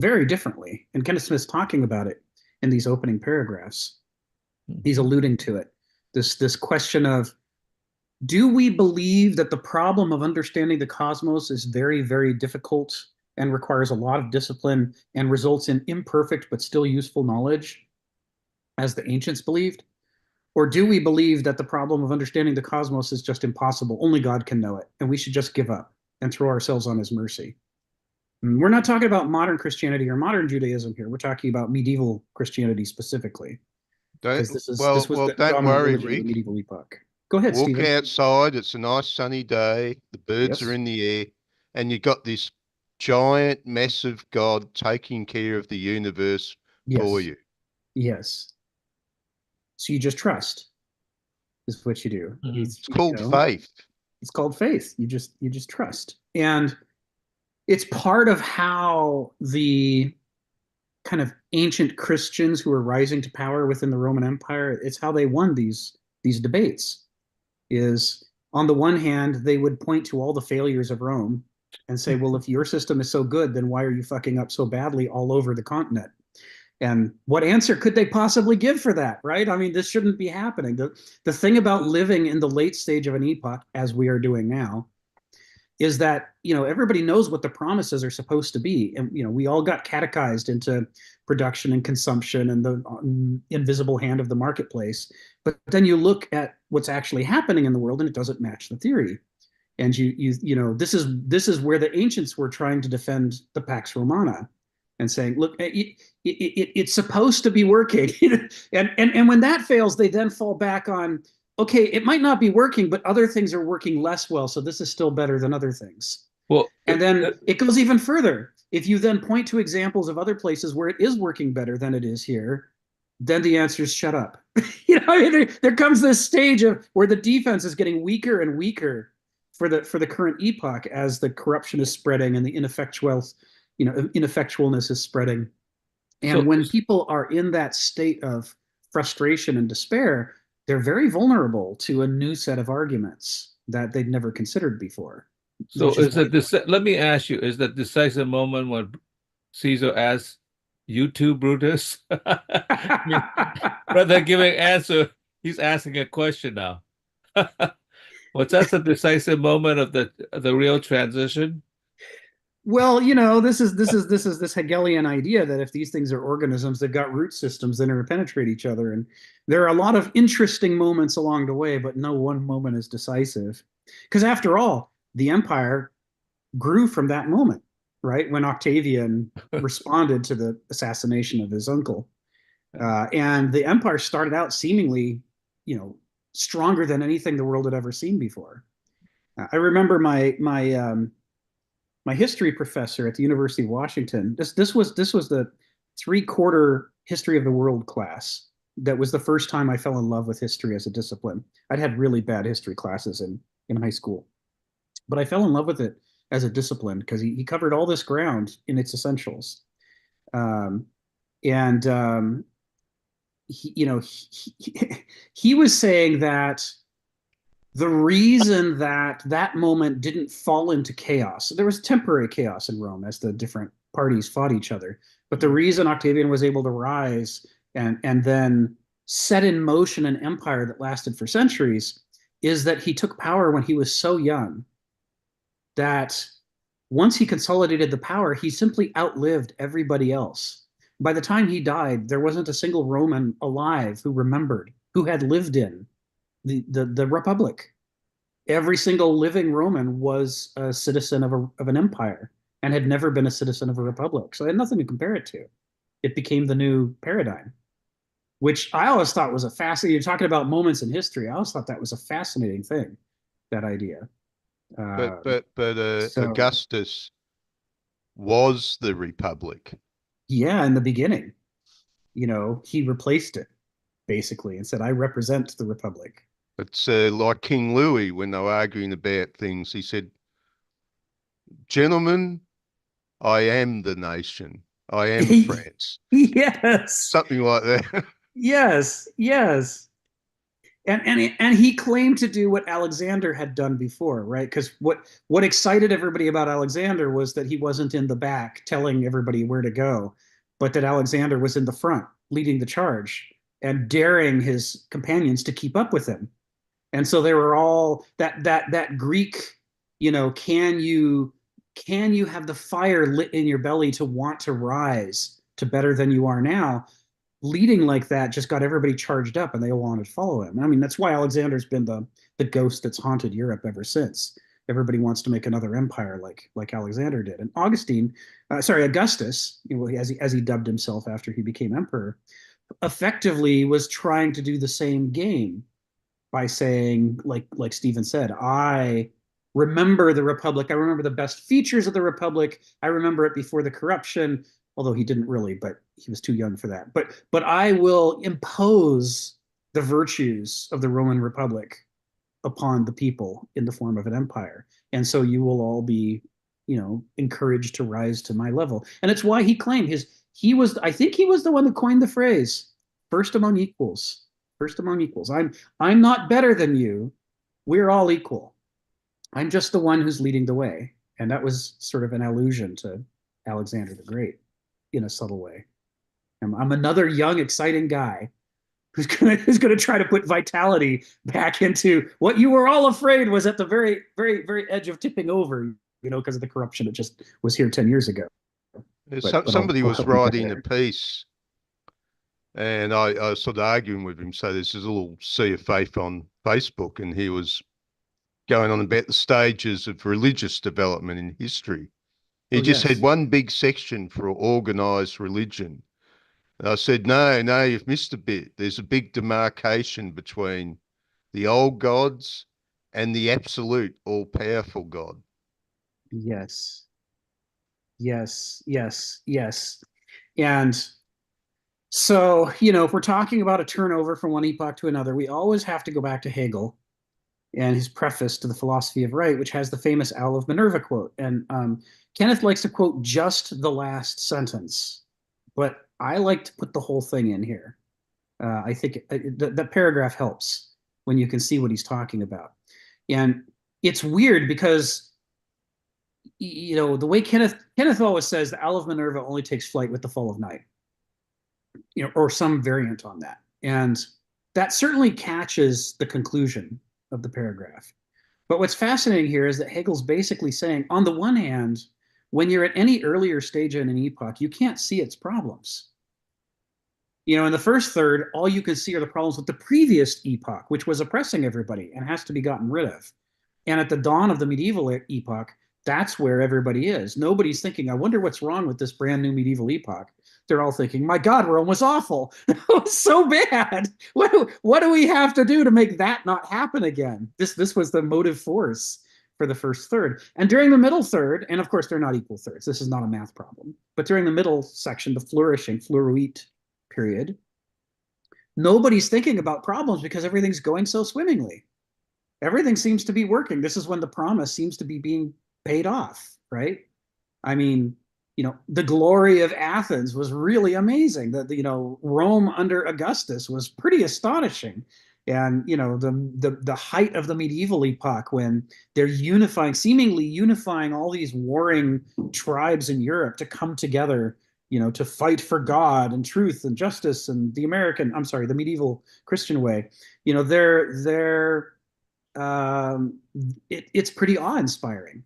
very differently. And Kenneth Smith's talking about it in these opening paragraphs. He's Mhm. alluding to it. This question of, do we believe that the problem of understanding the cosmos is very, very difficult and requires a lot of discipline and results in imperfect but still useful knowledge, as the ancients believed? Or do we believe that the problem of understanding the cosmos is just impossible? Only God can know it, and we should just give up and throw ourselves on his mercy. We're not talking about modern Christianity or modern Judaism here. We're talking about medieval Christianity specifically, because Don't, this was the don't dominant worry, religion of the Rick. medieval epoch. Go ahead, Walk Stephen. outside. It's a nice sunny day. The birds are Yes. in the air, and you got this giant, massive God taking care of the universe for Yes. you. Yes. So you just trust is what you do. Mhm. It's, It's you called know, faith. it's called faith. You just trust. And it's part of how the kind of ancient Christians who were rising to power within the Roman Empire, it's how they won these debates. Is, on the one hand, they would point to all the failures of Rome and say, well, if your system is so good, then why are you fucking up so badly all over the continent? And what answer could they possibly give for that, right? I mean, this shouldn't be happening. The thing about living in the late stage of an epoch, as we are doing now, is that, everybody knows what the promises are supposed to be. And, we all got catechized into production and consumption and the invisible hand of the marketplace. But then you look at what's actually happening in the world and it doesn't match the theory. And this is where the ancients were trying to defend the Pax Romana and saying, look, it's supposed to be working. And when that fails, they then fall back on, okay, it might not be working, but other things are working less well, so this is still better than other things. Well, And then it goes even further. If you then point to examples of other places where it is working better than it is here, then the answer is shut up. I mean, there comes this stage of where the defense is getting weaker and weaker for the current epoch as the corruption is spreading and the ineffectualness is spreading. And so when people are in that state of frustration and despair, they're very vulnerable to a new set of arguments that they'd never considered before, so which is is why that this? Let me ask you: is that decisive moment when Caesar asks, "You too, Brutus"? I mean, rather than giving an answer, he's asking a question now. What's that's the decisive moment of the real transition? well, this is this Hegelian idea that if these things are organisms, they've got root systems that interpenetrate each other, and there are a lot of interesting moments along the way, but no one moment is decisive. Because after all, the empire grew from that moment, right? When Octavian responded to the assassination of his uncle. And the empire started out seemingly, stronger than anything the world had ever seen before. I remember my history professor at the University of Washington. This was the 3/4 history of the world class. That was the first time I fell in love with history as a discipline. I'd had really bad history classes in high school, but I fell in love with it as a discipline because he covered all this ground in its essentials. Um, and he was saying that the reason that that moment didn't fall into chaos, there was temporary chaos in Rome as the different parties fought each other, but the reason Octavian was able to rise and then set in motion an empire that lasted for centuries is that he took power when he was so young that once he consolidated the power, he simply outlived everybody else. By the time he died, there wasn't a single Roman alive who remembered, who had lived in the Republic. Every single living Roman was a citizen of an empire and had never been a citizen of a republic. So they had nothing to compare it to. It became the new paradigm, which I always thought was a fascinating. You're talking about moments in history. I always thought that was a fascinating thing, that idea. But Uh, but but so Augustus was the Republic. yeah, in the beginning, he replaced it basically and said, "I represent the republic." It's like King Louis when they were arguing about things. He said, "Gentlemen, I am the nation. I am France." Yes, Something like that. yes, yes. and he claimed to do what Alexander had done before, right? Because what excited everybody about Alexander was that he wasn't in the back telling everybody where to go, but that Alexander was in the front leading the charge and daring his companions to keep up with him. And so they were all that Greek, can you have the fire lit in your belly to want to rise to better than you are now? Leading like that just got everybody charged up and they all wanted to follow him. I mean, that's why Alexander's been the ghost that's haunted Europe ever since. Everybody wants to make another empire like Alexander did. And Augustus, as he dubbed himself after he became emperor, effectively was trying to do the same game by saying, like Stephen said, I remember the Republic. I remember the best features of the Republic. I remember it before the corruption, although he didn't really, but he was too young for that. But I will impose the virtues of the Roman Republic upon the people in the form of an empire. And so you will all be, encouraged to rise to my level. And it's why he claimed I think he was the one that coined the phrase first among equals. First among equals. I'm not better than you. We're all equal. I'm just the one who's leading the way. And that was sort of an allusion to Alexander the Great in a subtle way. I'm another young, exciting guy who's gonna try to put vitality back into what you were all afraid was at the very, very, very edge of tipping over, because of the corruption that just was here 10 years ago. Somebody was help you get writing a there. piece, and I was sort of arguing with him. So there's this little Sea of Faith on Facebook, and he was going on about the stages of religious development in history. He just had Yes. one big section for organized religion. And I said, no, you've missed a bit. There's a big demarcation between the old gods and the absolute all-powerful God. Yes. Yes. Yes. Yes. And so, if we're talking about a turnover from one epoch to another, we always have to go back to Hegel and his preface to the Philosophy of Right, which has the famous Owl of Minerva quote. And Kenneth likes to quote just the last sentence, but I like to put the whole thing in here. I think the paragraph helps when you can see what he's talking about. And it's weird because, the way Kenneth always says the Owl of Minerva only takes flight with the fall of night, or some variant on that. And that certainly catches the conclusion of the paragraph. But what's fascinating here is that Hegel's basically saying, on the one hand, when you're at any earlier stage in an epoch, you can't see its problems. In the first third, all you can see are the problems with the previous epoch, which was oppressing everybody and has to be gotten rid of. And at the dawn of the medieval epoch, that's where everybody is. Nobody's thinking, I wonder what's wrong with this brand new medieval epoch. They're all thinking, my God, Rome was awful. It was so bad. What do we have to do to make that not happen again? This was the motive force for the first third. And during the middle third, and of course, they're not equal thirds. This is not a math problem. But during the middle section, the flourishing, fluoruit period, nobody's thinking about problems because everything's going so swimmingly. Everything seems to be working. This is when the promise seems to be being paid off, right? I mean, the glory of Athens was really amazing. Rome under Augustus was pretty astonishing. And, the height of the medieval epoch when they're seemingly unifying all these warring tribes in Europe to come together, to fight for God and truth and justice and the medieval Christian way. It's pretty awe-inspiring.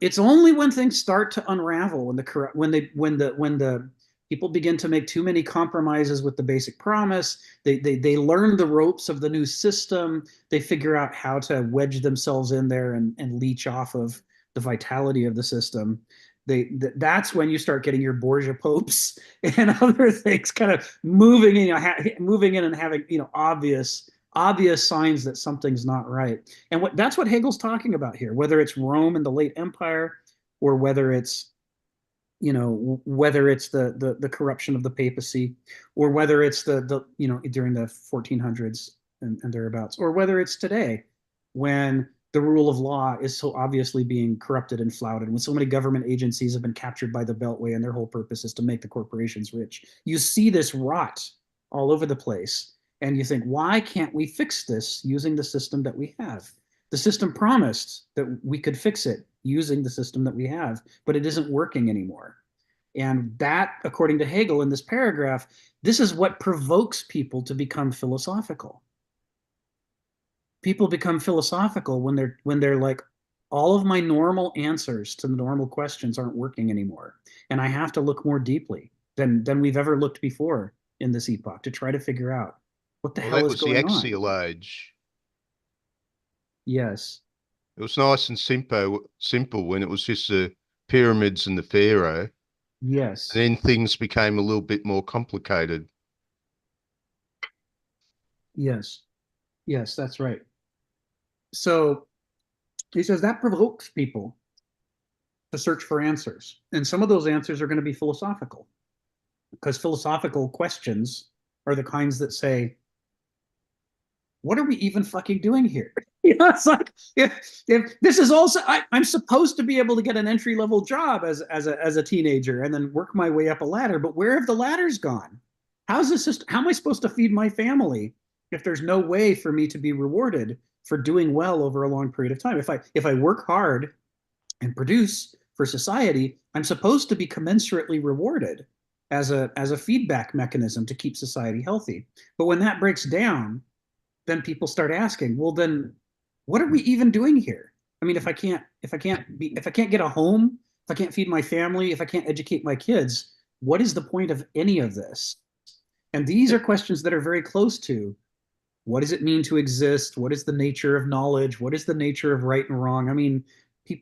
It's only when things start to unravel, when the people begin to make too many compromises with the basic promise, they learn the ropes of the new system, they figure out how to wedge themselves in there and leech off of the vitality of the system. That's when you start getting your Borgia popes and other things kind of moving in and having obvious signs that something's not right. And that's what Hegel's talking about here, whether it's Rome in the late empire or whether it's the corruption of the papacy, or whether it's the during the 1400s and thereabouts, or whether it's today when the rule of law is so obviously being corrupted and flouted, when so many government agencies have been captured by the Beltway and their whole purpose is to make the corporations rich. You see this rot all over the place. And you think, why can't we fix this using the system that we have? The system promised that we could fix it using the system that we have, but it isn't working anymore. And that, according to Hegel in this paragraph, this is what provokes people to become philosophical. People become philosophical when they're like, all of my normal answers to the normal questions aren't working anymore, and I have to look more deeply than we've ever looked before in this epoch to try to figure out what the Well, hell that is was the going on. axial age. Yes. It was nice and simple when it was just the pyramids and the pharaoh. Yes. And then things became a little bit more complicated. Yes. Yes, that's right. So he says that provokes people to search for answers. And some of those answers are going to be philosophical, because philosophical questions are the kinds that say, what are we even fucking doing here? You know, it's like, if this is also, I'm supposed to be able to get an entry level job as a teenager and then work my way up a ladder, but where have the ladders gone? How's this system? How am I supposed to feed my family if there's no way for me to be rewarded for doing well over a long period of time? If I work hard and produce for society, I'm supposed to be commensurately rewarded as a feedback mechanism to keep society healthy. But when that breaks down, then people start asking, well, then what are we even doing here? I mean, if I can't get a home, if I can't feed my family, if I can't educate my kids, what is the point of any of this? And these are questions that are very close to, what does it mean to exist? What is the nature of knowledge? What is the nature of right and wrong? I mean,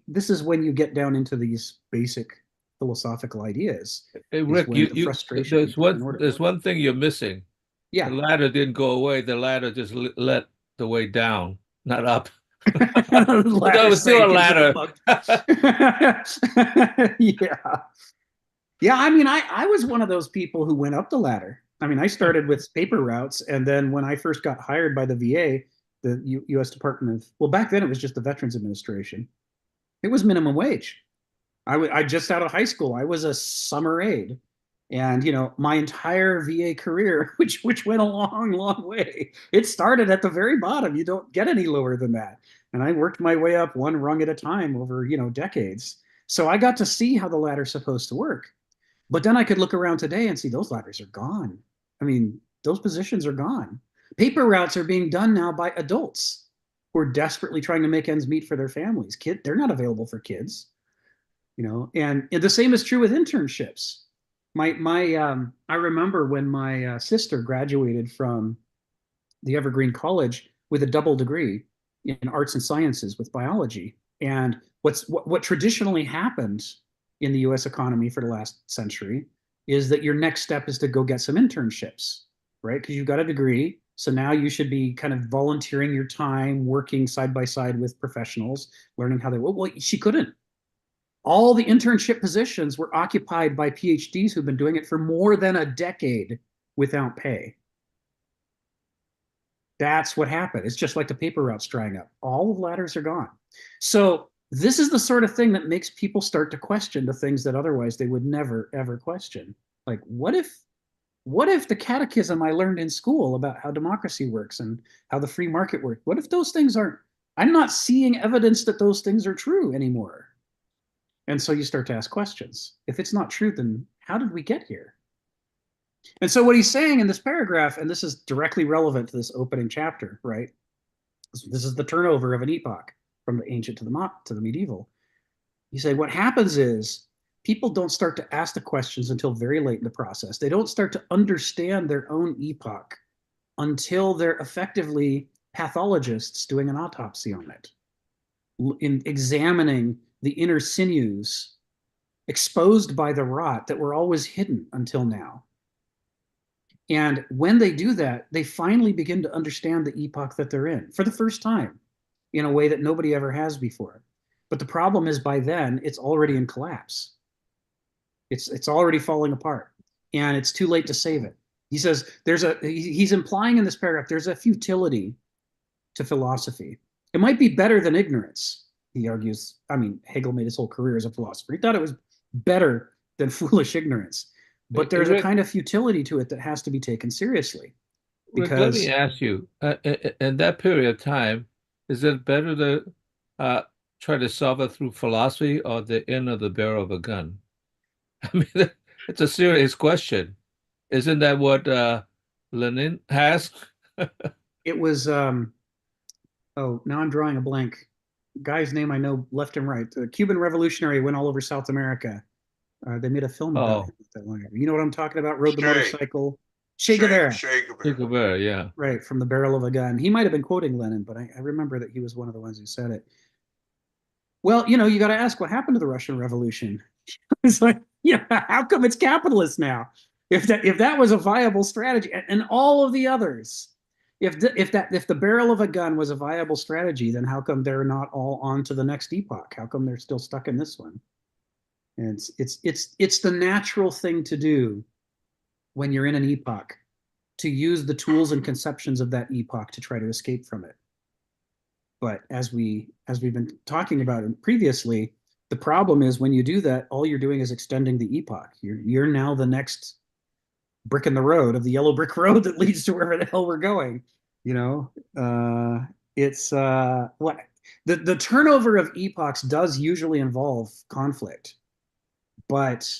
this is when you get down into these basic philosophical ideas. Hey, Is Rick, when the frustration in order. there's one thing you're missing. The Yeah. ladder didn't go away. The ladder just led the way down, not up. The But there ladder was still a sank into the ladder. mud. Yeah. Yeah, I mean, I was one of those people who went up the ladder. I mean, I started with paper routes, and then when I first got hired by the VA, the U.S. Department of, well, back then it was just the Veterans Administration. It was minimum wage. I just out of high school, I was a summer aide, and my entire VA career, which went a long, long way, it started at the very bottom. You don't get any lower than that, and I worked my way up one rung at a time over decades. So I got to see how the ladder's supposed to work. But then I could look around today and see those ladders are gone. I mean, those positions are gone. Paper routes are being done now by adults who are desperately trying to make ends meet for their families. They're not available for kids, and the same is true with internships. I remember when my sister graduated from the Evergreen College with a double degree in arts and sciences with biology. And what traditionally happened in the U.S. economy for the last century is that your next step is to go get some internships, right? Because you've got a degree. So now you should be kind of volunteering your time, working side by side with professionals, learning how they, well, she couldn't. All the internship positions were occupied by PhDs who've been doing it for more than a decade without pay. That's what happened. It's just like the paper routes drying up. All the ladders are gone. So this is the sort of thing that makes people start to question the things that otherwise they would never, ever question. Like, what if the catechism I learned in school about how democracy works and how the free market works, what if those things I'm not seeing evidence that those things are true anymore? And so you start to ask questions. If it's not true, then how did we get here? And so what he's saying in this paragraph, and this is directly relevant to this opening chapter, right? This is the turnover of an epoch from the ancient to the medieval. He said what happens is people don't start to ask the questions until very late in the process. They don't start to understand their own epoch until they're effectively pathologists doing an autopsy on it, in examining the inner sinews exposed by the rot that were always hidden until now. And when they do that, they finally begin to understand the epoch that they're in for the first time in a way that nobody ever has before. But the problem is by then it's already in collapse. It's already falling apart, and it's too late to save it. He says he's implying in this paragraph there's a futility to philosophy. It might be better than ignorance, he argues. I mean, Hegel made his whole career as a philosopher. He thought it was better than foolish ignorance. But there's a kind of futility to it that has to be taken seriously. Rick, let me because ask you, in that period of time, is it better to uh, try to solve it through philosophy or the end of the barrel of a gun? I mean, it's a serious question. Isn't that what Lenin has? it was oh, now I'm drawing a blank. Guy's name I know left and right. The Cuban revolutionary went all over South America. They made a film about him Oh, not that long ago. You know what I'm talking about? Rode the Shay, motorcycle. Che Guevara, Che Che Guevara. Guevara, yeah. right, from the barrel of a gun. He might have been quoting Lenin, but I remember that he was one of the ones who said it. Well, you got to ask what happened to the Russian Revolution. It's like, how come it's capitalist now? If that was a viable strategy, and all of the others, if the barrel of a gun was a viable strategy, then how come they're not all on to the next epoch? How come they're still stuck in this one? And it's the natural thing to do when you're in an epoch, to use the tools and conceptions of that epoch to try to escape from it. But as we've been talking about previously, the problem is when you do that, all you're doing is extending the epoch. You're now the next brick in the road of the yellow brick road that leads to wherever the hell we're going. You know, it's what the turnover of epochs does usually involve conflict, but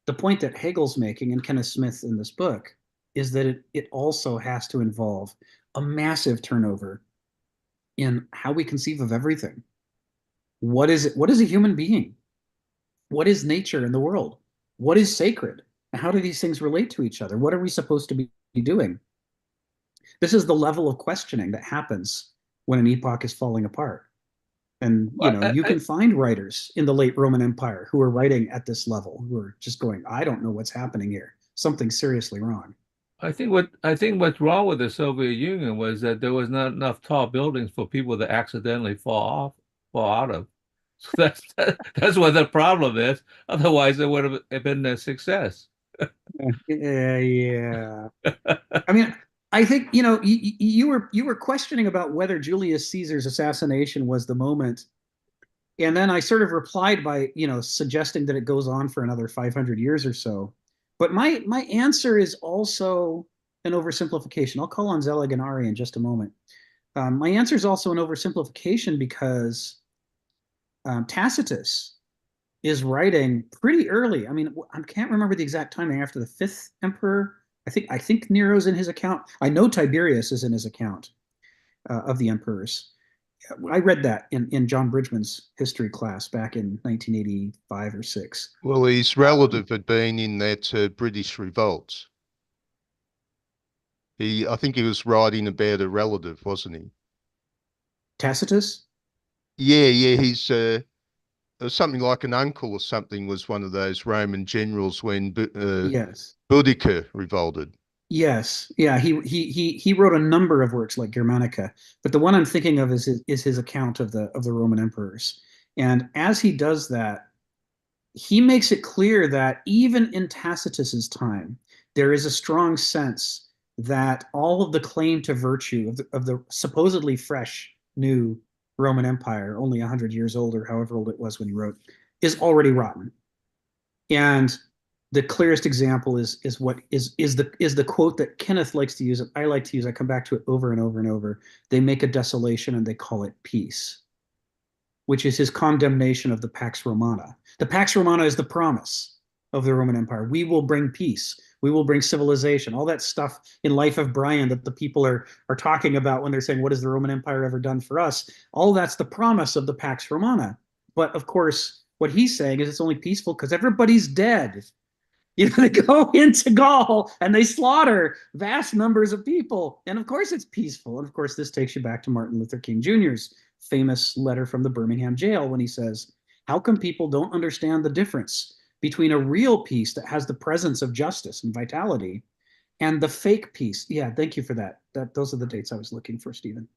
the point that Hegel's making and Kenneth Smith in this book is that it also has to involve a massive turnover in how we conceive of everything. What is it? What is a human being? What is nature in the world? What is sacred? How do these things relate to each other? What are we supposed to be doing? This is the level of questioning that happens when an epoch is falling apart. And you can find writers in the late Roman Empire who are writing at this level, who are just going, I don't know what's happening here. Something's seriously wrong. I think what's wrong with the Soviet Union was that there was not enough tall buildings for people to accidentally fall out of. So that's what the problem is. Otherwise, it would have been a success. Yeah. I mean, I think you were questioning about whether Julius Caesar's assassination was the moment, and then I sort of replied by suggesting that it goes on for another 500 years or so. But my answer is also an oversimplification. I'll call on Zelig and Ari in just a moment. My answer is also an oversimplification because Tacitus is writing pretty early. I mean, I can't remember the exact timing after the fifth emperor. I think Nero's in his account. I know Tiberius is in his account of the emperors. I read that in John Bridgman's history class back in 1985 or six. Well, his relative had been in that British revolt. I think he was writing about a relative, wasn't he? Tacitus? Yeah, yeah. It was something like an uncle or something was one of those Roman generals when Yes. Boudicca revolted. Yes. Yeah. He wrote a number of works like Germanica, but the one I'm thinking of is his account of the Roman emperors. And as he does that, he makes it clear that even in Tacitus's time, there is a strong sense that all of the claim to virtue of the supposedly fresh new Roman Empire, only 100 years old or however old it was when he wrote, is already rotten. And the clearest example is the quote that Kenneth likes to use, and I like to use. I come back to it over and over and over. They make a desolation and they call it peace, which is his condemnation of the Pax Romana. The Pax Romana is the promise of the Roman Empire. We will bring peace. We will bring civilization. All that stuff in Life of Brian that the people are talking about when they're saying, what has the Roman Empire ever done for us? All that's the promise of the Pax Romana. But of course, what he's saying is it's only peaceful because everybody's dead. They go into Gaul and they slaughter vast numbers of people. And of course it's peaceful. And of course, this takes you back to Martin Luther King Jr.'s famous letter from the Birmingham jail when he says, how come people don't understand the difference between a real peace that has the presence of justice and vitality and the fake peace? Yeah, thank you for that. Those are the dates I was looking for, Stephen.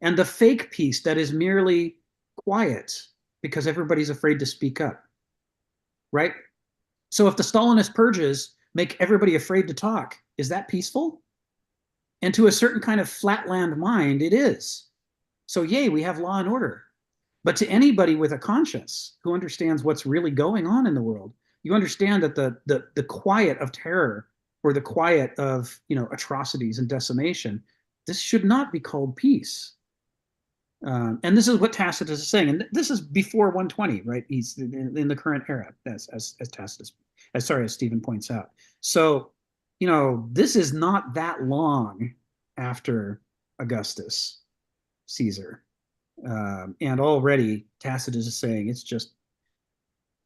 And the fake peace that is merely quiet because everybody's afraid to speak up, right? So if the Stalinist purges make everybody afraid to talk, is that peaceful? And to a certain kind of flatland mind, it is. So yay, we have law and order. But to anybody with a conscience who understands what's really going on in the world, you understand that the quiet of terror or the quiet of, atrocities and decimation, this should not be called peace. And this is what Tacitus is saying, and this is before 120, right? He's in the current era, as Tacitus, as Stephen points out. So, this is not that long after Augustus Caesar, and already Tacitus is saying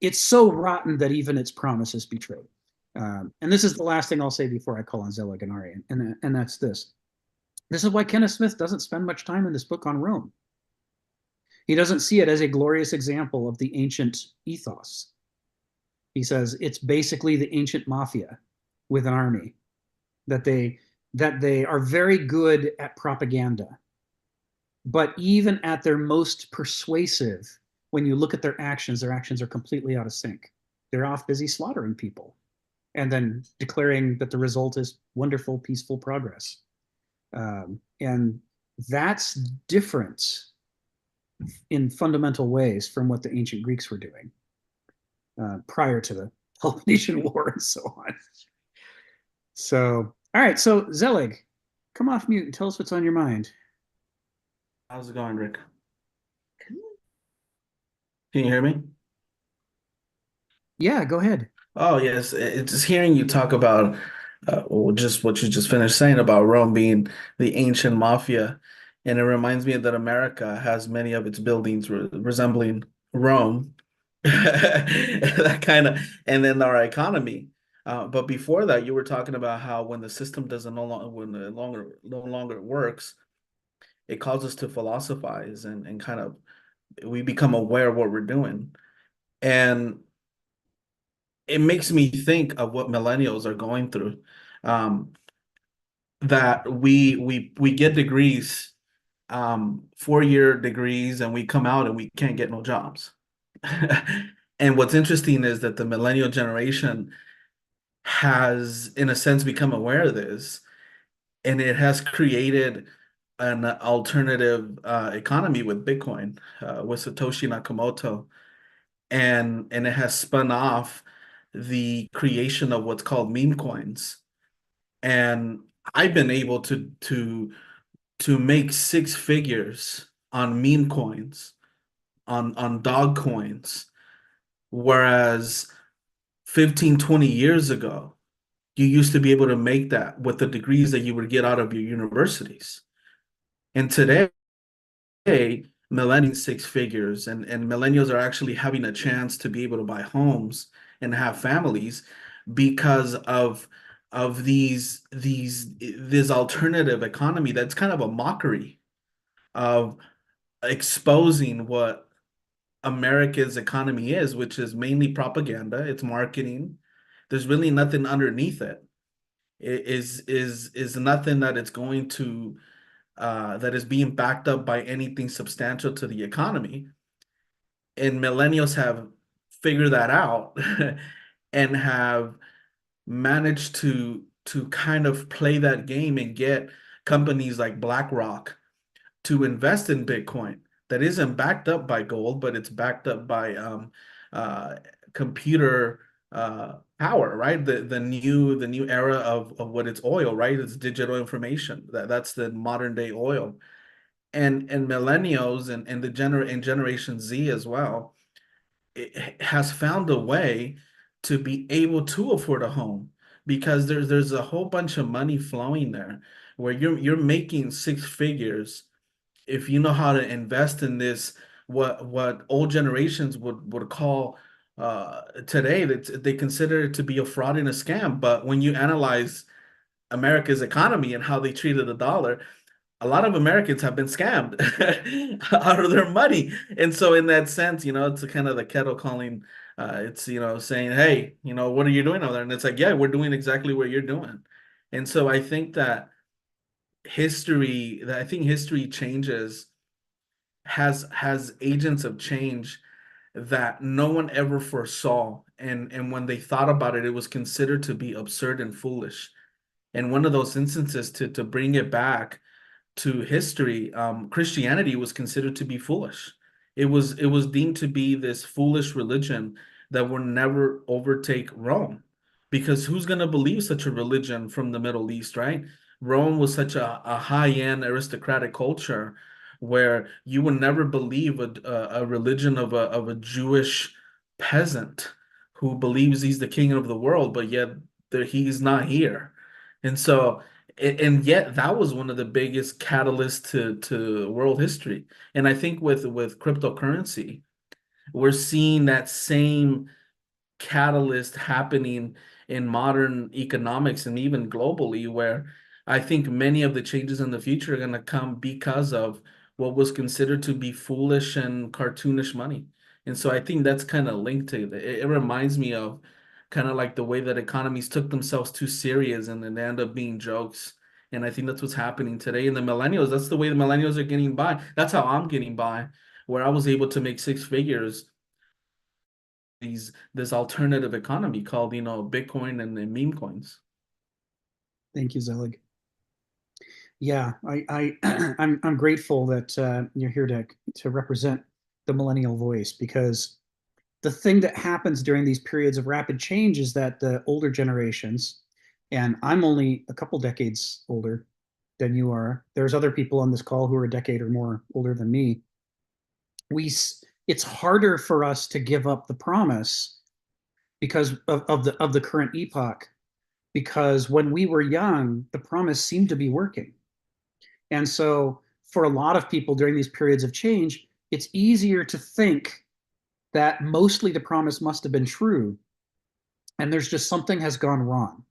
it's so rotten that even its promise is betrayed. And this is the last thing I'll say before I call on Zelig and Ari, and that's this. This is why Kenneth Smith doesn't spend much time in this book on Rome. He doesn't see it as a glorious example of the ancient ethos. He says it's basically the ancient mafia with an army, that they are very good at propaganda, but even at their most persuasive, when you look at their actions are completely out of sync. They're off busy slaughtering people and then declaring that the result is wonderful, peaceful progress. And that's different in fundamental ways from what the ancient Greeks were doing prior to the Peloponnesian War and so on. So, all right. So, Zelig, come off mute and tell us what's on your mind. How's it going, Rick? Can you hear me? Yeah, go ahead. Oh, yes. It's just hearing you talk about just what you just finished saying about Rome being the ancient mafia. And it reminds me that America has many of its buildings resembling Rome. That kind of, and then our economy. But before that, you were talking about how when the system doesn't no longer works, it causes us to philosophize and kind of we become aware of what we're doing. And it makes me think of what millennials are going through. That we get degrees, 4-year degrees, and we come out and we can't get no jobs. And what's interesting is that the millennial generation has, in a sense, become aware of this, and it has created an alternative economy with Bitcoin, with Satoshi Nakamoto, and it has spun off the creation of what's called meme coins. And I've been able to make 6 figures on meme coins, on dog coins, whereas 15, 20 years ago, you used to be able to make that with the degrees that you would get out of your universities. And today, millennials 6 figures, and millennials are actually having a chance to be able to buy homes and have families because of this alternative economy that's kind of a mockery of exposing what America's economy is, which is mainly propaganda. It's marketing. There's really nothing underneath it. It is nothing that it's going to that is being backed up by anything substantial to the economy. And millennials have figured that out and have managed to kind of play that game and get companies like BlackRock to invest in Bitcoin that isn't backed up by gold, but it's backed up by computer power, right? The new era of what it's oil, right? It's digital information. That's the modern day oil. And millennials and Generation Z as well, it has found a way to be able to afford a home because there's a whole bunch of money flowing there where you're making 6 figures if you know how to invest in this, what old generations would call today, that they consider it to be a fraud and a scam. But when you analyze America's economy and how they treated the dollar, a lot of Americans have been scammed out of their money. And so in that sense, it's a kind of the kettle calling, it's, saying, hey, what are you doing over there? And it's like, yeah, we're doing exactly what you're doing. And so I think that history changes, has agents of change that no one ever foresaw. And when they thought about it, it was considered to be absurd and foolish. And one of those instances, to bring it back to history, Christianity was considered to be foolish. It was deemed to be this foolish religion that would never overtake Rome because who's going to believe such a religion from the Middle East, right? Rome was such a high-end aristocratic culture where you would never believe a religion of a Jewish peasant who believes he's the king of the world, but yet he's not here. And so, and yet that was one of the biggest catalysts to world history. And I think with cryptocurrency, we're seeing that same catalyst happening in modern economics and even globally, where I think many of the changes in the future are going to come because of what was considered to be foolish and cartoonish money. And so I think that's kind of linked to it. It reminds me of kind of like the way that economies took themselves too serious and then they end up being jokes. And I think that's what's happening today. And the millennials, that's the way the millennials are getting by. That's how I'm getting by, where I was able to make six figures this alternative economy called, Bitcoin and meme coins. Thank you, Zelig. Yeah, I'm grateful that you're here to represent the millennial voice, because the thing that happens during these periods of rapid change is that the older generations, and I'm only a couple decades older than you are. There's other people on this call who are a decade or more older than me. It's harder for us to give up the promise because of the current epoch, because when we were young, the promise seemed to be working. And so for a lot of people during these periods of change, it's easier to think that mostly the promise must have been true, and there's just something has gone wrong.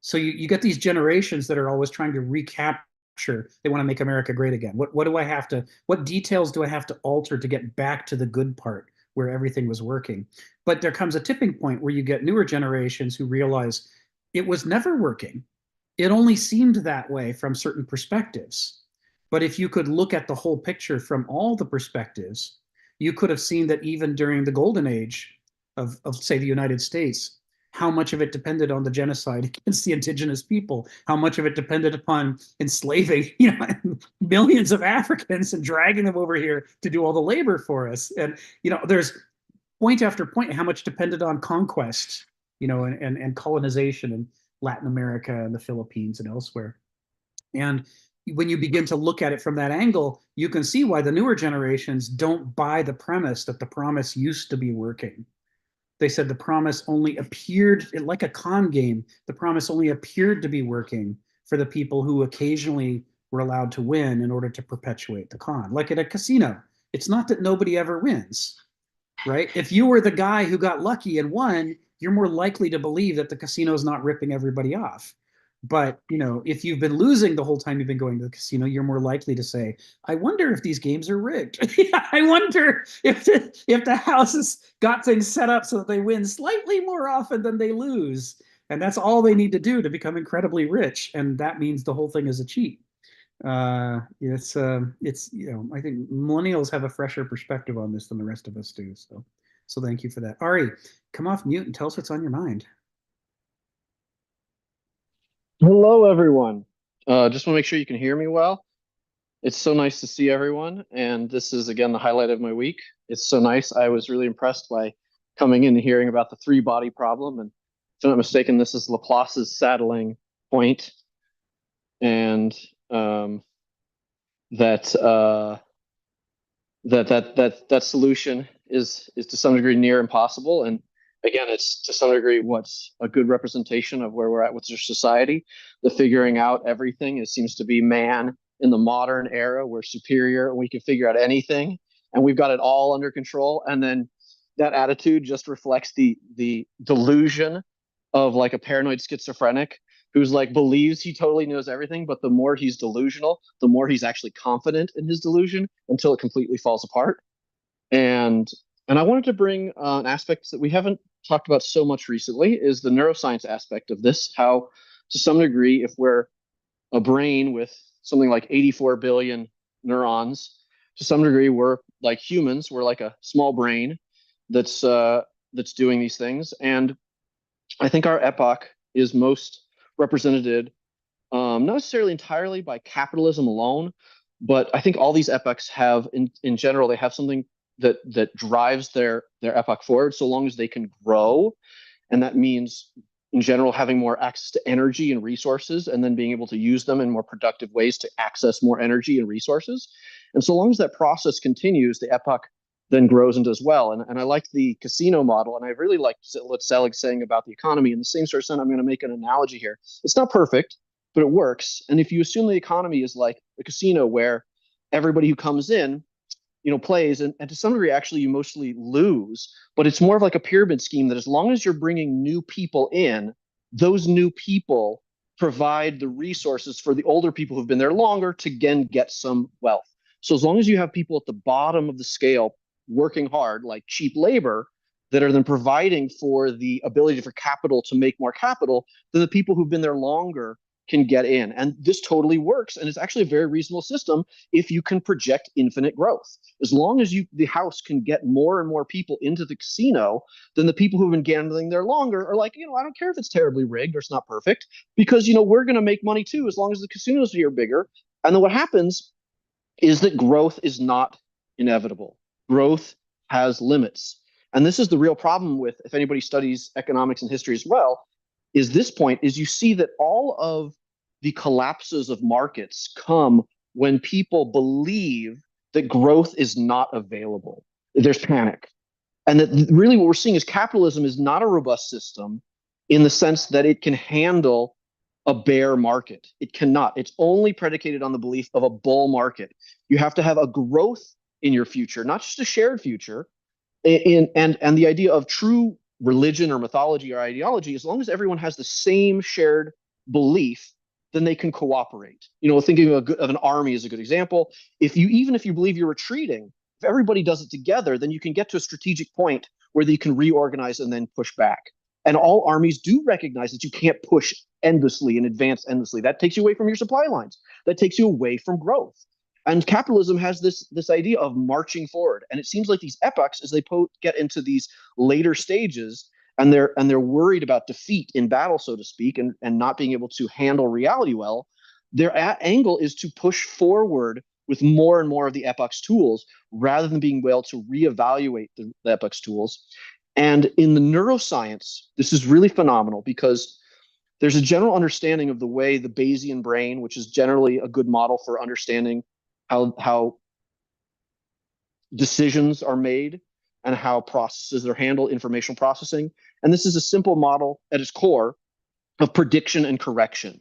So you get these generations that are always trying to recapture. They want to make America great again. What details do I have to alter to get back to the good part where everything was working? But there comes a tipping point where you get newer generations who realize it was never working. It only seemed that way from certain perspectives. But if you could look at the whole picture from all the perspectives, you could have seen that even during the golden age of say, the United States, how much of it depended on the genocide against the indigenous people, how much of it depended upon enslaving, millions of Africans and dragging them over here to do all the labor for us. And, there's point after point how much depended on conquest, and colonization in Latin America and the Philippines and elsewhere. And when you begin to look at it from that angle, you can see why the newer generations don't buy the premise that the promise used to be working. They said the promise only appeared, like a con game, the promise only appeared to be working for the people who occasionally were allowed to win in order to perpetuate the con. Like at a casino, it's not that nobody ever wins, right? If you were the guy who got lucky and won, you're more likely to believe that the casino is not ripping everybody off. But, if you've been losing the whole time you've been going to the casino, you're more likely to say, I wonder if these games are rigged. I wonder if the houses got things set up so that they win slightly more often than they lose. And that's all they need to do to become incredibly rich. And that means the whole thing is a cheat. I think millennials have a fresher perspective on this than the rest of us do. So thank you for that. Ari, come off mute and tell us what's on your mind. Hello, everyone. Just want to make sure you can hear me well. It's so nice to see everyone, and this is, again, the highlight of my week. It's so nice. I was really impressed by coming in and hearing about the three-body problem, and if I'm not mistaken, this is Laplace's saddling point, and that solution is to some degree near impossible. And again, it's to some degree what's a good representation of where we're at with our society. The figuring out everything, it seems to be man in the modern era. We're superior and we can figure out anything and we've got it all under control. And then that attitude just reflects the delusion of like a paranoid schizophrenic who's like believes he totally knows everything, but the more he's delusional, the more he's actually confident in his delusion until it completely falls apart. And I wanted to bring an aspect that we haven't talked about so much recently is the neuroscience aspect of this, how to some degree, if we're a brain with something like 84 billion neurons, to some degree, we're like humans, we're like a small brain that's doing these things. And I think our epoch is most represented, not necessarily entirely by capitalism alone, but I think all these epochs have, in general, they have something that drives their epoch forward, so long as they can grow. And that means in general having more access to energy and resources, and then being able to use them in more productive ways to access more energy and resources. And so long as that process continues, the epoch then grows and does well. And I like the casino model, and I really like what Selig's saying about the economy. In the same sort of sense, I'm going to make an analogy here. It's not perfect, but it works. And if you assume the economy is like a casino where everybody who comes in, plays, and to some degree, actually, you mostly lose, but it's more of like a pyramid scheme that as long as you're bringing new people in, those new people provide the resources for the older people who've been there longer to again get some wealth. So as long as you have people at the bottom of the scale working hard, like cheap labor, that are then providing for the ability for capital to make more capital, then the people who've been there longer can get in. And this totally works. And it's actually a very reasonable system if you can project infinite growth. As long as the house can get more and more people into the casino, then the people who've been gambling there longer are like, I don't care if it's terribly rigged or it's not perfect, because, we're going to make money too, as long as the casinos here are bigger. And then what happens is that growth is not inevitable. Growth has limits. And this is the real problem with, if anybody studies economics and history as well, is this point is you see that all of the collapses of markets come when people believe that growth is not available. There's panic. And that really what we're seeing is capitalism is not a robust system in the sense that it can handle a bear market. It cannot. It's only predicated on the belief of a bull market. You have to have a growth in your future, not just a shared future. And the idea of true religion or mythology or ideology, as long as everyone has the same shared belief, then they can cooperate. Thinking of an army is a good example. Even if you believe you're retreating, if everybody does it together, then you can get to a strategic point where you can reorganize and then push back. And all armies do recognize that you can't push endlessly and advance endlessly. That takes you away from your supply lines. That takes you away from growth. And capitalism has this idea of marching forward. And it seems like these epochs, as they get into these later stages, and they're worried about defeat in battle, so to speak, and not being able to handle reality well, their angle is to push forward with more and more of the epoch's tools, rather than being able to reevaluate the epoch's tools. And in the neuroscience, this is really phenomenal, because there's a general understanding of the way the Bayesian brain, which is generally a good model for understanding how decisions are made and how processes are handled, information processing. And this is a simple model at its core of prediction and correction.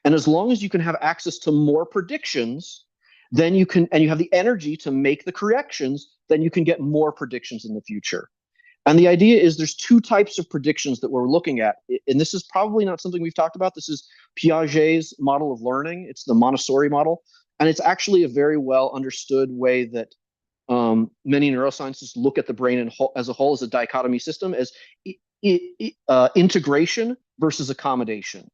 And as long as you can have access to more predictions, then you have the energy to make the corrections, then you can get more predictions in the future. And the idea is there's two types of predictions that we're looking at. And this is probably not something we've talked about. This is Piaget's model of learning. It's the Montessori model. And it's actually a very well understood way that many neuroscientists look at the brain as a whole, as a dichotomy system, as integration versus accommodation.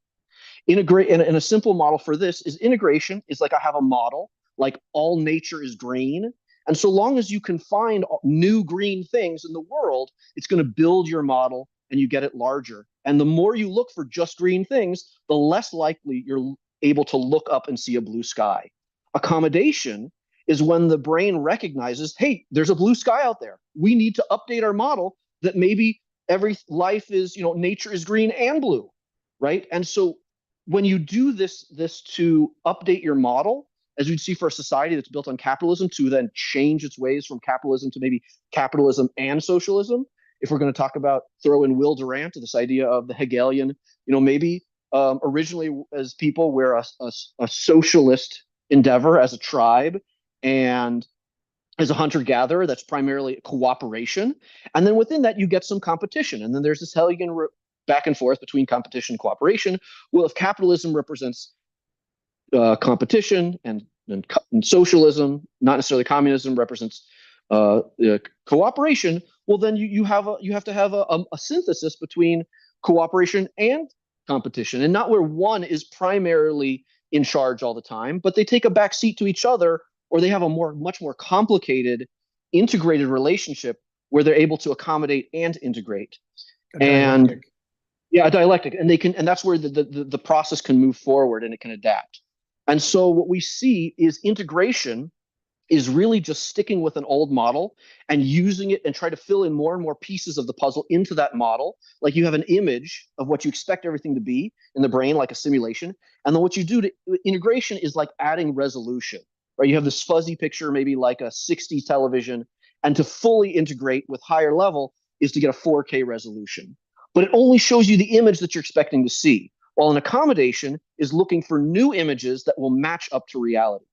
And a simple model for this is integration is like I have a model, like all nature is green. And so long as you can find new green things in the world, it's going to build your model and you get it larger. And the more you look for just green things, the less likely you're able to look up and see a blue sky. Accommodation is when the brain recognizes, hey, there's a blue sky out there. We need to update our model that maybe every life is, nature is green and blue, right? And so when you do this to update your model, as we'd see for a society that's built on capitalism, to then change its ways from capitalism to maybe capitalism and socialism, if we're going to talk about, throw in Will Durant to this idea of the Hegelian, maybe originally as people we're a socialist endeavor as a tribe and as a hunter-gatherer, that's primarily cooperation. And then within that, you get some competition. And then there's this Hegelian back and forth between competition and cooperation. Well, if capitalism represents competition and socialism, not necessarily communism, represents cooperation, well, then you have to have a synthesis between cooperation and competition, and not where one is primarily in charge all the time, but they take a back seat to each other, or they have a much more complicated, integrated relationship where they're able to accommodate and integrate. And yeah, a dialectic, and that's where the process can move forward and it can adapt. And so what we see is integration is really just sticking with an old model and using it and try to fill in more and more pieces of the puzzle into that model. Like you have an image of what you expect everything to be in the brain, like a simulation. And then what you do to integration is like adding resolution, right? You have this fuzzy picture, maybe like a 60 television, and to fully integrate with higher level is to get a 4K resolution. But it only shows you the image that you're expecting to see, while an accommodation is looking for new images that will match up to reality.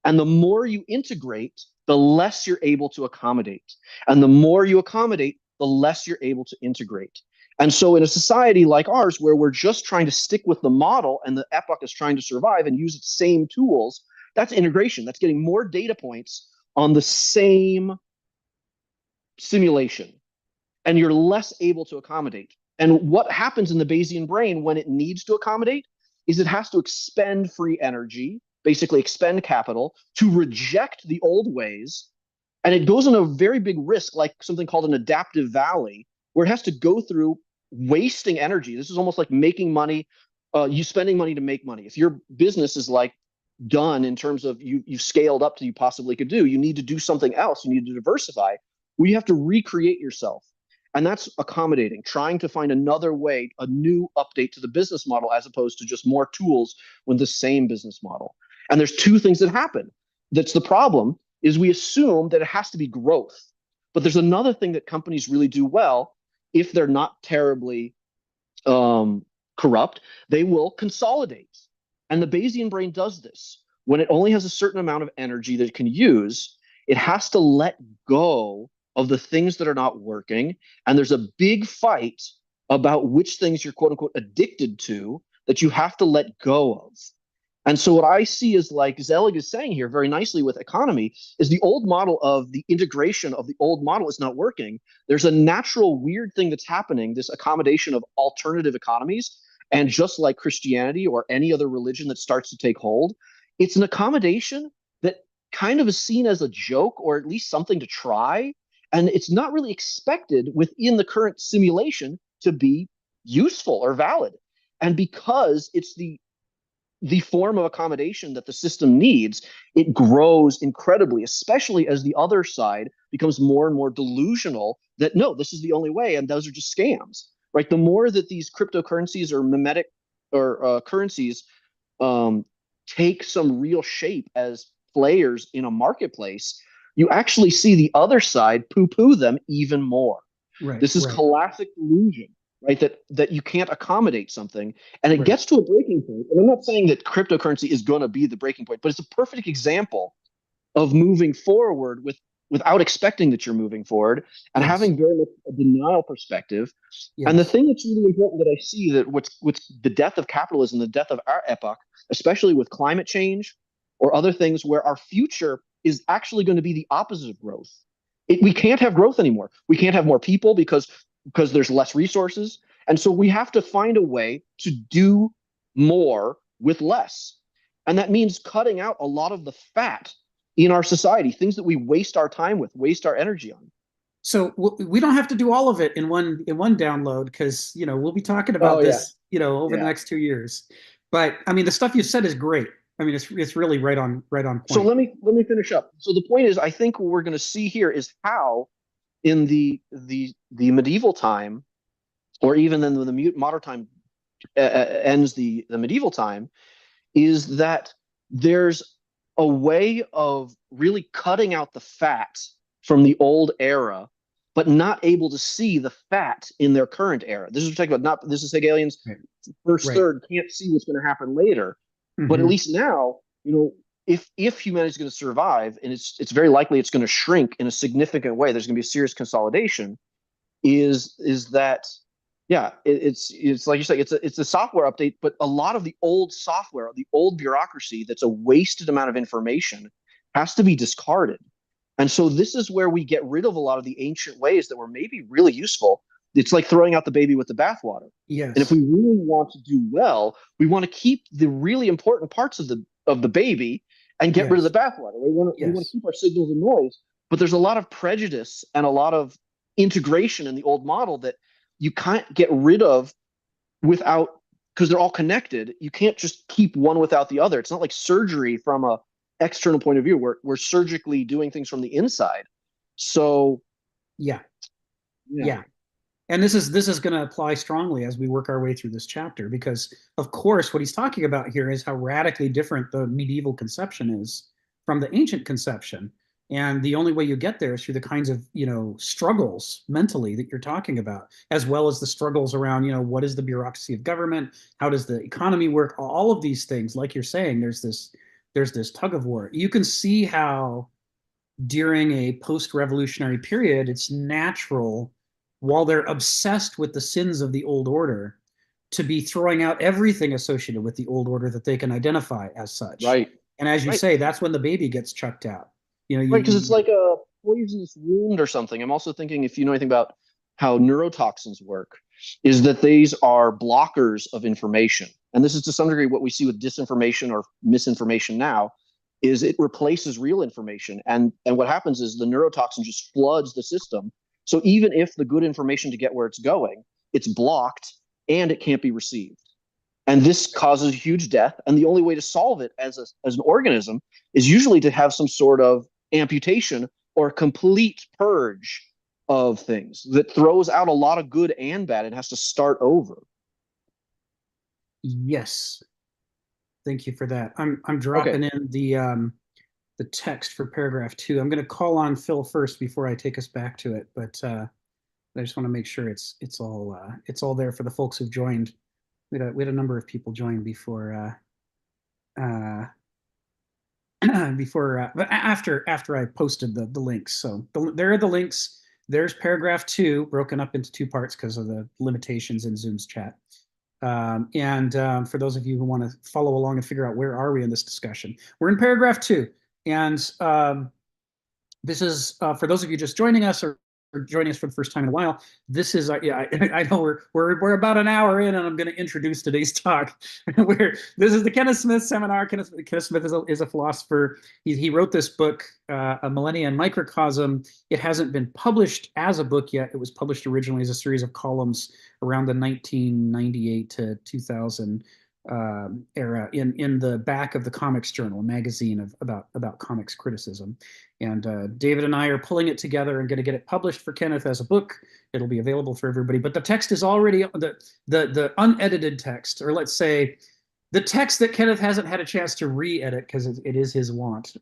And the more you integrate, the less you're able to accommodate. And the more you accommodate, the less you're able to integrate. And so in a society like ours, where we're just trying to stick with the model and the epoch is trying to survive and use its same tools, that's integration. That's getting more data points on the same simulation. And you're less able to accommodate. And what happens in the Bayesian brain when it needs to accommodate is it has to expend free energy, basically expend capital, to reject the old ways. And it goes on a very big risk, like something called an adaptive valley, where it has to go through wasting energy. This is almost like making money, you spending money to make money. If your business is like done in terms of you've scaled up to you possibly could do, you need to do something else. You need to diversify. Well, you have to recreate yourself. And that's accommodating, trying to find another way, a new update to the business model, as opposed to just more tools with the same business model. And there's two things that happen. That's the problem, is we assume that it has to be growth. But there's another thing that companies really do well, if they're not terribly corrupt, they will consolidate. And the Bayesian brain does this. When it only has a certain amount of energy that it can use, it has to let go of the things that are not working. And there's a big fight about which things you're quote unquote addicted to that you have to let go of. And so what I see is, like Zelig is saying here very nicely with economy, is the old model of the integration of the old model is not working. There's a natural weird thing that's happening, this accommodation of alternative economies. And just like Christianity or any other religion that starts to take hold, it's an accommodation that kind of is seen as a joke or at least something to try. And it's not really expected within the current simulation to be useful or valid. And because it's the form of accommodation that the system needs, it grows incredibly, especially as the other side becomes more and more delusional that, no, this is the only way, and those are just scams, right? The more that these cryptocurrencies or mimetic or currencies take some real shape as players in a marketplace, you actually see the other side poo-poo them even more. Right, this is right. classic delusion, right? That you can't accommodate something, and it Right. gets to a breaking point. And I'm not saying that cryptocurrency is going to be the breaking point, but it's a perfect example of moving forward without expecting that you're moving forward and Yes. having very much a denial perspective. Yes. And the thing that's really important that I see, that what's the death of capitalism, the death of our epoch, especially with climate change or other things where our future is actually going to be the opposite of growth. We can't have growth anymore. We can't have more people because there's less resources. And so we have to find a way to do more with less. And that means cutting out a lot of the fat in our society, things that we waste our time with, waste our energy on. So we don't have to do all of it in one download, because we'll be talking about this over the next 2 years. But I mean, the stuff you said is great. I mean, it's really right on point. So let me finish up. So the point is, I think what we're going to see here is how in the medieval time, or even then the modern time ends the medieval time, is that there's a way of really cutting out the fat from the old era, but not able to see the fat in their current era. This is what we're talking about. This is Hegelian's first third can't see what's going to happen later. Mm-hmm. But at least now, if humanity is going to survive, and it's very likely it's going to shrink in a significant way, there's going to be a serious consolidation. Is that it's like you say, it's a software update, but a lot of the old software, the old bureaucracy that's a wasted amount of information has to be discarded. And so this is where we get rid of a lot of the ancient ways that were maybe really useful. It's like throwing out the baby with the bathwater. Yes. And if we really want to do well, we want to keep the really important parts of the baby and get rid of the bathwater. We want to keep our signals and noise, but there's a lot of prejudice and a lot of integration in the old model that you can't get rid of without, because they're all connected. You can't just keep one without the other. It's not like surgery from a external point of view. We're surgically doing things from the inside. So Yeah. yeah. Yeah. And this is going to apply strongly as we work our way through this chapter, because of course what he's talking about here is how radically different the medieval conception is from the ancient conception. And the only way you get there is through the kinds of, struggles mentally that you're talking about, as well as the struggles around, what is the bureaucracy of government? How does the economy work? All of these things, like you're saying, there's this tug of war. You can see how during a post-revolutionary period, it's natural, while they're obsessed with the sins of the old order, to be throwing out everything associated with the old order that they can identify as such. Right. And as you Right. say, that's when the baby gets chucked out. Right, because it's like a poisonous wound or something. I'm also thinking, if you know anything about how neurotoxins work, is that these are blockers of information. And this is to some degree what we see with disinformation or misinformation now, is it replaces real information. And what happens is the neurotoxin just floods the system. So even if the good information to get where it's going, it's blocked and it can't be received. And this causes huge death. And the only way to solve it as an organism is usually to have some sort of amputation or complete purge of things that throws out a lot of good and bad. It has to start over. Yes. Thank you for that. I'm dropping in the text for paragraph 2. I'm going to call on Phil first before I take us back to it, but I just want to make sure it's all there for the folks who've joined. We had a number of people join before after I posted the links. So there are the links. There's paragraph 2 broken up into 2 parts because of the limitations in Zoom's chat. For those of you who want to follow along and figure out where are we in this discussion, we're in paragraph 2. And this is for those of you just joining us or joining us for the first time in a while. This is I know we're about an hour in, and I'm going to introduce today's talk. This is the Kenneth Smith seminar. Kenneth Smith is a philosopher. He wrote this book, a Millennia and Microcosm. It hasn't been published as a book yet. It was published originally as a series of columns around the 1998 to 2000 era in the back of the Comics Journal, a magazine about comics criticism. And David and I are pulling it together and going to get it published for Kenneth as a book. It'll be available for everybody. But the text is already the unedited text, or let's say the text that Kenneth hasn't had a chance to re-edit because it is his want,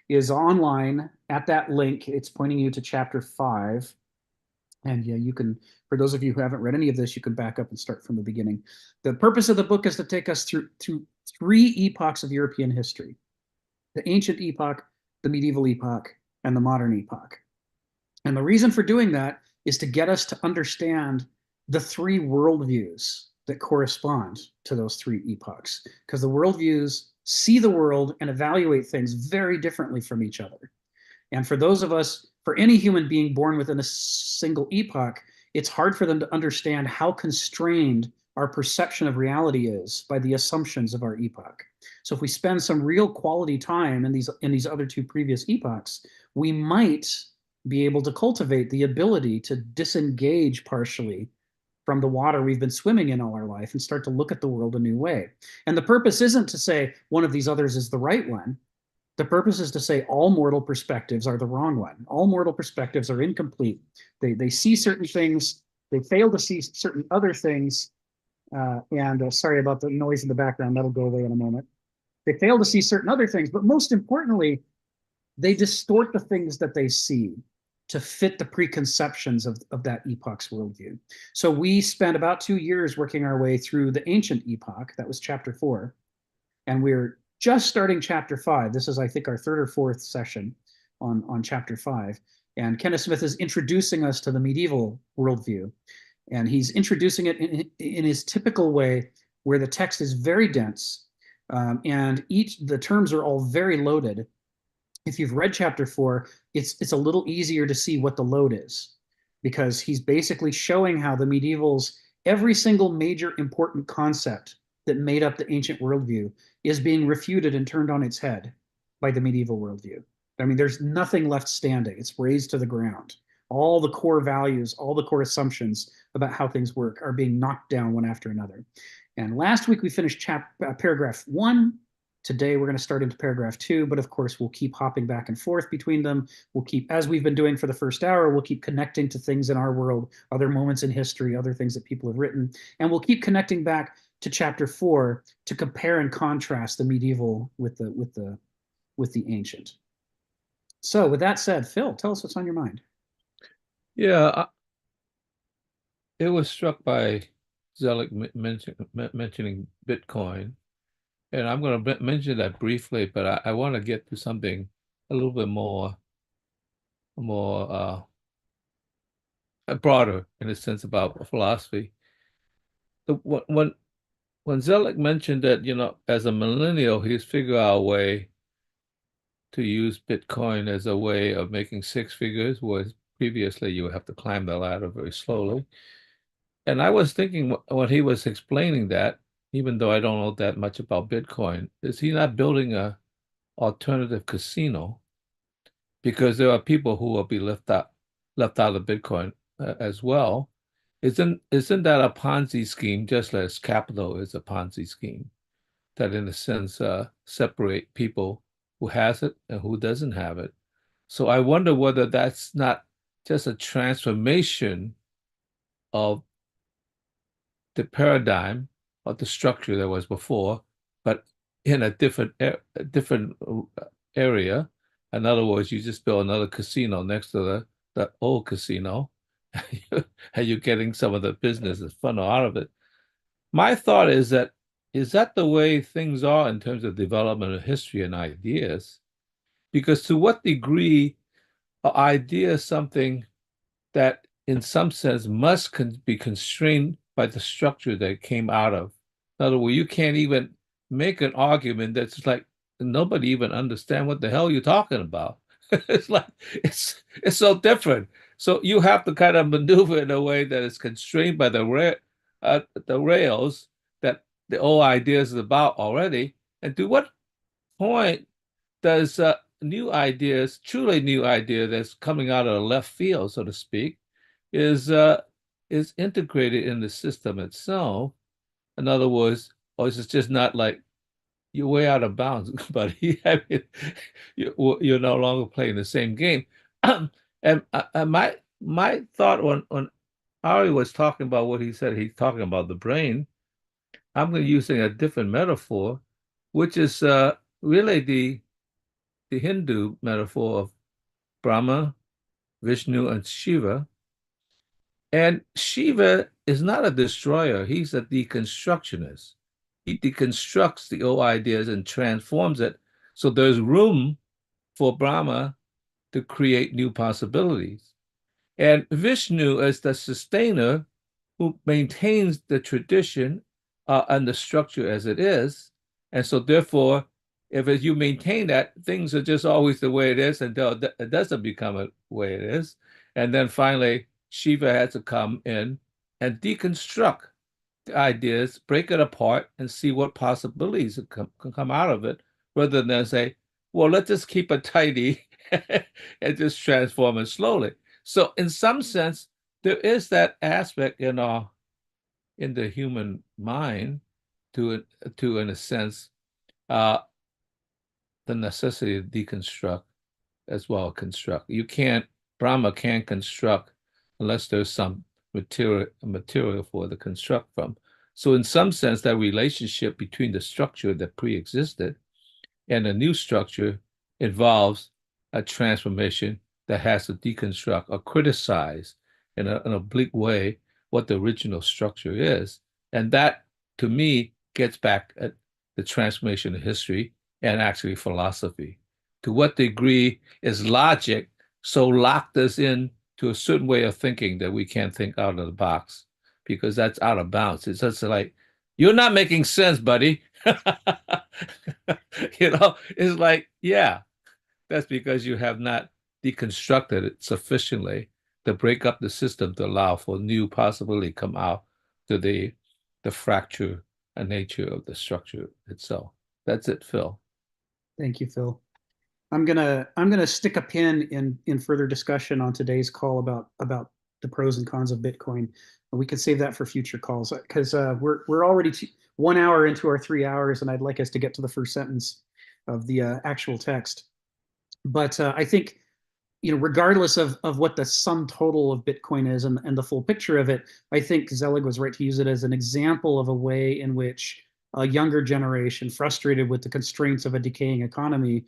is online at that link. It's pointing you to chapter 5. And yeah, you can, for those of you who haven't read any of this, you can back up and start from the beginning. The purpose of the book is to take us through 3 epochs of European history: the ancient epoch, the medieval epoch, and the modern epoch. And the reason for doing that is to get us to understand the 3 worldviews that correspond to those 3 epochs, because the worldviews see the world and evaluate things very differently from each other. And for those of us, for any human being born within a single epoch, it's hard for them to understand how constrained our perception of reality is by the assumptions of our epoch. So if we spend some real quality time in these other 2 previous epochs, we might be able to cultivate the ability to disengage partially from the water we've been swimming in all our life and start to look at the world a new way. And the purpose isn't to say one of these others is the right one. The purpose is to say all mortal perspectives are the wrong one. All mortal perspectives are incomplete. They see certain things, they fail to see certain other things. Sorry about the noise in the background, that'll go away in a moment. They fail to see certain other things, but most importantly, they distort the things that they see to fit the preconceptions of that epoch's worldview. So we spent about 2 years working our way through the ancient epoch. That was chapter 4. And we're just starting chapter 5. This is, I think, our 3rd or 4th session on chapter 5. And Kenneth Smith is introducing us to the medieval worldview. And he's introducing it in his typical way, where the text is very dense, and the terms are all very loaded. If you've read chapter 4, it's a little easier to see what the load is, because he's basically showing how the medievals, every single major important concept that made up the ancient worldview is being refuted and turned on its head by the medieval worldview. I mean, there's nothing left standing. It's razed to the ground. All the core values, all the core assumptions about how things work are being knocked down one after another. And last week we finished paragraph 1. Today, we're going to start into paragraph 2, but of course, we'll keep hopping back and forth between them. We'll keep, as we've been doing for the first hour, we'll keep connecting to things in our world, other moments in history, other things that people have written, and we'll keep connecting back to chapter 4 to compare and contrast the medieval with the ancient. So, with that said, Phil, tell us what's on your mind. Yeah, it was struck by Zelig mentioning Bitcoin. And I'm going to mention that briefly, but I want to get to something a little bit more broader in a sense about philosophy. When Zelig mentioned that, as a millennial, he's figured out a way to use Bitcoin as a way of making six figures, whereas previously you would have to climb the ladder very slowly. And I was thinking when he was explaining that, even though I don't know that much about Bitcoin, is he not building a alternative casino? Because there are people who will be left out of Bitcoin as well. Isn't that a Ponzi scheme, just as capital is a Ponzi scheme, that in a sense separate people who has it and who doesn't have it? So I wonder whether that's not just a transformation of the paradigm of the structure that was before, but in a different area. In other words, you just build another casino next to the old casino, and you're getting some of the business and fun out of it. My thought is that the way things are in terms of development of history and ideas? Because to what degree are ideas something that in some sense must be constrained by the structure that it came out of? In other words, you can't even make an argument that's like nobody even understand what the hell you're talking about. It's like it's so different. So you have to kind of maneuver in a way that is constrained by the rails that the old ideas is about already. And to what point does truly new idea that's coming out of the left field, so to speak, is integrated in the system itself? In other words, or is it just not like you're way out of bounds, buddy? I mean, you're no longer playing the same game. And my thought when Ari was talking about what he said, he's talking about the brain. I'm going to using a different metaphor, which is really the Hindu metaphor of Brahma, Vishnu, and Shiva. And Shiva is not a destroyer, he's a deconstructionist. He deconstructs the old ideas and transforms it. So there's room for Brahma to create new possibilities. And Vishnu is the sustainer who maintains the tradition and the structure as it is. And so therefore, if you maintain that, things are just always the way it is until it doesn't become the way it is. And then finally, Shiva has to come in and deconstruct the ideas, break it apart, and see what possibilities can come out of it, rather than say, well, let's just keep it tidy and just transform it slowly. So in some sense, there is that aspect in the human mind to in a sense, the necessity to deconstruct as well as construct. Brahma can't construct unless there's some material for the construct from. So in some sense, that relationship between the structure that pre-existed and a new structure involves a transformation that has to deconstruct or criticize in an oblique way what the original structure is. And that, to me, gets back at the transformation of history and actually philosophy. To what degree is logic so locked us in to a certain way of thinking that we can't think out of the box, because that's out of bounds. It's just like, you're not making sense, buddy. It's like, yeah, that's because you have not deconstructed it sufficiently to break up the system to allow for new possibility come out to the fracture and nature of the structure itself. That's it, Phil. Thank you, Phil. I'm gonna stick a pin in further discussion on today's call about the pros and cons of Bitcoin. We could save that for future calls because we're already 1 hour into our 3 hours, and I'd like us to get to the first sentence of the actual text. But I think, regardless of what the sum total of Bitcoin is and the full picture of it, I think Zelig was right to use it as an example of a way in which a younger generation, frustrated with the constraints of a decaying economy,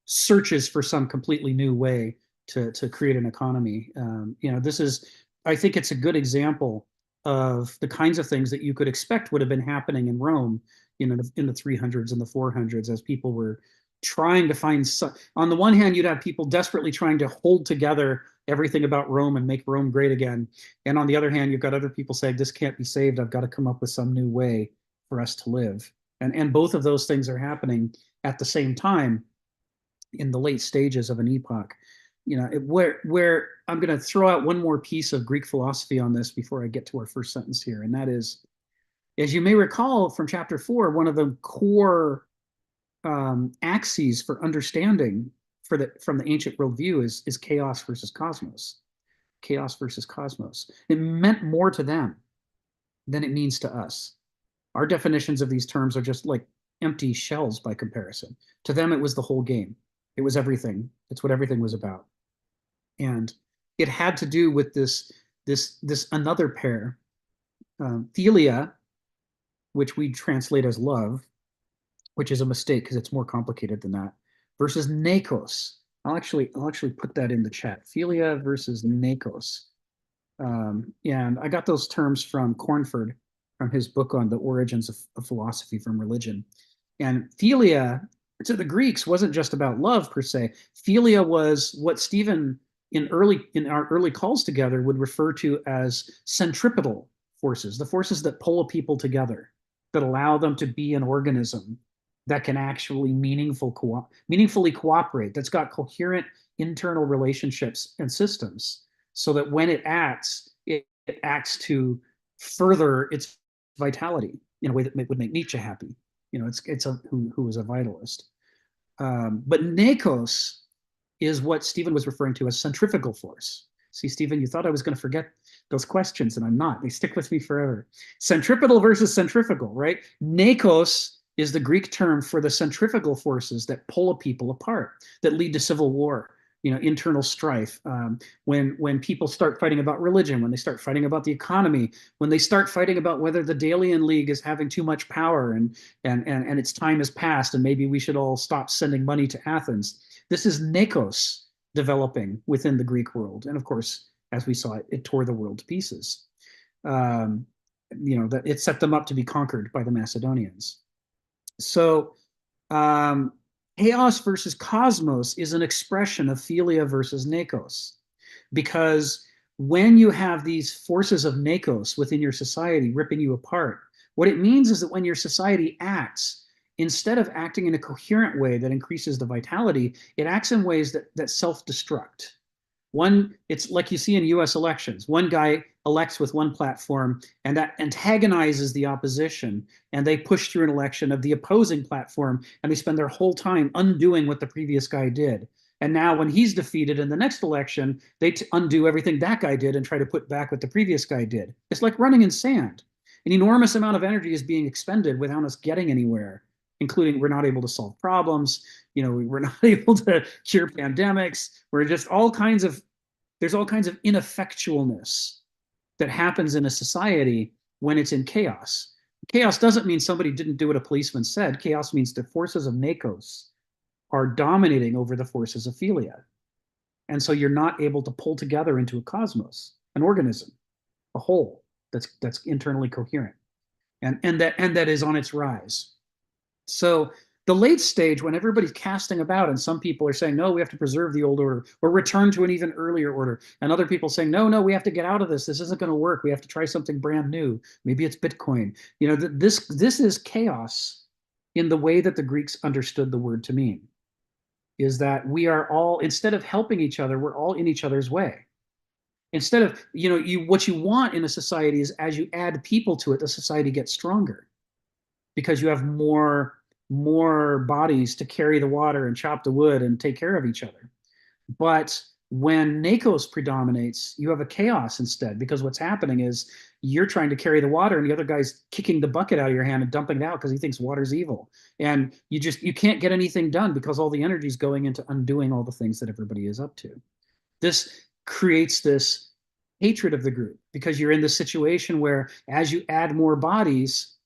searches for some completely new way to create an economy. I think it's a good example of the kinds of things that you could expect would have been happening in Rome, in the 300s and the 400s, as people were trying to find. On the one hand, you'd have people desperately trying to hold together everything about Rome and make Rome great again, and on the other hand, you've got other people saying, "This can't be saved. I've got to come up with some new way for us to live." And both of those things are happening at the same time in the late stages of an epoch. Where I'm going to throw out one more piece of Greek philosophy on this before I get to our first sentence here, and that is, as you may recall from chapter 4, one of the core axes for understanding from the ancient worldview is chaos versus cosmos. Chaos versus cosmos. It meant more to them than it means to us. Our definitions of these terms are just like empty shells by comparison. To them, it was the whole game. It was everything. It's what everything was about. And it had to do with this another pair, philia, which we translate as love, which is a mistake because it's more complicated than that, versus nekos. I'll actually put that in the chat. Philia versus nekos. And I got those terms from Cornford, from his book on the origins of philosophy from religion. And philia, to the Greeks, wasn't just about love per se. Philia was what Stephen in our early calls together would refer to as centripetal forces, the forces that pull a people together, that allow them to be an organism that can actually meaningfully cooperate, that's got coherent internal relationships and systems, so that when it acts to further its vitality in a way that would make Nietzsche happy. Who was a vitalist. But nekos is what Stephen was referring to as centrifugal force. See, Stephen, you thought I was going to forget those questions, and I'm not. They stick with me forever. Centripetal versus centrifugal, right? Nekos is the Greek term for the centrifugal forces that pull a people apart, that lead to civil war, internal strife. When people start fighting about religion, when they start fighting about the economy, when they start fighting about whether the Delian League is having too much power and its time has passed and maybe we should all stop sending money to Athens. This is nekos developing within the Greek world. And of course, as we saw, it tore the world to pieces. That it set them up to be conquered by the Macedonians. So chaos versus cosmos is an expression of philia versus nekos, because when you have these forces of nekos within your society ripping you apart, what it means is that when your society acts, instead of acting in a coherent way that increases the vitality, it acts in ways that self-destruct. It's like you see in US elections. One guy elects with one platform, and that antagonizes the opposition, and they push through an election of the opposing platform, and they spend their whole time undoing what the previous guy did. And now when he's defeated in the next election, they undo everything that guy did and try to put back what the previous guy did. It's like running in sand. An enormous amount of energy is being expended without us getting anywhere, including we're not able to solve problems. We're not able to cure pandemics. We're just there's all kinds of ineffectualness that happens in a society when it's in chaos. Chaos doesn't mean somebody didn't do what a policeman said. Chaos means the forces of nekos are dominating over the forces of philia. And so you're not able to pull together into a cosmos, an organism, a whole that's internally coherent and that is on its rise. So the late stage, when everybody's casting about and some people are saying, no, we have to preserve the old order or return to an even earlier order, and other people saying, no, we have to get out of this. This isn't going to work. We have to try something brand new. Maybe it's Bitcoin. This is chaos in the way that the Greeks understood the word to mean, is that we are all, instead of helping each other, we're all in each other's way. Instead of, what you want in a society is as you add people to it, the society gets stronger because you have more bodies to carry the water and chop the wood and take care of each other. But When Nakos predominates, you have a chaos instead, because what's happening is you're trying to carry the water and the other guy's kicking the bucket out of your hand and dumping it out because he thinks water's evil. And you can't get anything done because all the energy is going into undoing all the things that everybody is up to. This creates this hatred of the group because you're in this situation where as you add more bodies,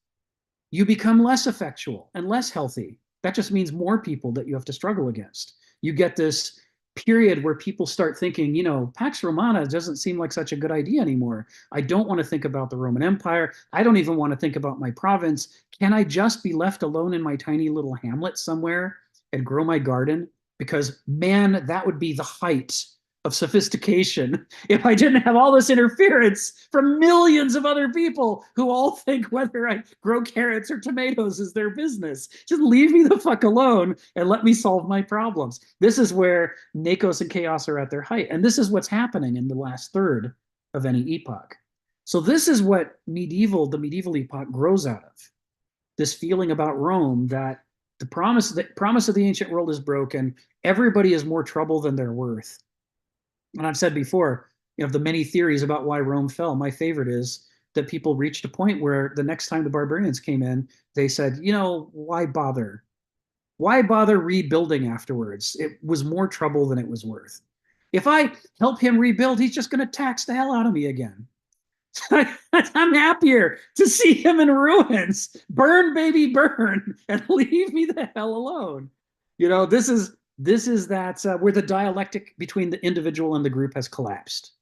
you become less effectual and less healthy. That just means more people that you have to struggle against. You get this period where people start thinking, Pax Romana doesn't seem like such a good idea anymore. I don't want to think about the Roman Empire. I don't even want to think about my province. Can I just be left alone in my tiny little hamlet somewhere and grow my garden? Because, man, that would be the height of sophistication if I didn't have all this interference from millions of other people who all think whether I grow carrots or tomatoes is their business. Just leave me the fuck alone and let me solve my problems. This is where Nakos and chaos are at their height. And this is what's happening in the last third of any epoch. So this is what the medieval epoch grows out of. This feeling about Rome that the promise of the ancient world is broken. Everybody is more trouble than they're worth. And I've said before, the many theories about why Rome fell. My favorite is that people reached a point where the next time the barbarians came in, they said, why bother? Why bother rebuilding afterwards? It was more trouble than it was worth. If I help him rebuild, he's just going to tax the hell out of me again. I'm happier to see him in ruins. Burn, baby, burn, and leave me the hell alone. This is that where the dialectic between the individual and the group has collapsed.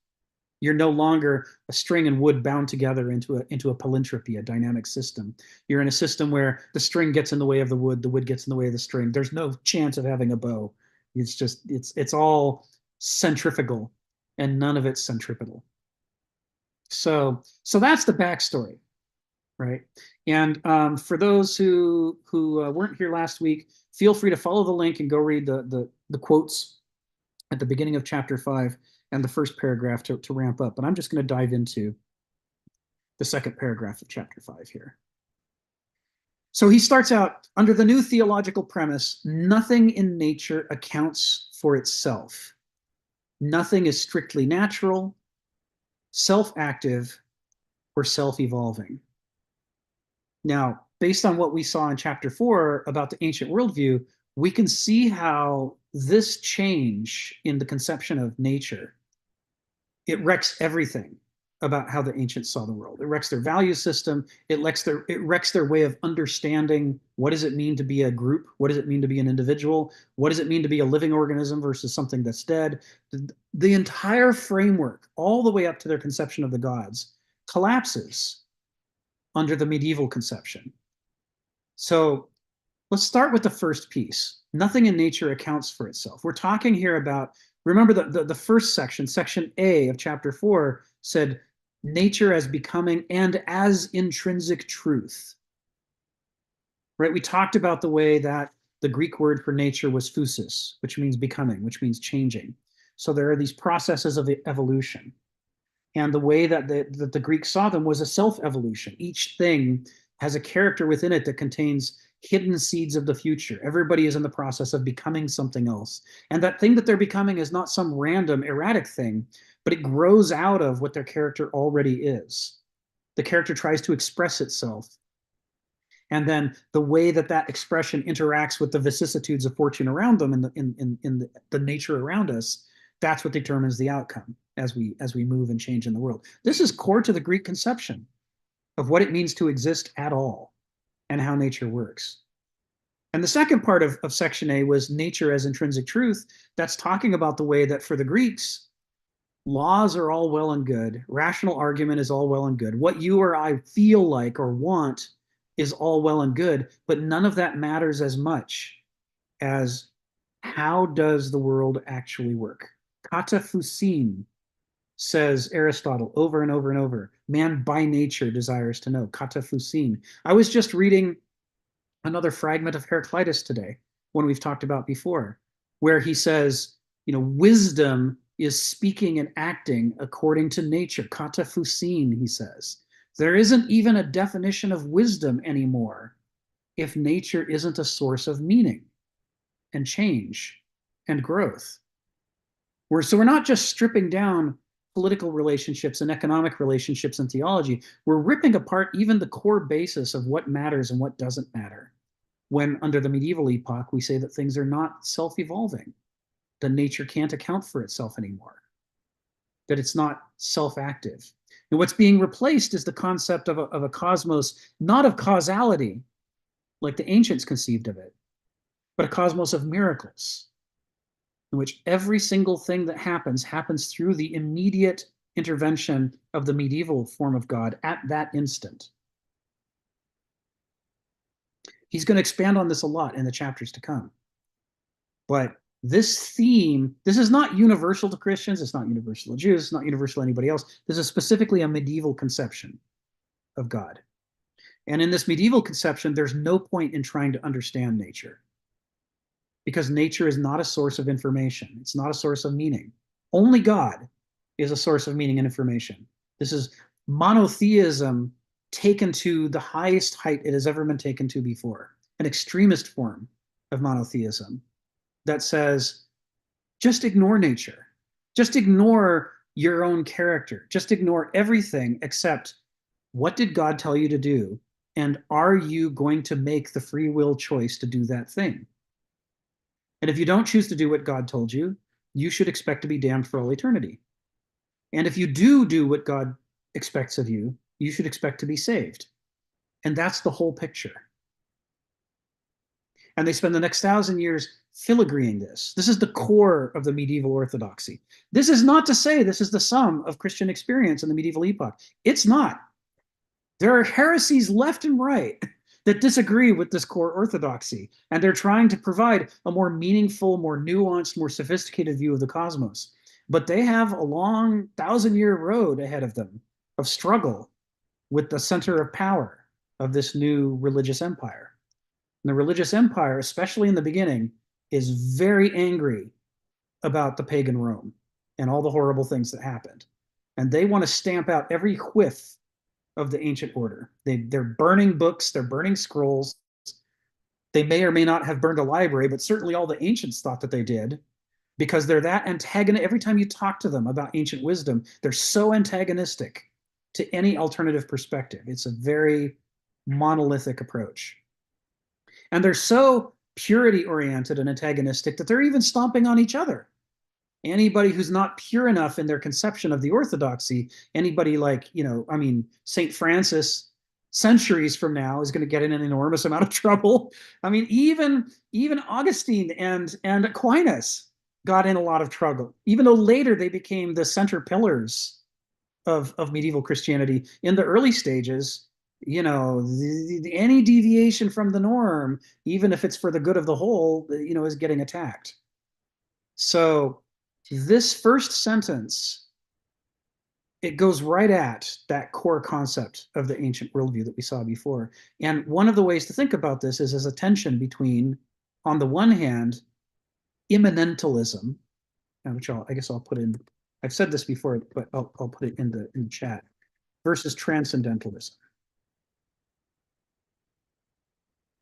You're no longer a string and wood bound together into a polyntropy, a dynamic system. You're in a system where the string gets in the way of the wood gets in the way of the string. There's no chance of having a bow. It's all centrifugal, and none of it's centripetal. So that's the backstory, right? And for those who weren't here last week, feel free to follow the link and go read the quotes at the beginning of chapter 5 and the first paragraph to ramp up. But I'm just going to dive into the second paragraph of chapter 5 here. So he starts out, under the new theological premise, nothing in nature accounts for itself. Nothing is strictly natural, self-active, or self-evolving. Now, based on what we saw in chapter 4 about the ancient worldview, we can see how this change in the conception of nature, it wrecks everything about how the ancients saw the world. It wrecks their value system. It wrecks their way of understanding what does it mean to be a group? What does it mean to be an individual? What does it mean to be a living organism versus something that's dead? The entire framework, all the way up to their conception of the gods, collapses under the medieval conception. So let's start with the first piece. Nothing in nature accounts for itself. We're talking here about, remember the first section, section A of chapter 4 said nature as becoming and as intrinsic truth. Right? We talked about the way that the Greek word for nature was physis, which means becoming, which means changing. So there are these processes of evolution. And the way that the Greeks saw them was a self-evolution. Each thing has a character within it that contains hidden seeds of the future. Everybody is in the process of becoming something else. And that thing that they're becoming is not some random, erratic thing, but it grows out of what their character already is. The character tries to express itself. And then the way that expression interacts with the vicissitudes of fortune around them in the nature around us, that's what determines the outcome as we move and change in the world. This is core to the Greek conception of what it means to exist at all and how nature works. And the second part of section A was nature as intrinsic truth. That's talking about the way that for the Greeks, laws are all well and good. Rational argument is all well and good. What you or I feel like or want is all well and good, but none of that matters as much as how does the world actually work? Kata phusin, says Aristotle over and over and over. Man by nature desires to know. Kata phusin. I was just reading another fragment of Heraclitus today, one we've talked about before, where he says, wisdom is speaking and acting according to nature. Kata phusin, he says. There isn't even a definition of wisdom anymore if nature isn't a source of meaning and change and growth. So we're not just stripping down political relationships and economic relationships and theology. We're ripping apart even the core basis of what matters and what doesn't matter. When under the medieval epoch, we say that things are not self-evolving, that nature can't account for itself anymore, that it's not self-active. And what's being replaced is the concept of a cosmos, not of causality, like the ancients conceived of it, but a cosmos of miracles, in which every single thing that happens through the immediate intervention of the medieval form of God at that instant. He's going to expand on this a lot in the chapters to come. But this theme, this is not universal to Christians, it's not universal to Jews, it's not universal to anybody else. This is specifically a medieval conception of God. And in this medieval conception, there's no point in trying to understand nature, because nature is not a source of information. It's not a source of meaning. Only God is a source of meaning and information. This is monotheism taken to the highest height it has ever been taken to before, an extremist form of monotheism that says, just ignore nature. Just ignore your own character. Just ignore everything except what did God tell you to do? And are you going to make the free will choice to do that thing? And if you don't choose to do what God told you, you should expect to be damned for all eternity. And if you do what God expects of you, you should expect to be saved. And that's the whole picture. And they spend the next 1,000 years filigreeing this. This is the core of the medieval orthodoxy. This is not to say this is the sum of Christian experience in the medieval epoch. It's not. There are heresies left and right that disagree with this core orthodoxy, and they're trying to provide a more meaningful, more nuanced, more sophisticated view of the cosmos. But they have a long 1,000-year road ahead of them of struggle with the center of power of this new religious empire. And the religious empire, especially in the beginning, is very angry about the pagan Rome and all the horrible things that happened. And they want to stamp out every whiff of the ancient order. They're burning books, they're burning scrolls. They may or may not have burned a library, but certainly all the ancients thought that they did, because they're that antagonistic. Every time you talk to them about ancient wisdom, they're so antagonistic to any alternative perspective. It's a very monolithic approach. And they're so purity oriented and antagonistic that they're even stomping on each other. Anybody who's not pure enough in their conception of the orthodoxy, anybody like, St. Francis centuries from now is going to get in an enormous amount of trouble. I mean, even Augustine and Aquinas got in a lot of trouble, even though later they became the center pillars of medieval Christianity. In the early stages, any deviation from the norm, even if it's for the good of the whole, is getting attacked. So this first sentence, it goes right at that core concept of the ancient worldview that we saw before. And one of the ways to think about this is as a tension between, on the one hand, immanentalism, which I guess I'll put in, I've said this before, but I'll put it in the chat, versus transcendentalism.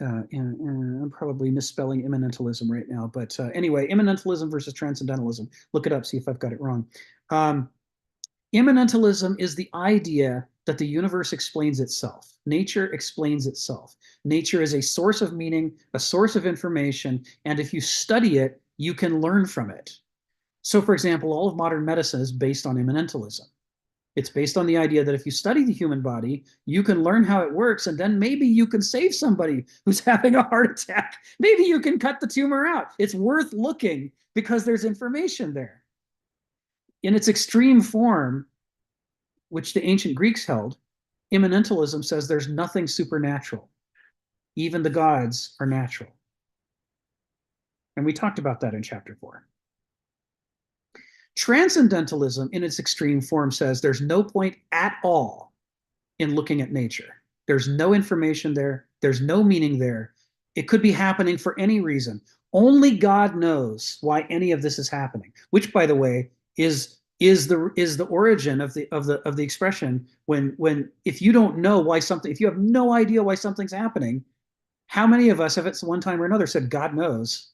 And I'm probably misspelling immanentalism right now, but anyway, immanentalism versus transcendentalism. Look it up, see if I've got it wrong. Immanentalism is the idea that the universe explains itself. Nature explains itself. Nature is a source of meaning, a source of information, and if you study it, you can learn from it. So, for example, all of modern medicine is based on immanentalism. It's based on the idea that if you study the human body, you can learn how it works, and then maybe you can save somebody who's having a heart attack. Maybe you can cut the tumor out. It's worth looking because there's information there. In its extreme form, which the ancient Greeks held, immanentalism says there's nothing supernatural. Even the gods are natural. And we talked about that in chapter 4. Transcendentalism, in its extreme form, says there's no point at all in looking at nature. There's no information there. There's no meaning there. It could be happening for any reason. Only God knows why any of this is happening, which, by the way, is the origin of the expression when if you don't know why something, if you have no idea why something's happening, how many of us have at one time or another said God knows?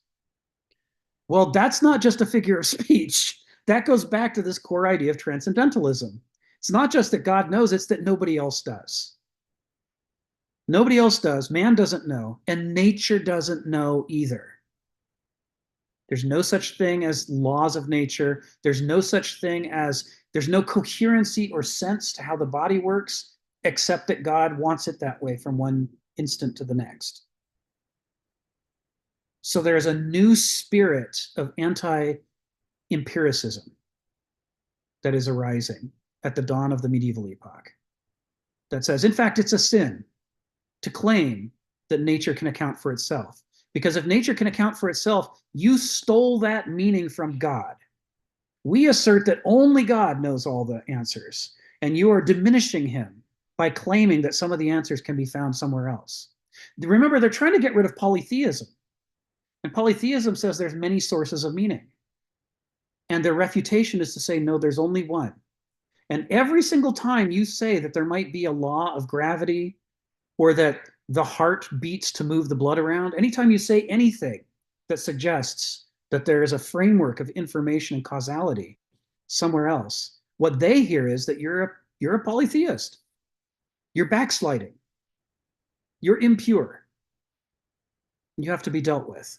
Well, that's not just a figure of speech. that goes back to this core idea of transcendentalism. It's not just that God knows, it's that nobody else does. Nobody else does. Man doesn't know, and nature doesn't know either. There's no such thing as laws of nature. There's no such thing as, there's no coherency or sense to how the body works, except that God wants it that way from one instant to the next. So there's a new spirit of anti-empiricism that is arising at the dawn of the medieval epoch that says, in fact, it's a sin to claim that nature can account for itself. Because if nature can account for itself, you stole that meaning from God. We assert that only God knows all the answers, and you are diminishing him by claiming that some of the answers can be found somewhere else. Remember, they're trying to get rid of polytheism. And polytheism says there's many sources of meaning. And their refutation is to say, no, there's only one. And every single time you say that there might be a law of gravity or that the heart beats to move the blood around, anytime you say anything that suggests that there is a framework of information and causality somewhere else, what they hear is that you're a polytheist. You're backsliding. You're impure. You have to be dealt with.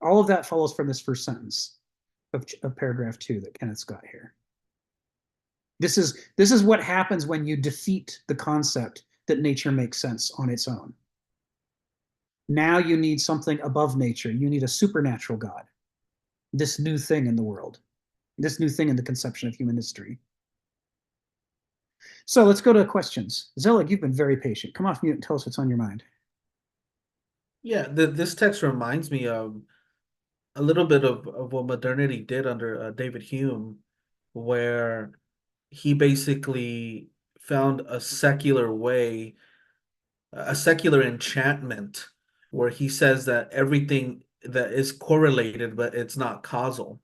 All of that follows from this first sentence of paragraph 2 that Kenneth's got here. This is what happens when you defeat the concept that nature makes sense on its own. Now you need something above nature. You need a supernatural God. This new thing in the world. This new thing in the conception of human history. So let's go to questions. Zelig, you've been very patient. Come off mute and tell us what's on your mind. Yeah, this text reminds me of a little bit of what modernity did under David Hume, where he basically found a secular way, a secular enchantment, where he says that everything that is correlated, but it's not causal.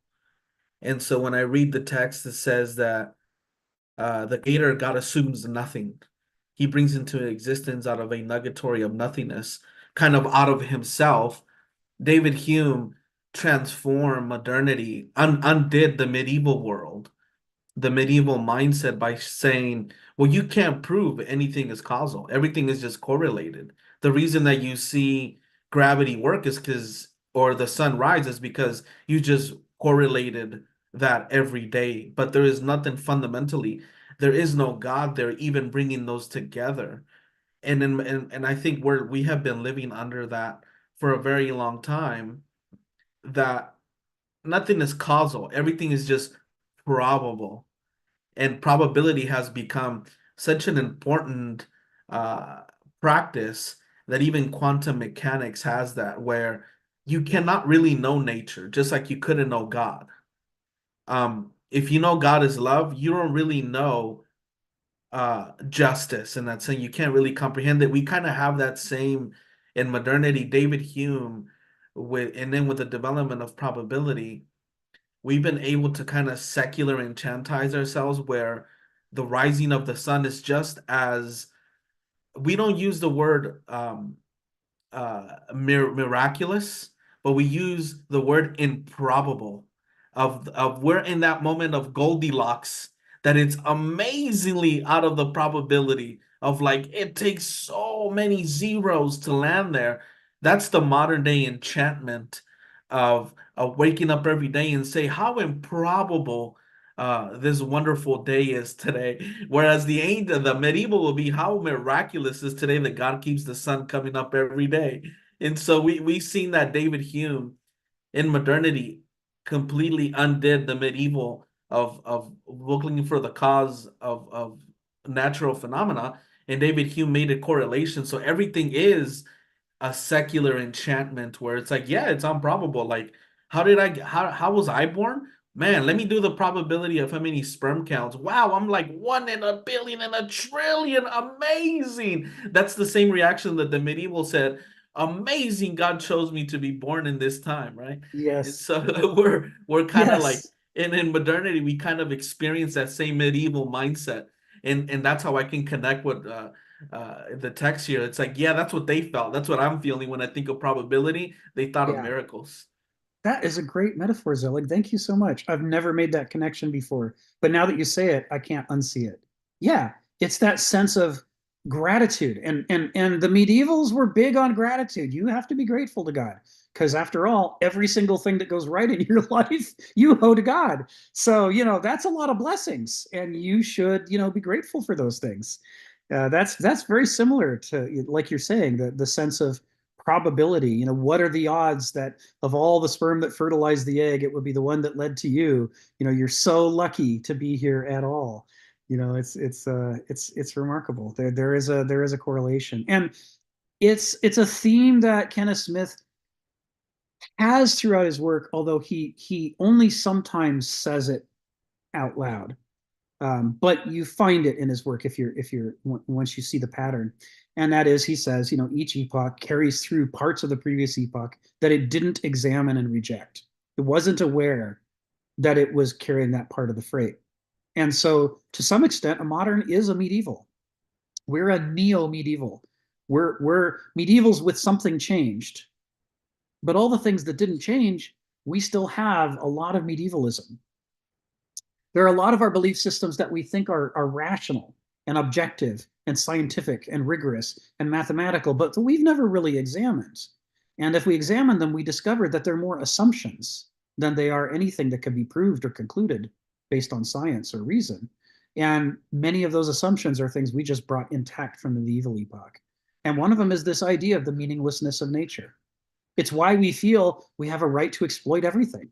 And so when I read the text, it says that the creator God assumes nothing. He brings into existence out of a nugatory of nothingness, kind of out of himself. David Hume transformed modernity, undid the medieval world, the medieval mindset by saying, well, you can't prove anything is causal. Everything is just correlated. The reason that you see gravity work is because, or the sun rises because you just correlated that every day. But there is nothing fundamentally. There is no God there even bringing those together. And I think we have been living under that for a very long time, that nothing is causal. Everything is just probable. And probability has become such an important uh, practice that even quantum mechanics has that, where you cannot really know nature, just like you couldn't know God. If you know God is love, you don't really know justice, and that's saying you can't really comprehend it. We kind of have that same in modernity. David Hume, and then with the development of probability, we've been able to kind of secular enchantize ourselves, where the rising of the sun is just as, we don't use the word miraculous, but we use the word improbable. Of we're in that moment of Goldilocks, that it's amazingly out of the probability of, like, it takes so many zeros to land there. That's the modern day enchantment of waking up every day and say how improbable this wonderful day is today. Whereas the medieval will be how miraculous is today that God keeps the sun coming up every day. And so we've seen that David Hume in modernity completely undid the medieval of looking for the cause of natural phenomena. And David Hume made a correlation. So everything is a secular enchantment, where it's like, yeah, it's improbable. Like, how was I born? Man, let me do the probability of how many sperm counts. Wow, I'm like 1 in a billion and a trillion. Amazing. That's the same reaction that the medieval said. Amazing, God chose me to be born in this time, right? And Yes. so we're kind of like, Yes. in modernity, we kind of experience that same medieval mindset. And that's how I can connect with the text here. It's like, yeah, that's what they felt. That's what I'm feeling when I think of probability. They thought of Yeah. miracles. That is a great metaphor, Zelig. Thank you so much. I've never made that connection before, but now that you say it, I can't unsee it. Yeah, it's that sense of gratitude, and the medievals were big on gratitude. You have to be grateful to God because, after all, every single thing that goes right in your life, you owe to God. So that's a lot of blessings, and you should be grateful for those things. That's very similar to, like you're saying, the sense of probability. What are the odds that of all the sperm that fertilized the egg, it would be the one that led to you? You're so lucky to be here at all. It's remarkable. There is a correlation, and it's a theme that Kenneth Smith has throughout his work, although he only sometimes says it out loud. But you find it in his work if you're once you see the pattern, and that is, he says, each epoch carries through parts of the previous epoch that it didn't examine and reject. It wasn't aware that it was carrying that part of the freight, and so to some extent, a modern is a medieval. We're a neo-medieval. We're medievals with something changed, but all the things that didn't change, we still have a lot of medievalism. There are a lot of our belief systems that we think are rational and objective and scientific and rigorous and mathematical, but we've never really examined. And if we examine them, we discover that they're more assumptions than they are anything that can be proved or concluded based on science or reason. And many of those assumptions are things we just brought intact from the medieval epoch. And one of them is this idea of the meaninglessness of nature. It's why we feel we have a right to exploit everything.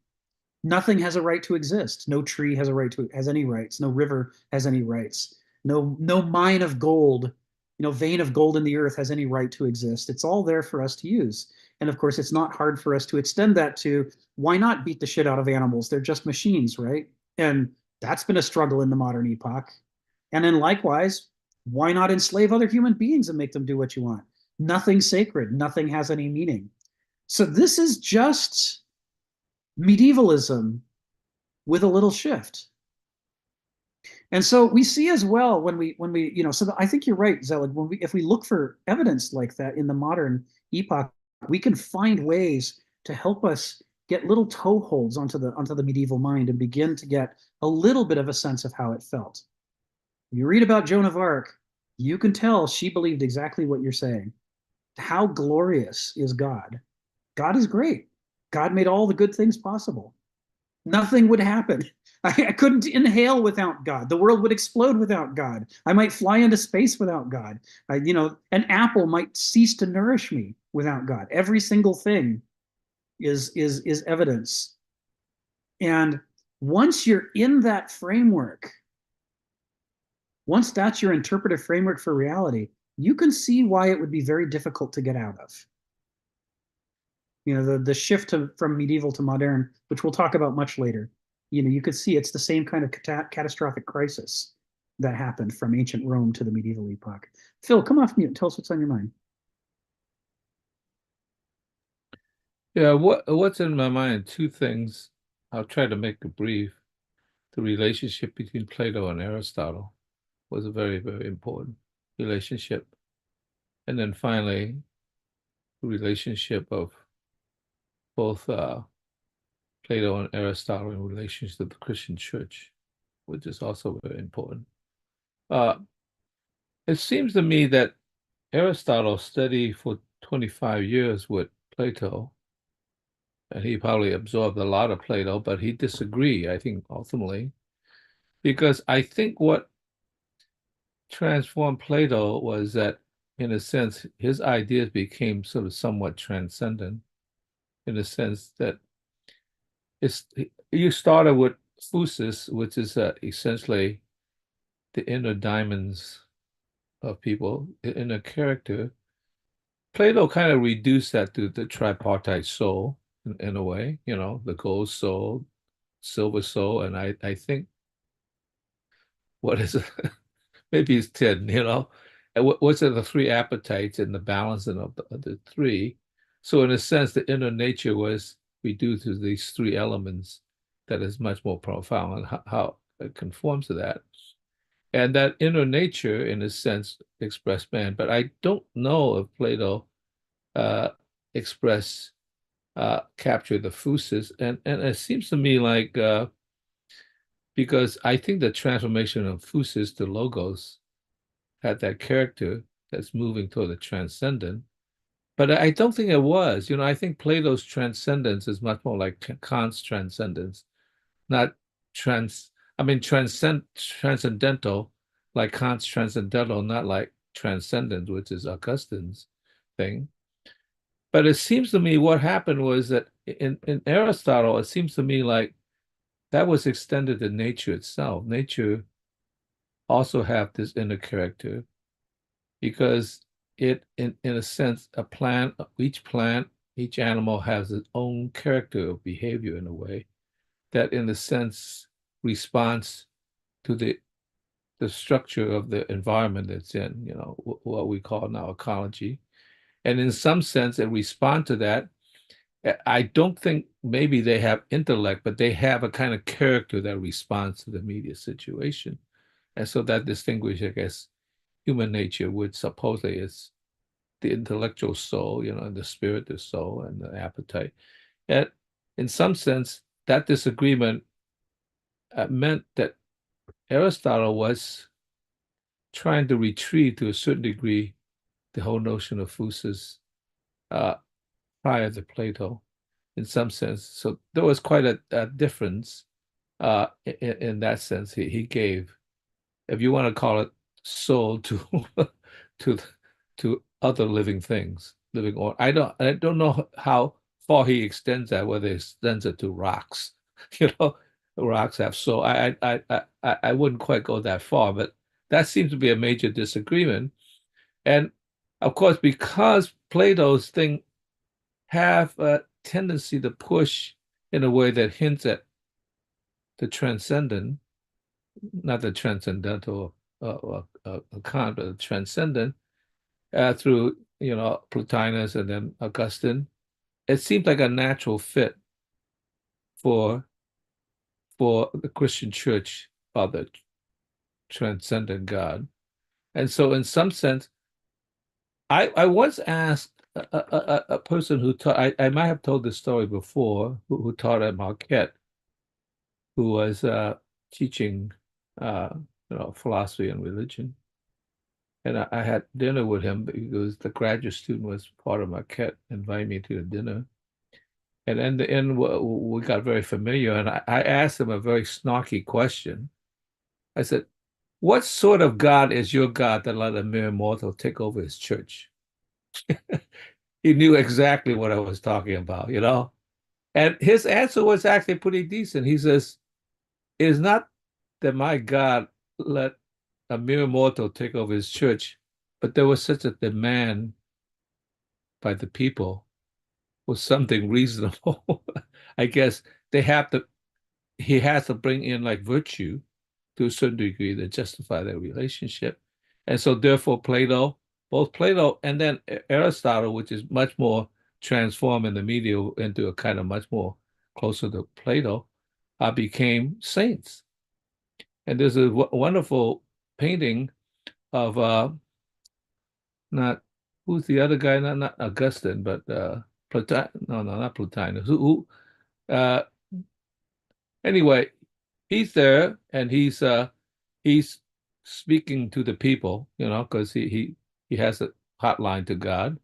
Nothing has a right to exist. No tree has any rights. No river has any rights. No mine of gold, vein of gold in the earth has any right to exist. It's all there for us to use. And of course, it's not hard for us to extend that to, why not beat the shit out of animals? They're just machines, right? And that's been a struggle in the modern epoch. And then likewise, why not enslave other human beings and make them do what you want? Nothing's sacred. Nothing has any meaning. So this is just medievalism with a little shift. And so we see as well when we so I think you're right, Zelig. If we look for evidence like that in the modern epoch, we can find ways to help us get little toeholds onto the medieval mind and begin to get a little bit of a sense of how it felt. You read about Joan of Arc, you can tell she believed exactly what you're saying. How glorious is God? God is great. God made all the good things possible. Nothing would happen. I couldn't inhale without God. The world would explode without God. I might fly into space without God. An apple might cease to nourish me without God. Every single thing is evidence. And once you're in that framework, once that's your interpretive framework for reality, you can see why it would be very difficult to get out of. The shift from medieval to modern, which we'll talk about much later. You could see it's the same kind of catastrophic crisis that happened from ancient Rome to the medieval epoch. Phil, come off mute and tell us what's on your mind. Yeah, what's in my mind? Two things. I'll try to make it brief. The relationship between Plato and Aristotle was a very, very important relationship. And then finally, the relationship of both Plato and Aristotle in relation to the Christian church, which is also very important. It seems to me that Aristotle studied for 25 years with Plato, and he probably absorbed a lot of Plato, but he disagreed, I think, ultimately, because I think what transformed Plato was that, in a sense, his ideas became sort of somewhat transcendent, in the sense that you started with phusis, which is essentially the inner diamonds of people, the inner character. Plato kind of reduced that to the tripartite soul in a way, the gold soul, silver soul, and I think what is it? Maybe it's 10, And what's the three appetites and the balancing of the three? So in a sense, the inner nature was reduced to these three elements that is much more profound, and how it conforms to that. And that inner nature, in a sense, expressed man. But I don't know if Plato expressed capture the phusis. And it seems to me like because I think the transformation of phusis to logos had that character that's moving toward the transcendent. But I don't think it was. I think Plato's transcendence is much more like Kant's transcendence, not transcendental, like Kant's transcendental, not like transcendent, which is Augustine's thing. But it seems to me what happened was that in Aristotle, it seems to me like that was extended to nature itself. Nature also have this inner character because in a sense, each animal has its own character of behavior in a way that in a sense responds to the structure of the environment it's in, what we call now ecology. And in some sense, it responds to that. I don't think maybe they have intellect, but they have a kind of character that responds to the immediate situation. And so that distinguishes, I guess, human nature, which supposedly is the intellectual soul, and the spirit, the soul, and the appetite. And in some sense, that disagreement meant that Aristotle was trying to retrieve to a certain degree the whole notion of phusis prior to Plato, in some sense. So there was quite a difference in that sense. He gave, if you want to call it, soul to to to other living things, or I don't know how far he extends that, whether he extends it to rocks. Rocks have soul. I wouldn't quite go that far, but that seems to be a major disagreement. And of course, because Plato's thing have a tendency to push in a way that hints at the transcendent, not the transcendental Kant, but the transcendent through Plotinus and then Augustine. It seems like a natural fit for the Christian church of the transcendent God. And so in some sense, I once asked a person who taught, I might have told this story before, who taught at Marquette, who was teaching philosophy and religion. And I had dinner with him because the graduate student was part of Marquette, invited me to the dinner. And in the end, we got very familiar. And I asked him a very snarky question. I said, what sort of God is your God that let a mere mortal take over his church? He knew exactly what I was talking about. And his answer was actually pretty decent. He says, it is not that my God let a mere mortal take over his church, but there was such a demand by the people for something reasonable. I guess he has to bring in like virtue to a certain degree to justify their relationship. And so therefore both Plato and then Aristotle, which is much more transformed in the media into a kind of much more closer to Plato, became saints. And there's a wonderful painting of not who's the other guy, not Augustine, but no, not Plotinus. Uh, anyway, he's there and he's speaking to the people, because he has a hotline to God.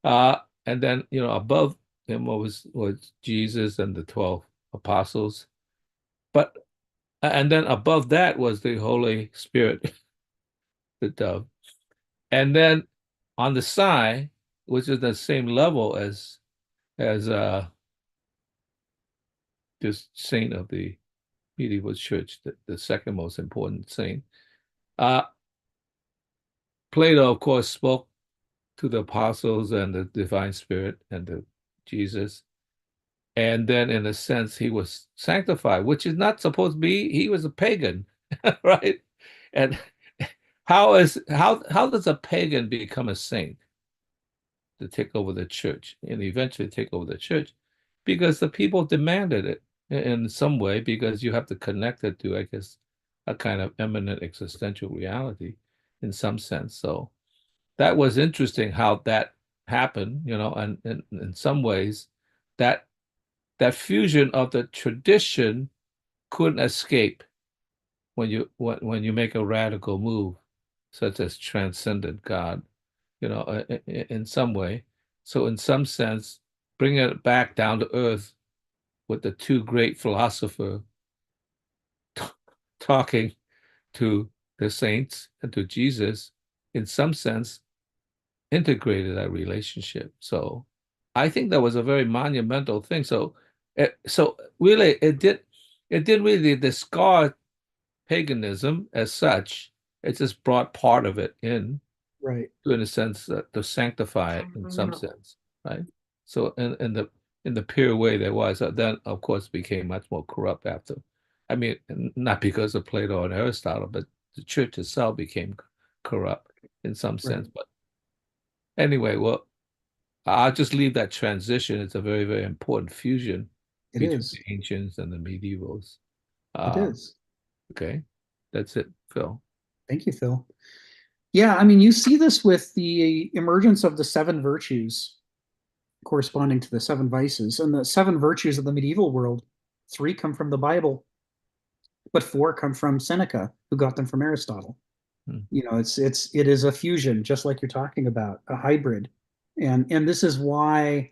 And then above him was Jesus and the 12 apostles, but and then above that was the Holy Spirit, the dove. And then on the side, which is the same level as this saint of the medieval church, the second most important saint. Plato, of course, spoke to the apostles and the divine spirit and the Jesus. And then in a sense, he was sanctified, which is not supposed to be, he was a pagan, right? And how does a pagan become a saint to take over the church and eventually take over the church? Because the people demanded it in some way, because you have to connect it to, I guess, a kind of eminent existential reality in some sense. So that was interesting how that happened, and in some ways, that fusion of the tradition couldn't escape when you make a radical move, such as transcendent God, in some way. So in some sense, bringing it back down to earth with the two great philosophers talking to the saints and to Jesus, in some sense, integrated that relationship. So I think that was a very monumental thing. So really, it didn't really discard paganism as such. It just brought part of it in, Right. in a sense, to sanctify it in some sense, right? So in the pure way there was, then of course became much more corrupt after. I mean, not because of Plato and Aristotle, but the church itself became corrupt in some sense. Right. But anyway, well, I'll just leave that transition. It's a very, very important fusion It between is. the ancients and the medievals. It is. Okay, that's it, Phil. Thank you, Phil. Yeah, I mean, you see this with the emergence of the seven virtues corresponding to the seven vices. And the seven virtues of the medieval world, three come from the Bible, but four come from Seneca, who got them from Aristotle. It is a fusion, just like you're talking about, a hybrid. And this is why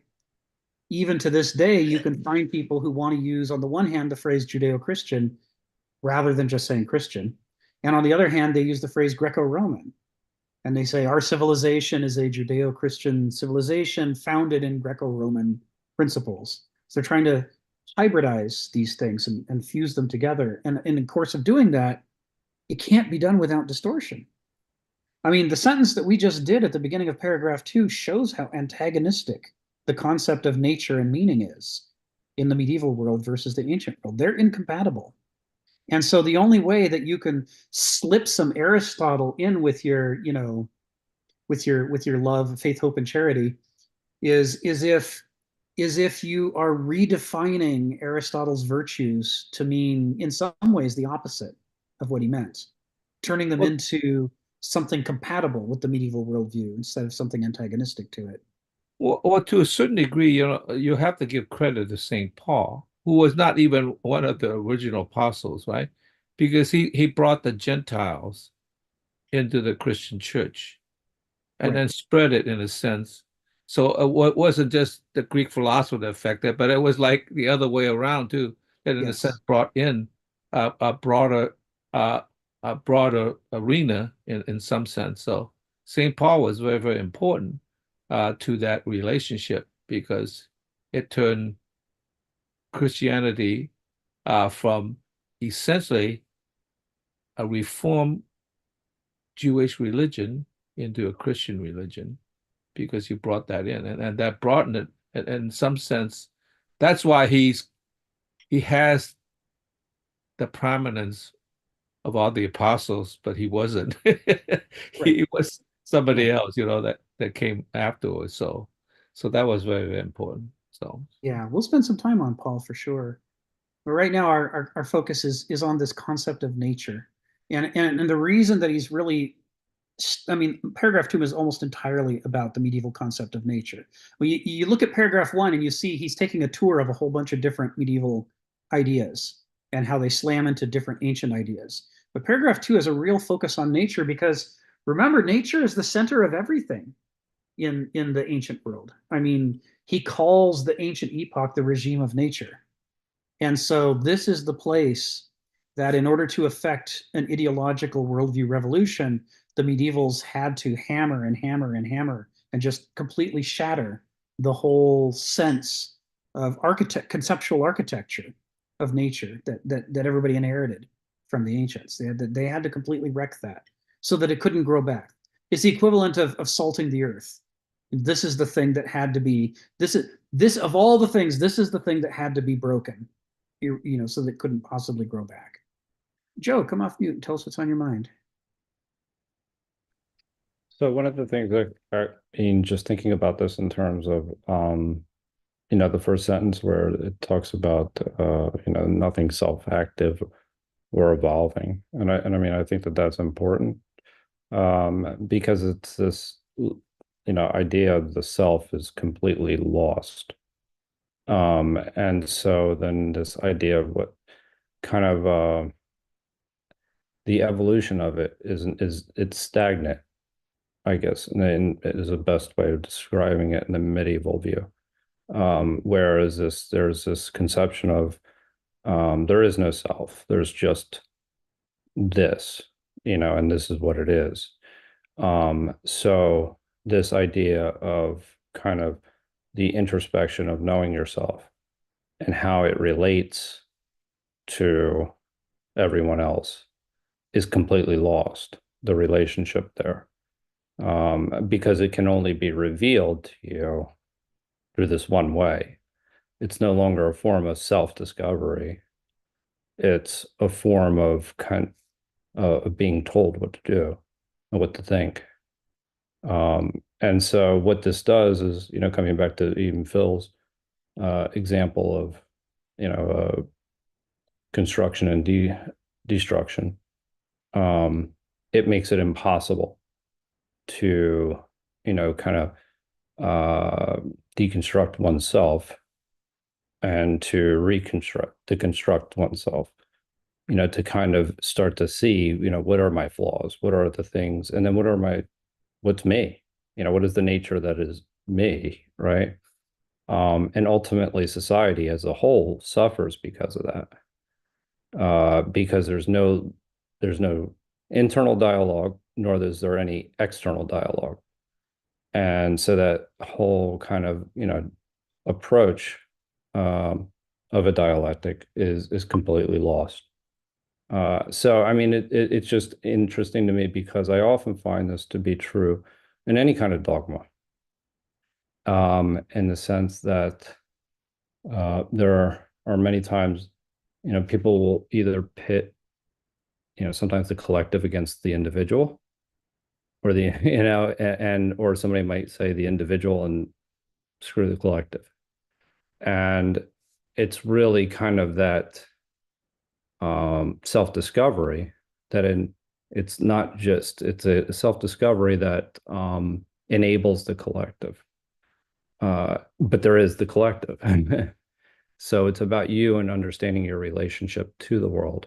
even to this day, you can find people who want to use, on the one hand, the phrase Judeo-Christian rather than just saying Christian. And on the other hand, they use the phrase Greco-Roman. And they say our civilization is a Judeo-Christian civilization founded in Greco-Roman principles. So they're trying to hybridize these things and fuse them together. And in the course of doing that, it can't be done without distortion. I mean, the sentence that we just did at the beginning of paragraph 2 shows how antagonistic the concept of nature and meaning is in the medieval world versus the ancient world. They're incompatible. And so the only way that you can slip some Aristotle in with your, with your love, faith, hope, and charity is if you are redefining Aristotle's virtues to mean, in some ways, the opposite of what he meant, turning them into something compatible with the medieval worldview instead of something antagonistic to it. Well, to a certain degree, you have to give credit to St. Paul, who was not even one of the original apostles, right? Because he brought the Gentiles into the Christian church and Right. then spread it in a sense. So it wasn't just the Greek philosopher that affected, but it was like the other way around too, that in a Yes. sense brought in a broader arena in some sense. So St. Paul was very, very important to that relationship because it turned Christianity from essentially a reformed Jewish religion into a Christian religion because you brought that in, and that broadened it. And in some sense, that's why he has the prominence of all the apostles, but he wasn't. He was somebody else, that came afterwards. So that was very, very important. So Yeah, we'll spend some time on Paul for sure. But right now, our focus is on this concept of nature, and the reason that he's really, I mean, paragraph 2 is almost entirely about the medieval concept of nature. When you look at paragraph 1 and you see he's taking a tour of a whole bunch of different medieval ideas and how they slam into different ancient ideas. But paragraph 2 has a real focus on nature because remember, nature is the center of everything in the ancient world. I mean, he calls the ancient epoch the regime of nature. And so this is the place that in order to effect an ideological worldview revolution, the medievals had to hammer and hammer and hammer and just completely shatter the whole sense of conceptual architecture of nature that everybody inherited from the ancients. They had to completely wreck that so that it couldn't grow back. It's the equivalent of salting the earth. This is the thing that had to be, this of all the things, this is the thing that had to be broken, so that it couldn't possibly grow back. Joe, come off mute and tell us what's on your mind. So one of the things that in just thinking about this in terms of the first sentence where it talks about nothing self-active or evolving, and I mean I think that that's important because it's this idea of the self is completely lost And so then this idea of what kind of the evolution of it is it's stagnant, I guess, and it is the best way of describing it in the medieval view. Whereas there's this conception of there is no self, there's just this, and this is what it is. So this idea of kind of the introspection of knowing yourself and how it relates to everyone else is completely lost, the relationship there, because it can only be revealed to you through this one way. It's no longer a form of self-discovery. It's a form of of being told what to do and what to think. And so what this does is, coming back to even Phil's example of, construction and destruction, it makes it impossible to, kind of deconstruct oneself and to construct oneself, to kind of start to see, what are my flaws? What are the things? And then what's me? What is the nature that is me, right? And ultimately society as a whole suffers because of that. Because there's no internal dialogue, nor is there any external dialogue. And so that whole kind of, approach of a dialectic is completely lost. So, I mean, it's just interesting to me because I often find this to be true in any kind of dogma, in the sense that there are many times, people will either pit, sometimes the collective against the individual, or or somebody might say the individual and screw the collective. And it's really kind of that self-discovery it's not just, it's a self-discovery that enables the collective. But there is the collective. So it's about you and understanding your relationship to the world,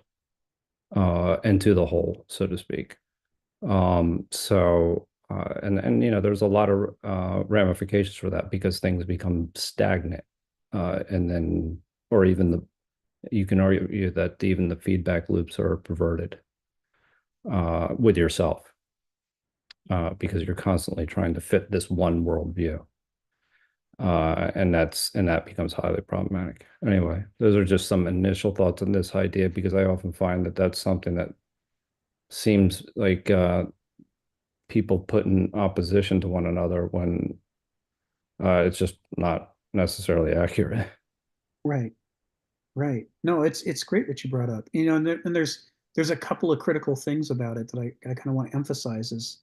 and to the whole, so to speak. There's a lot of ramifications for that because things become stagnant, and then, or even you can argue that even the feedback loops are perverted with yourself, because you're constantly trying to fit this one worldview. And that becomes highly problematic. Anyway, those are just some initial thoughts on this idea, because I often find that that's something that seems like people put in opposition to one another when it's just not necessarily accurate. Right. Right. No, it's great that you brought up. And there's a couple of critical things about it that I kind of want to emphasize as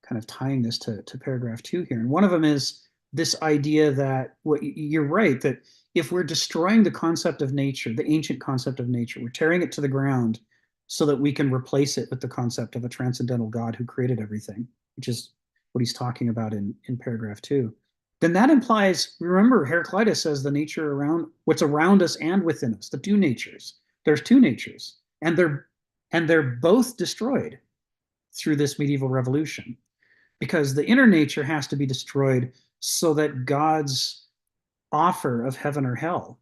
kind of tying this to paragraph 2 here. And one of them is this idea that you're right, that if we're destroying the concept of nature, the ancient concept of nature, we're tearing it to the ground so that we can replace it with the concept of a transcendental God who created everything, which is what he's talking about in paragraph 2. Then that implies, remember, Heraclitus says the nature around what's around us and within us, the two natures. There's two natures, and they're both destroyed through this medieval revolution, because the inner nature has to be destroyed so that God's offer of heaven or hell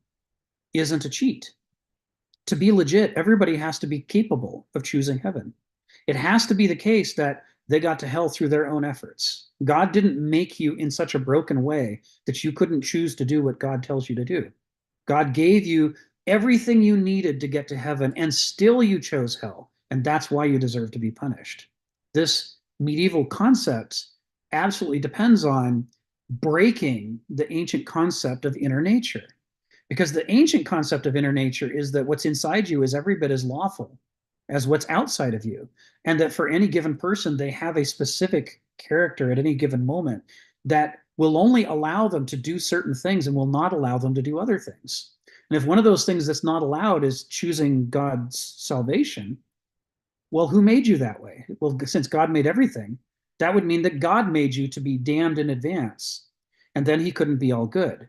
isn't a cheat. To be legit, everybody has to be capable of choosing heaven. It has to be the case that they got to hell through their own efforts. God didn't make you in such a broken way that you couldn't choose to do what God tells you to do. God gave you everything you needed to get to heaven, and still you chose hell. And that's why you deserve to be punished. This medieval concept absolutely depends on breaking the ancient concept of inner nature. Because the ancient concept of inner nature is that what's inside you is every bit as lawful as what's outside of you. And that for any given person, they have a specific character at any given moment that will only allow them to do certain things and will not allow them to do other things. And if one of those things that's not allowed is choosing God's salvation, well, who made you that way? Well, since God made everything, that would mean that God made you to be damned in advance. And then he couldn't be all good.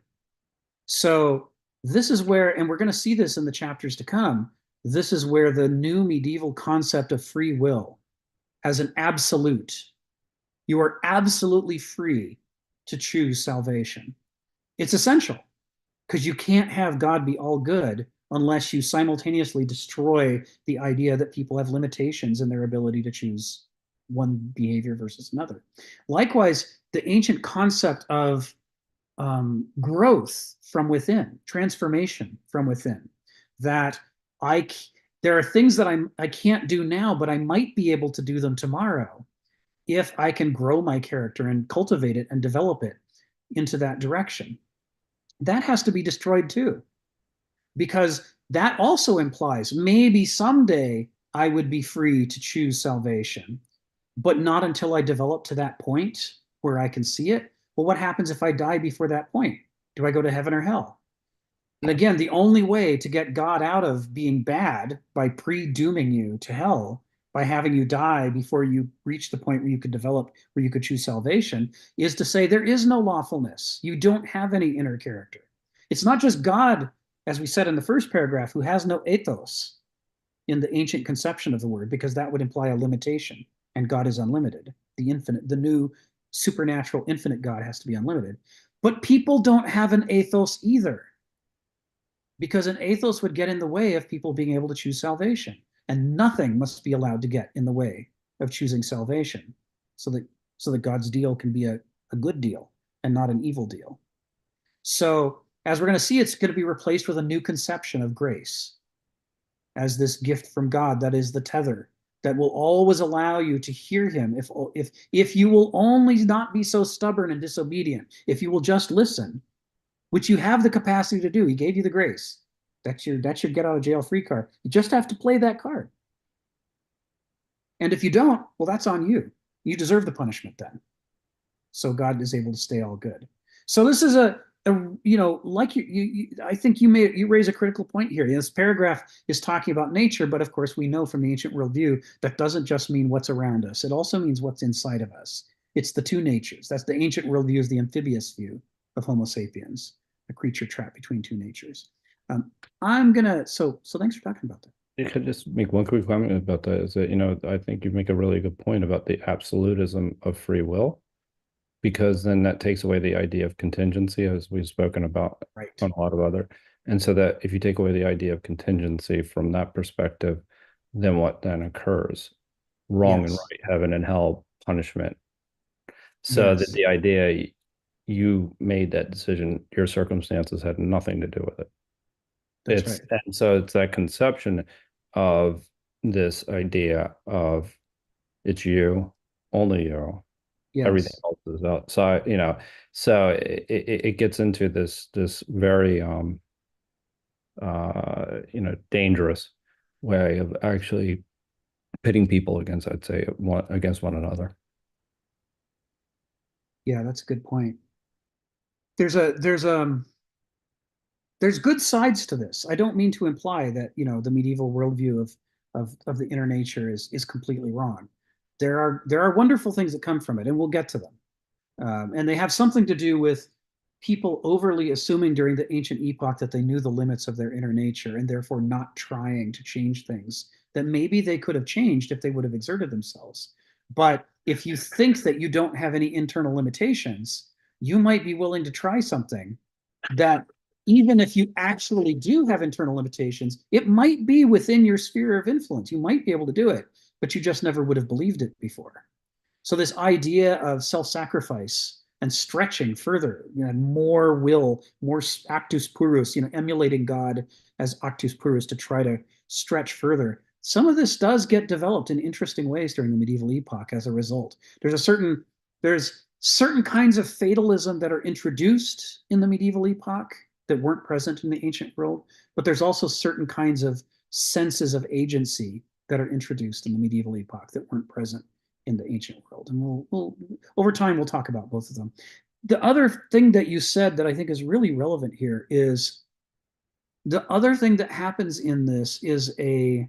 So this is where, and we're going to see this in the chapters to come, this is where the new medieval concept of free will as an absolute, you are absolutely free to choose salvation. It's essential because you can't have God be all good unless you simultaneously destroy the idea that people have limitations in their ability to choose one behavior versus another. Likewise, the ancient concept of growth from within, transformation from within, that I there are things that I can't do now, but I might be able to do them tomorrow if I can grow my character and cultivate it and develop it into that direction. That has to be destroyed too, because that also implies maybe someday I would be free to choose salvation, but not until I develop to that point where I can see it. Well, what happens if I die before that point? Do I go to heaven or hell? And again, the only way to get God out of being bad by pre-dooming you to hell, by having you die before you reach the point where you could develop, where you could choose salvation, is to say there is no lawfulness. You don't have any inner character. It's not just God, as we said in the first paragraph, who has no ethos in the ancient conception of the word, because that would imply a limitation, and God is unlimited. The infinite, the new supernatural infinite God has to be unlimited. But people don't have an ethos either, because an ethos would get in the way of people being able to choose salvation, and nothing must be allowed to get in the way of choosing salvation, so that God's deal can be a good deal and not an evil deal. So as we're going to see, it's going to be replaced with a new conception of grace as this gift from God that is the tether that will always allow you to hear him if you will only not be so stubborn and disobedient, if you will just listen, which you have the capacity to do. He gave you the grace. That's your get out of jail free card. You just have to play that card. And if you don't, well, that's on you. You deserve the punishment then. So God is able to stay all good. So this is like I think you raise a critical point here. This paragraph is talking about nature, but of course we know from the ancient worldview that doesn't just mean what's around us. It also means what's inside of us. It's the two natures. That's the ancient worldview, is the amphibious view of Homo sapiens, a creature trapped between two natures. So thanks for talking about that. I could just make one quick comment about that. Is that, I think you make a really good point about the absolutism of free will, because then that takes away the idea of contingency, as we've spoken about Right. on a lot of other. And so that if you take away the idea of contingency from that perspective, then what then occurs? Wrong and Yes. right, heaven and hell, punishment. So that Yes. the idea you made that decision, your circumstances had nothing to do with it. That's right. And so it's that conception of this idea of it's you, only you. Yes. Everything else is outside, so it gets into this very dangerous way of actually pitting people against, I'd say, against one another. Yeah, that's a good point. There's good sides to this. I don't mean to imply that, the medieval worldview of the inner nature is completely wrong. There are wonderful things that come from it, and we'll get to them. And they have something to do with people overly assuming during the ancient epoch that they knew the limits of their inner nature, and therefore not trying to change things that maybe they could have changed if they would have exerted themselves. But if you think that you don't have any internal limitations, you might be willing to try something that, even if you actually do have internal limitations, it might be within your sphere of influence. You might be able to do it, but you just never would have believed it before. So this idea of self-sacrifice and stretching further, more will, more actus purus, emulating God as actus purus to try to stretch further. Some of this does get developed in interesting ways during the medieval epoch as a result. There's certain kinds of fatalism that are introduced in the medieval epoch that weren't present in the ancient world, but there's also certain kinds of senses of agency that are introduced in the medieval epoch that weren't present in the ancient world. And we'll over time, we'll talk about both of them. The other thing that you said that I think is really relevant here is the other thing that happens in this is the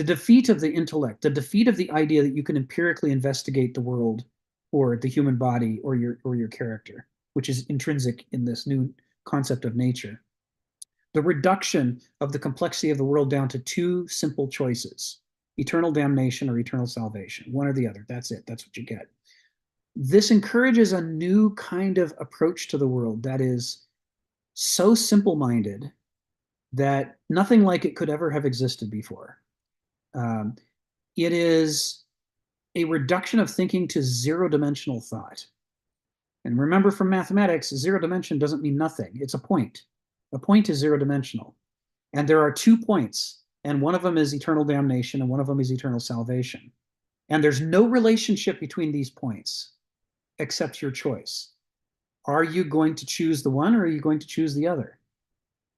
defeat of the intellect, the defeat of the idea that you can empirically investigate the world or the human body or your character. which is intrinsic in this new concept of nature. The reduction of the complexity of the world down to two simple choices: eternal damnation or eternal salvation, one or the other. That's it. That's what you get. This encourages a new kind of approach to the world that is so simple-minded that nothing like it could ever have existed before. It is a reduction of thinking to zero-dimensional thought. And remember from mathematics, zero dimension doesn't mean nothing. It's a point. A point is zero-dimensional. And there are 2 points, and one of them is eternal damnation, and one of them is eternal salvation. And there's no relationship between these points except your choice. Are you going to choose the one, or are you going to choose the other?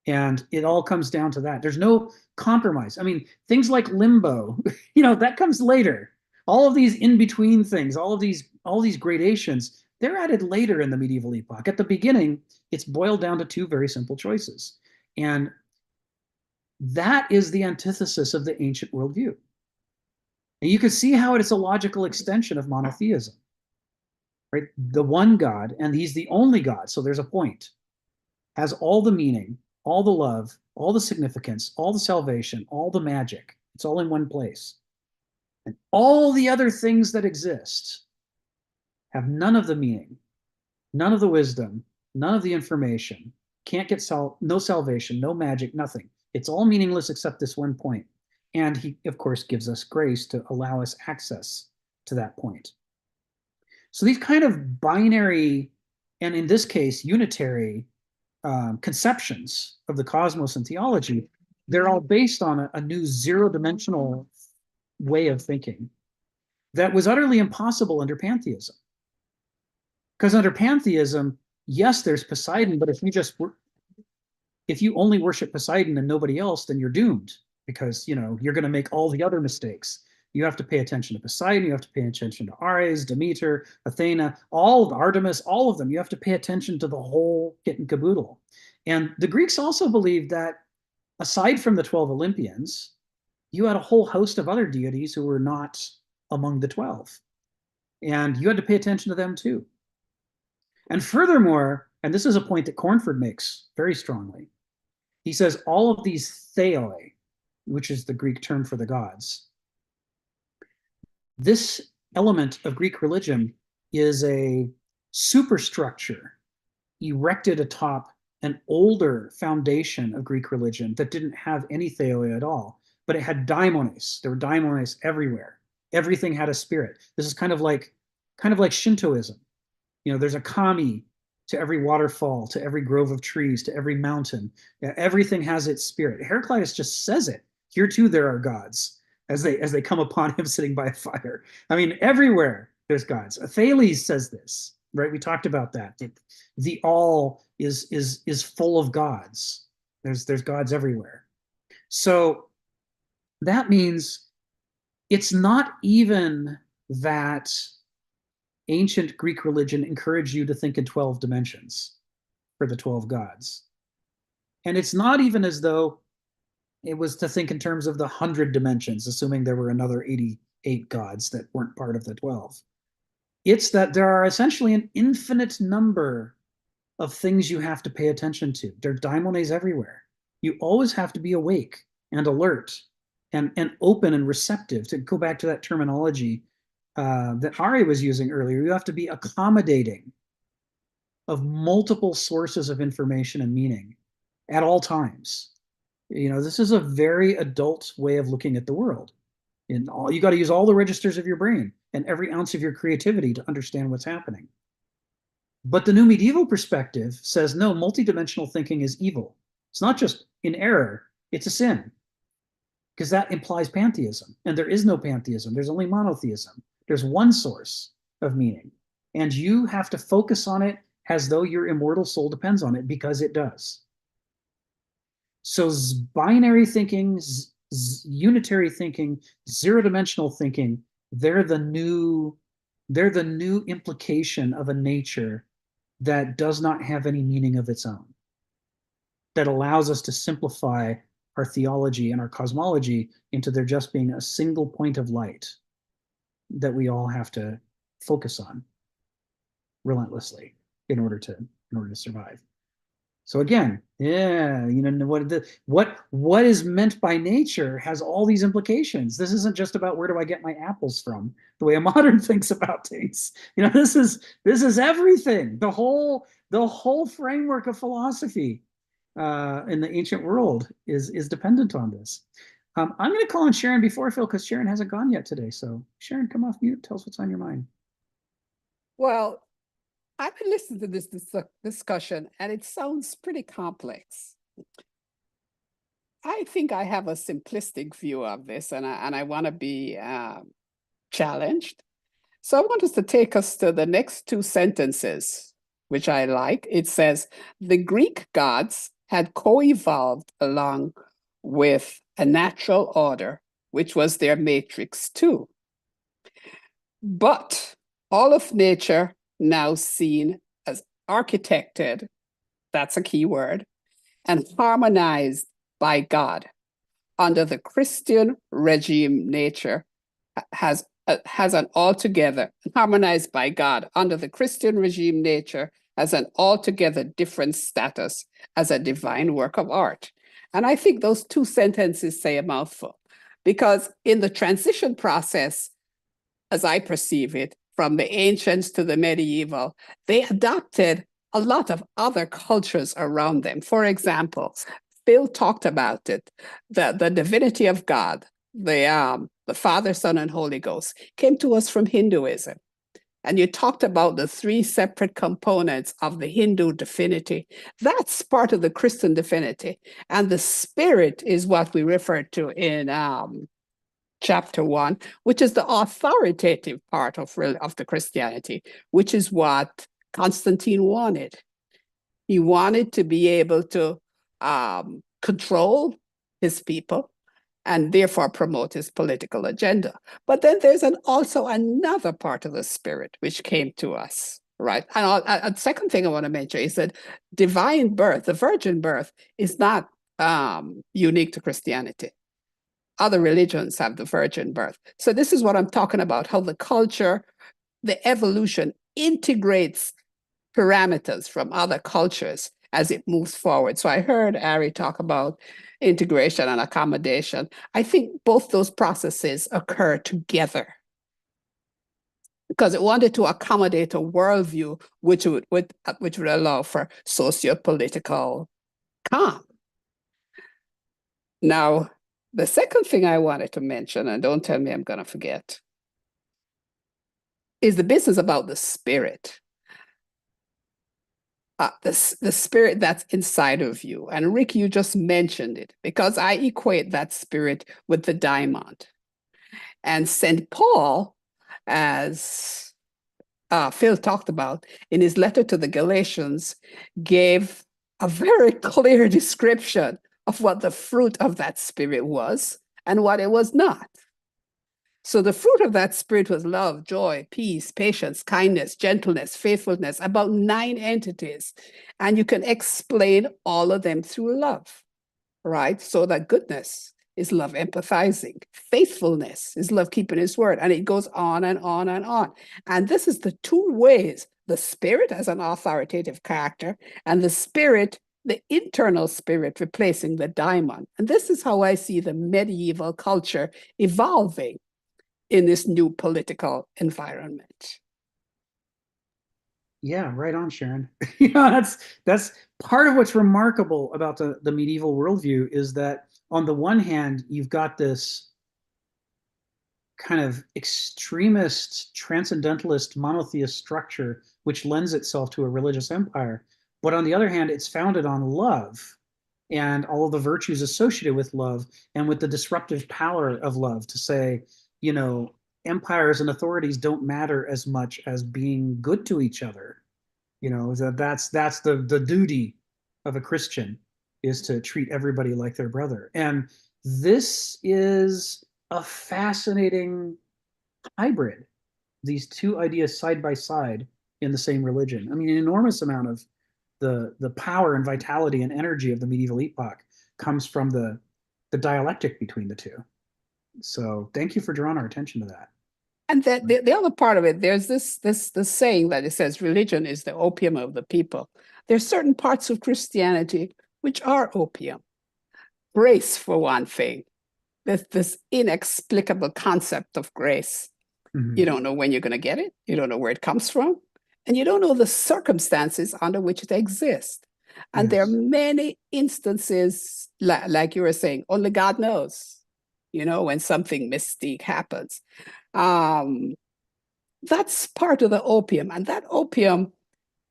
And it all comes down to that. There's no compromise. I mean, things like limbo, that comes later. All of these in-between things, all of these gradations, they're added later in the medieval epoch. At the beginning, it's boiled down to 2 very simple choices. And that is the antithesis of the ancient worldview. And you can see how it is a logical extension of monotheism, right? The one God, and he's the only God, so there's a point, has all the meaning, all the love, all the significance, all the salvation, all the magic. It's all in one place. And all the other things that exist have none of the meaning, none of the wisdom, none of the information, can't get no salvation, no magic, nothing. It's all meaningless except this one point. And he, of course, gives us grace to allow us access to that point. So these kind of binary, and in this case, unitary conceptions of the cosmos and theology, they're all based on a new zero-dimensional way of thinking that was utterly impossible under pantheism. Because under pantheism, yes, there's Poseidon, but if you only worship Poseidon and nobody else, then you're doomed, because you're going to make all the other mistakes. You have to pay attention to Poseidon, you have to pay attention to Ares, Demeter, Athena, Artemis, all of them. You have to pay attention to the whole kit and caboodle. And the Greeks also believed that aside from the 12 Olympians, you had a whole host of other deities who were not among the 12. And you had to pay attention to them too. And furthermore, and this is a point that Cornford makes very strongly, he says all of these theoi, which is the Greek term for the gods, this element of Greek religion is a superstructure erected atop an older foundation of Greek religion that didn't have any theoi at all, but it had daimones. There were daimones everywhere. Everything had a spirit. This is kind of like Shintoism. There's a kami to every waterfall, to every grove of trees, to every mountain. Everything has its spirit. Heraclitus just says it. Here too there are gods, as they come upon him sitting by a fire. I mean, everywhere there's gods. Thales says this, right? We talked about that. The all is full of gods. There's gods everywhere. So that means it's not even that ancient Greek religion encouraged you to think in 12 dimensions for the 12 gods. And it's not even as though it was to think in terms of the 100 dimensions, assuming there were another 88 gods that weren't part of the 12. It's that there are essentially an infinite number of things you have to pay attention to. There are daimones everywhere. You always have to be awake and alert and open and receptive, to go back to that terminology that Ari was using earlier. You have to be accommodating of multiple sources of information and meaning at all times. This is a very adult way of looking at the world. You got to use all the registers of your brain and every ounce of your creativity to understand what's happening. But the new medieval perspective says, no, multidimensional thinking is evil. It's not just in error, it's a sin. Because that implies pantheism. And there is no pantheism. There's only monotheism. There's one source of meaning. And you have to focus on it as though your immortal soul depends on it, because it does. So binary thinking, unitary thinking, zero-dimensional thinking, they're the new implication of a nature that does not have any meaning of its own, that allows us to simplify our theology and our cosmology into there just being a single point of light that we all have to focus on relentlessly. in order to survive. So again, yeah, what is meant by nature has all these implications. This isn't just about where do I get my apples from, the way a modern thinks about things. This is everything. The whole framework of philosophy in the ancient world is dependent on this. I'm going to call on Sharon before Phil because Sharon hasn't gone yet today. So Sharon, come off mute. Tell us what's on your mind. Well, I've been listening to this discussion, and it sounds pretty complex. I think I have a simplistic view of this, and I want to be challenged. So I want us to take us to the next two sentences, which I like. It says, the Greek gods had co-evolved along with a natural order, which was their matrix too. But all of nature now seen as architected, that's a key word, and harmonized by God. Under the Christian regime, nature has an altogether, harmonized by God. Under the Christian regime, nature has an altogether different status as a divine work of art. And I think those two sentences say a mouthful, because in the transition process, as I perceive it, from the ancients to the medieval, they adopted a lot of other cultures around them. For example, Phil talked about it, the divinity of God, the Father, Son, and Holy Ghost came to us from Hinduism. And you talked about the three separate components of the Hindu divinity. That's part of the Christian divinity. And the spirit is what we refer to in chapter 1, which is the authoritative part of the Christianity, which is what Constantine wanted. He wanted to be able to control his people and therefore promote his political agenda. But then there's also another part of the spirit which came to us, right? And a second thing I want to mention is that divine birth, the virgin birth, is not unique to Christianity. Other religions have the virgin birth. So this is what I'm talking about, how the culture, the evolution integrates parameters from other cultures as it moves forward. So I heard Ari talk about integration and accommodation. I think both those processes occur together because it wanted to accommodate a worldview which would allow for socio-political calm. Now, the second thing I wanted to mention, and don't tell me I'm going to forget, is the business about the spirit. The spirit that's inside of you. And Rick, you just mentioned it, because I equate that spirit with the diamond. And St. Paul, as Phil talked about in his letter to the Galatians, gave a very clear description of what the fruit of that spirit was and what it was not. So the fruit of that spirit was love, joy, peace, patience, kindness, gentleness, faithfulness, about 9 entities. And you can explain all of them through love, right? So that goodness is love empathizing. Faithfulness is love keeping his word. And it goes on and on and on. And this is the two ways, the spirit as an authoritative character and the spirit, the internal spirit replacing the diamond. And this is how I see the medieval culture evolving in this new political environment. Yeah, right on, Sharon. That's part of what's remarkable about the medieval worldview is that on the one hand, you've got this kind of extremist, transcendentalist, monotheist structure, which lends itself to a religious empire. But on the other hand, it's founded on love and all of the virtues associated with love and with the disruptive power of love to say, empires and authorities don't matter as much as being good to each other. That's the duty of a Christian, is to treat everybody like their brother. And this is a fascinating hybrid, these two ideas side by side in the same religion. I mean, an enormous amount of the power and vitality and energy of the medieval epoch comes from the dialectic between the two. So thank you for drawing our attention to that. And the other part of it, there's this saying that it says religion is the opium of the people. There's certain parts of Christianity which are opium. Grace, for one thing. There's this inexplicable concept of grace. Mhm. You don't know when you're going to get it. You don't know where it comes from. And you don't know the circumstances under which it exists. And there are Yes. many instances, like you were saying, only God knows, when something mystique happens. That's part of the opium. And that opium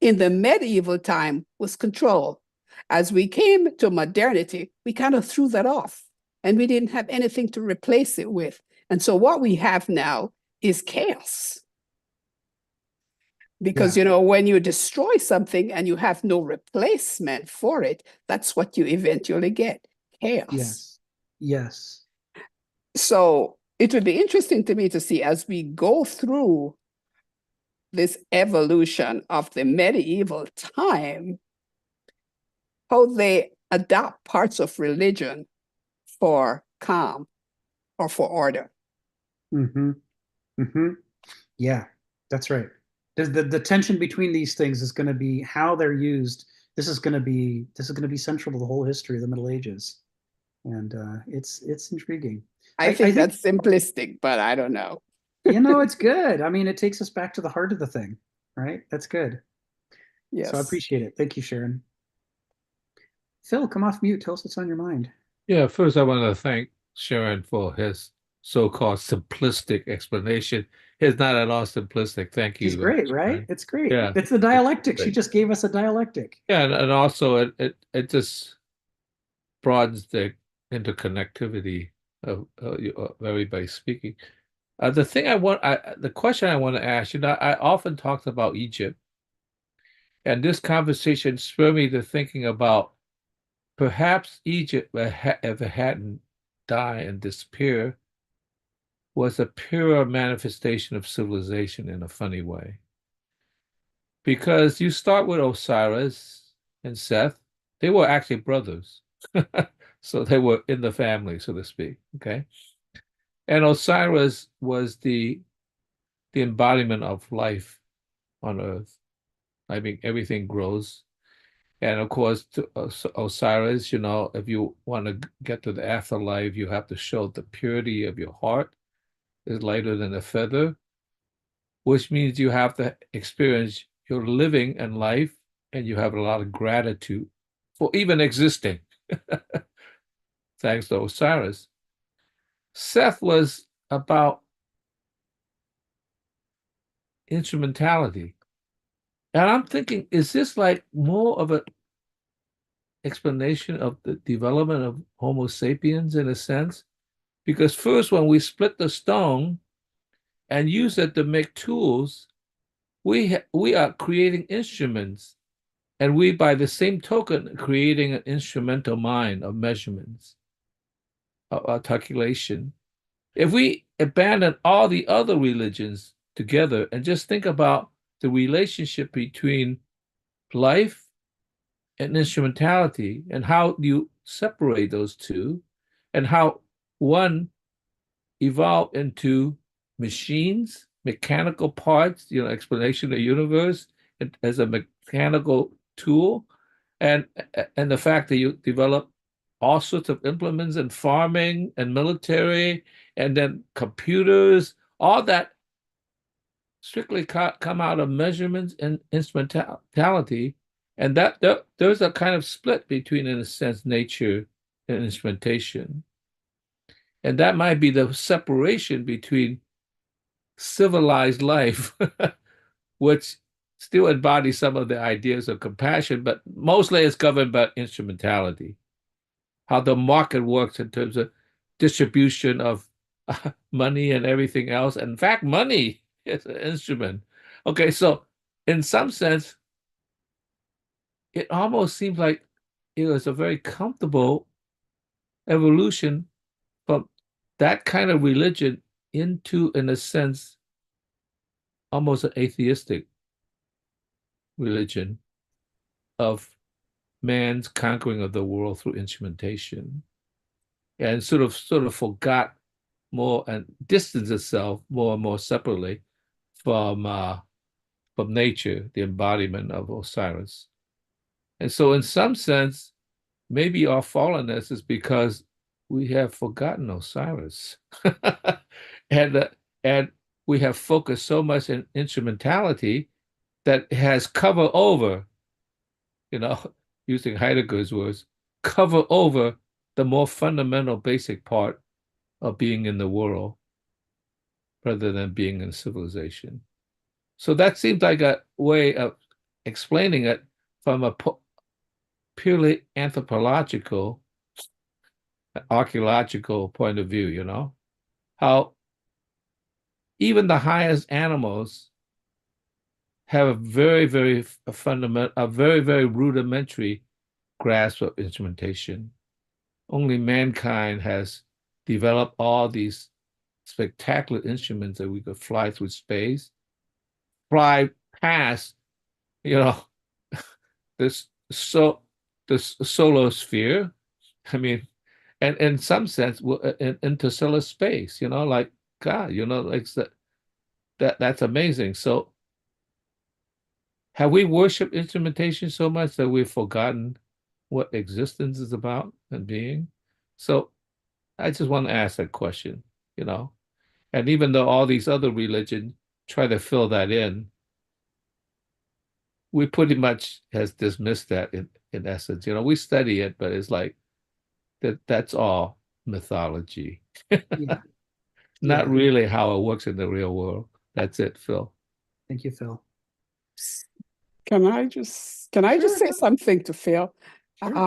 in the medieval time was control. As we came to modernity, we kind of threw that off and we didn't have anything to replace it with. And so what we have now is chaos. Because, when you destroy something and you have no replacement for it, that's what you eventually get, chaos. Yes. Yes. So it would be interesting to me to see as we go through this evolution of the medieval time, how they adopt parts of religion for calm or for order. Mm-hmm. Mm-hmm. Yeah, that's right. The tension between these things is going to be how they're used. This is going to be central to the whole history of the Middle Ages, and it's intriguing. I think that's simplistic, but I don't know. It's good. I mean, it takes us back to the heart of the thing, right? That's good. Yes. So I appreciate it. Thank you, Sharon. Phil, come off mute. Tell us what's on your mind. Yeah, first I want to thank Sharon for his so-called simplistic explanation. It's not at all simplistic. Thank you. She's great, right? Sharon. It's great. Yeah. It's the dialectic. She Great. just gave us a dialectic. Yeah, and also it just broadens the interconnectivity of everybody speaking. The question I want to ask, I often talked about Egypt, and this conversation spurred me to thinking about perhaps Egypt, if it hadn't died and disappeared, was a purer manifestation of civilization in a funny way. Because you start with Osiris and Seth, they were actually brothers. So they were in the family, so to speak. Okay. And Osiris was the embodiment of life on earth. I mean, everything grows. And of course, to Osiris, if you want to get to the afterlife, you have to show the purity of your heart is lighter than a feather, which means you have to experience your living and life, and you have a lot of gratitude for even existing, thanks to Osiris. Seth was about instrumentality. And I'm thinking, is this like more of an explanation of the development of Homo sapiens in a sense? Because first, when we split the stone and use it to make tools, we are creating instruments, and we, by the same token, creating an instrumental mind of measurements, of articulation. If we abandon all the other religions together and just think about the relationship between life and instrumentality, and how do you separate those two, and how one evolved into machines, mechanical parts, explanation of the universe as a mechanical tool, and the fact that you develop all sorts of implements in farming and military, and then computers, all that strictly come out of measurements and instrumentality, and that there's a kind of split between, in a sense, nature and instrumentation. And that might be the separation between civilized life, which still embodies some of the ideas of compassion, but mostly it's governed by instrumentality, how the market works in terms of distribution of money and everything else. And in fact, money is an instrument. Okay, so in some sense, it almost seems like it was a very comfortable evolution from that kind of religion into, in a sense, almost an atheistic religion of man's conquering of the world through instrumentation, and sort of forgot more and distance itself more and more separately from nature, the embodiment of Osiris. And so in some sense, maybe our fallenness is because we have forgotten Osiris. and we have focused so much in instrumentality that has covered over, using Heidegger's words, cover over the more fundamental basic part of being in the world rather than being in civilization. So that seems like a way of explaining it from a purely anthropological, archaeological point of view, how even the highest animals have a very, very fundamental, a very, very rudimentary grasp of instrumentation. Only mankind has developed all these spectacular instruments that we could fly through space, fly past, this the solar sphere. I mean, and in some sense, interstellar space. Like God. Like that's amazing. So, have we worshipped instrumentation so much that we've forgotten what existence is about and being? So, I just want to ask that question. And even though all these other religions try to fill that in, we pretty much has dismissed that in essence. We study it, but it's like that's all mythology. Yeah. Not really how it works in the real world. That's it, Phil. Thank you, Phil. Can I just say something to Phil? Sure.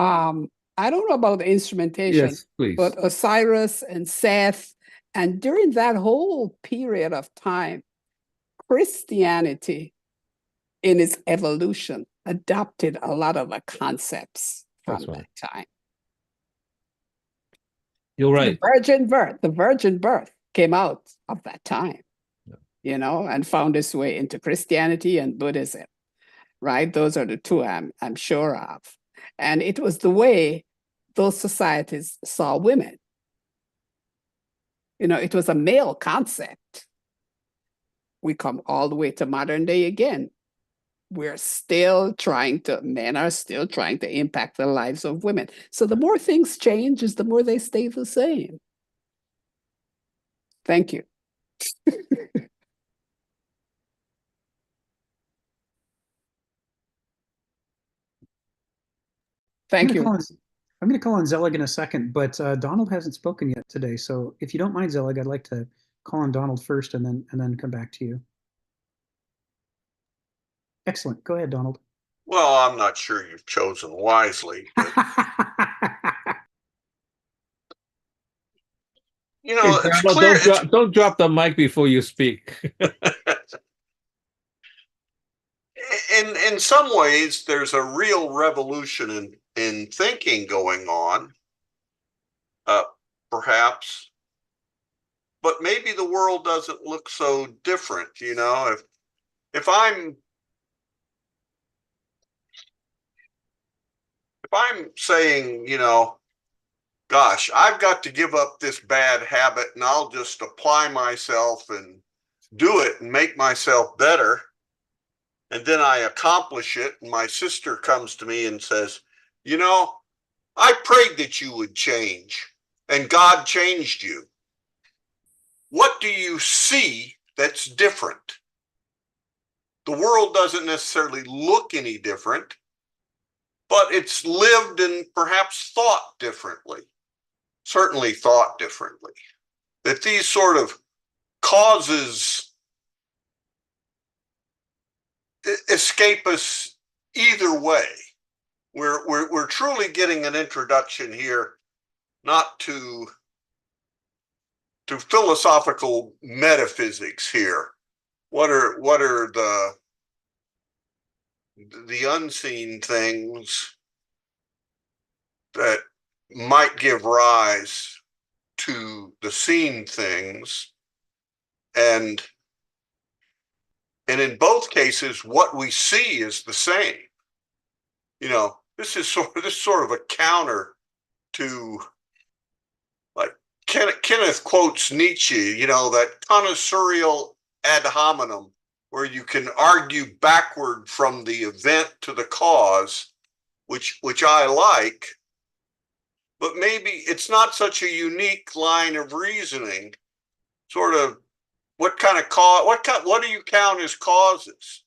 I don't know about the instrumentation, Yes, please. but Osiris and Seth, and during that whole period of time, Christianity in its evolution adopted a lot of the concepts from that time. You're right. The virgin birth came out of that time, and found its way into Christianity and Buddhism, right? Those are the two I'm sure of. And it was the way those societies saw women. It was a male concept. We come all the way to modern day again. Men are still trying to impact the lives of women. So the more things change is the more they stay the same. Thank you. Thank you. I'm going to call on Zelig in a second, but Donald hasn't spoken yet today. So if you don't mind, Zelig, I'd like to call on Donald first and then come back to you. Excellent. Go ahead, Donald. Well, I'm not sure you've chosen wisely, but it's clear. Don't drop the mic before you speak. In some ways, there's a real revolution in thinking going on, perhaps, but maybe the world doesn't look so different. If I'm saying, gosh, I've got to give up this bad habit and I'll just apply myself and do it and make myself better. And then I accomplish it. And my sister comes to me and says, I prayed that you would change and God changed you. What do you see that's different? The world doesn't necessarily look any different, but it's lived and perhaps thought differently, certainly thought differently. That these sort of causes escape us either way. We're truly getting an introduction here, not to philosophical metaphysics here. What are the unseen things that might give rise to the seen things, and in both cases, what we see is the same. This is sort of a counter to like Kenneth quotes Nietzsche, that connoisseurial ad hominem, where you can argue backward from the event to the cause, which I like, but maybe it's not such a unique line of reasoning. Sort of, what kind of cause? What do you count as causes?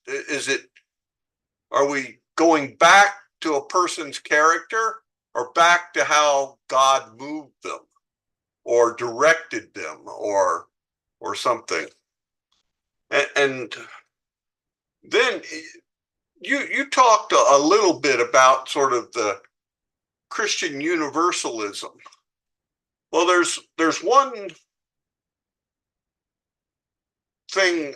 Are we going back to a person's character, or back to how God moved them, or directed them, or something? And then you talked a little bit about sort of the Christian universalism. Well, there's one thing.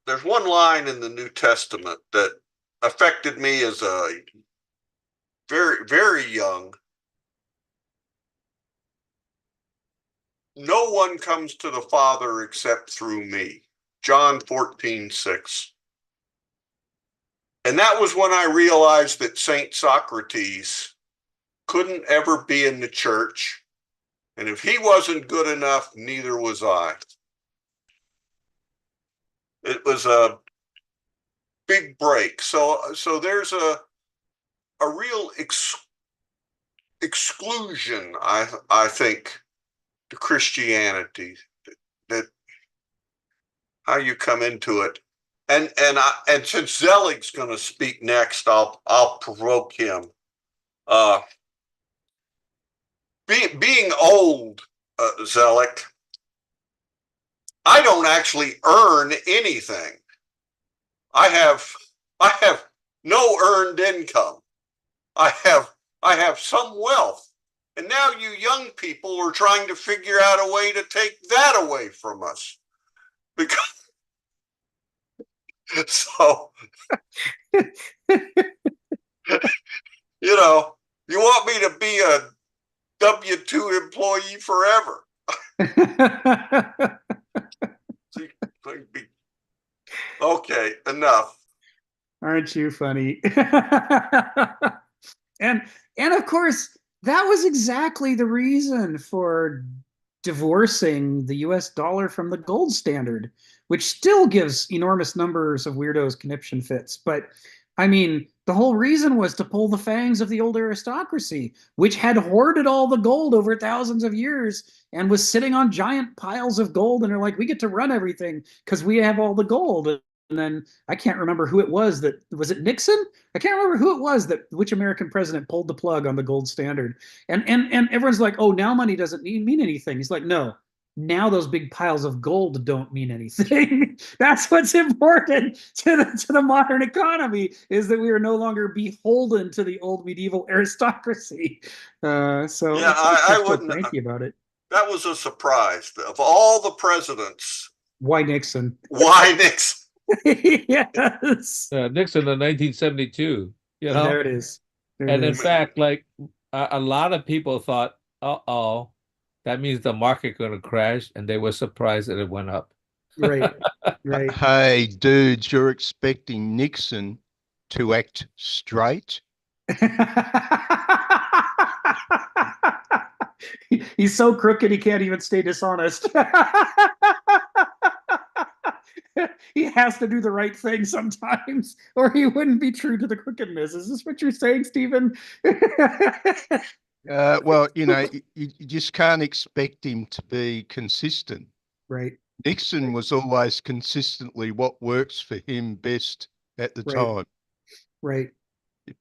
There's one line in the New Testament that affected me as a very, very young. No one comes to the Father except through me. John 14:6. And that was when I realized that Saint Socrates couldn't ever be in the church. And if he wasn't good enough, neither was I. It was a big break. So there's a real exclusion, I think, to Christianity, that how you come into it. And since Zelig's going to speak next, I'll provoke him. Being old, Zelig, I don't actually earn anything. I have no earned income. I have some wealth. And now you young people are trying to figure out a way to take that away from us. Because so you want me to be a W-2 employee forever. Okay, enough. Aren't you funny? and of course, that was exactly the reason for divorcing the US dollar from the gold standard, which still gives enormous numbers of weirdos conniption fits. But I mean, the whole reason was to pull the fangs of the old aristocracy, which had hoarded all the gold over thousands of years and was sitting on giant piles of gold. And they're like, we get to run everything because we have all the gold. And then I can't remember who it was was it Nixon? I can't remember who it was which American president pulled the plug on the gold standard. And everyone's like, oh, now money doesn't mean anything. He's like, no, now those big piles of gold don't mean anything. That's what's important to the modern economy, is that we are no longer beholden to the old medieval aristocracy. So yeah, I wouldn't cranky about it. That was a surprise. Of all the presidents, why Nixon? Why Nixon? Yes. Nixon in 1972. There it is. In fact, like a lot of people thought, that means the market going to crash, and they were surprised that it went up. Right. Hey, dudes, you're expecting Nixon to act straight? He's so crooked he can't even stay dishonest. He has to do the right thing sometimes, or he wouldn't be true to the crookedness. Is this what you're saying, Stephen? Well, you just can't expect him to be consistent. Right. Nixon was always consistently what works for him best at the time. Right.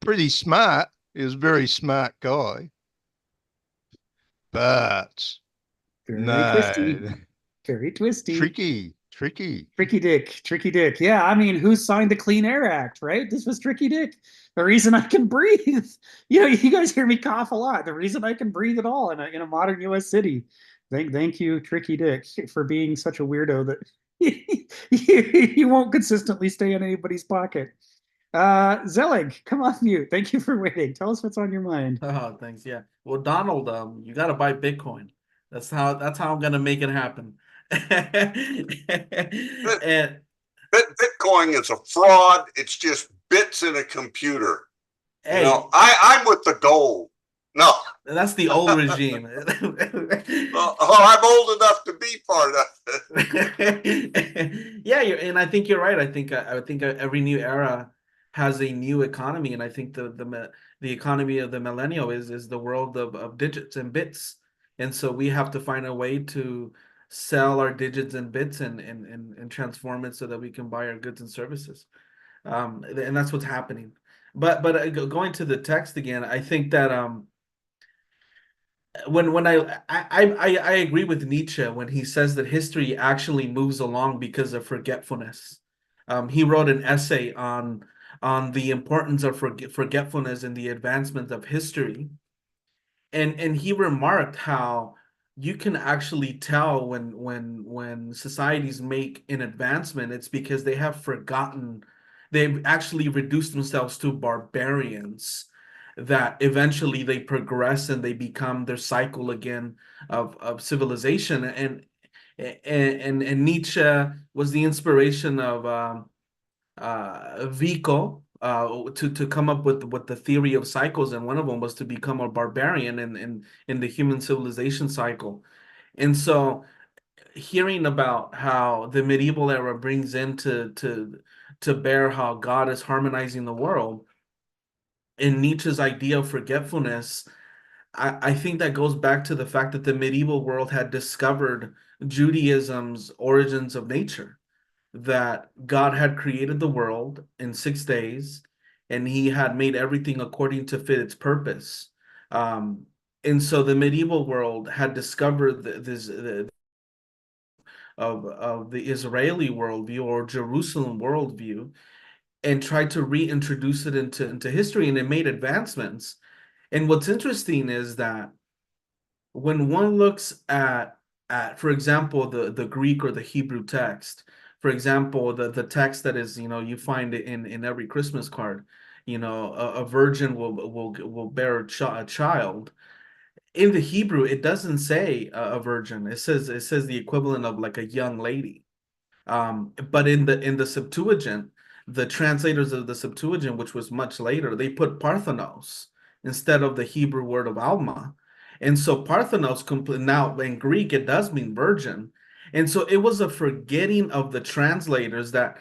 Pretty smart. He was a very smart guy. But very twisty. Very twisty. Tricky Dick. Yeah, I mean, who signed the Clean Air Act, right? This was Tricky Dick. The reason I can breathe. You guys hear me cough a lot. The reason I can breathe at all in a modern U.S. city. Thank you, Tricky Dick, for being such a weirdo that he won't consistently stay in anybody's pocket. Zelig, come off mute. Thank you for waiting. Tell us what's on your mind. Oh, thanks. Yeah. Well, Donald, you got to buy Bitcoin. That's how I'm gonna make it happen. And Bitcoin is a fraud. It's just bits in a computer. hey, I'm with the gold. No. That's the old regime. I'm old enough to be part of it. Yeah, and I think you're right. I think every new era has a new economy, and I think the economy of the millennial is the world of digits and bits, and so we have to find a way to sell our digits and bits and transform it so that we can buy our goods and services. And that's what's happening. But going to the text again, I think that when I agree with Nietzsche when he says that history actually moves along because of forgetfulness. He wrote an essay on the importance of forgetfulness and the advancement of history, and he remarked how you can actually tell when societies make an advancement, it's because they have forgotten, they've actually reduced themselves to barbarians, that eventually they progress and they become their cycle again of civilization. And Nietzsche was the inspiration of Vico to come up with the theory of cycles, and one of them was to become a barbarian in the human civilization cycle. And so, hearing about how the medieval era brings into to bear how God is harmonizing the world, in Nietzsche's idea of forgetfulness, I think that goes back to the fact that the medieval world had discovered Judaism's origins of nature, that God had created the world in 6 days, and he had made everything according to fit its purpose. Um, and so the medieval world had discovered of the Israeli worldview or Jerusalem worldview, and tried to reintroduce it into history, and it made advancements. And what's interesting is that when one looks at for example the Greek or the Hebrew text, for example the text that is, you find it in every Christmas card, a virgin will bear a child. In the Hebrew it doesn't say a virgin, it says the equivalent of like a young lady. But in the Septuagint, the translators of the Septuagint, which was much later, they put Parthenos instead of the Hebrew word of Alma. And so Parthenos now in Greek it does mean virgin. And so it was a forgetting of the translators that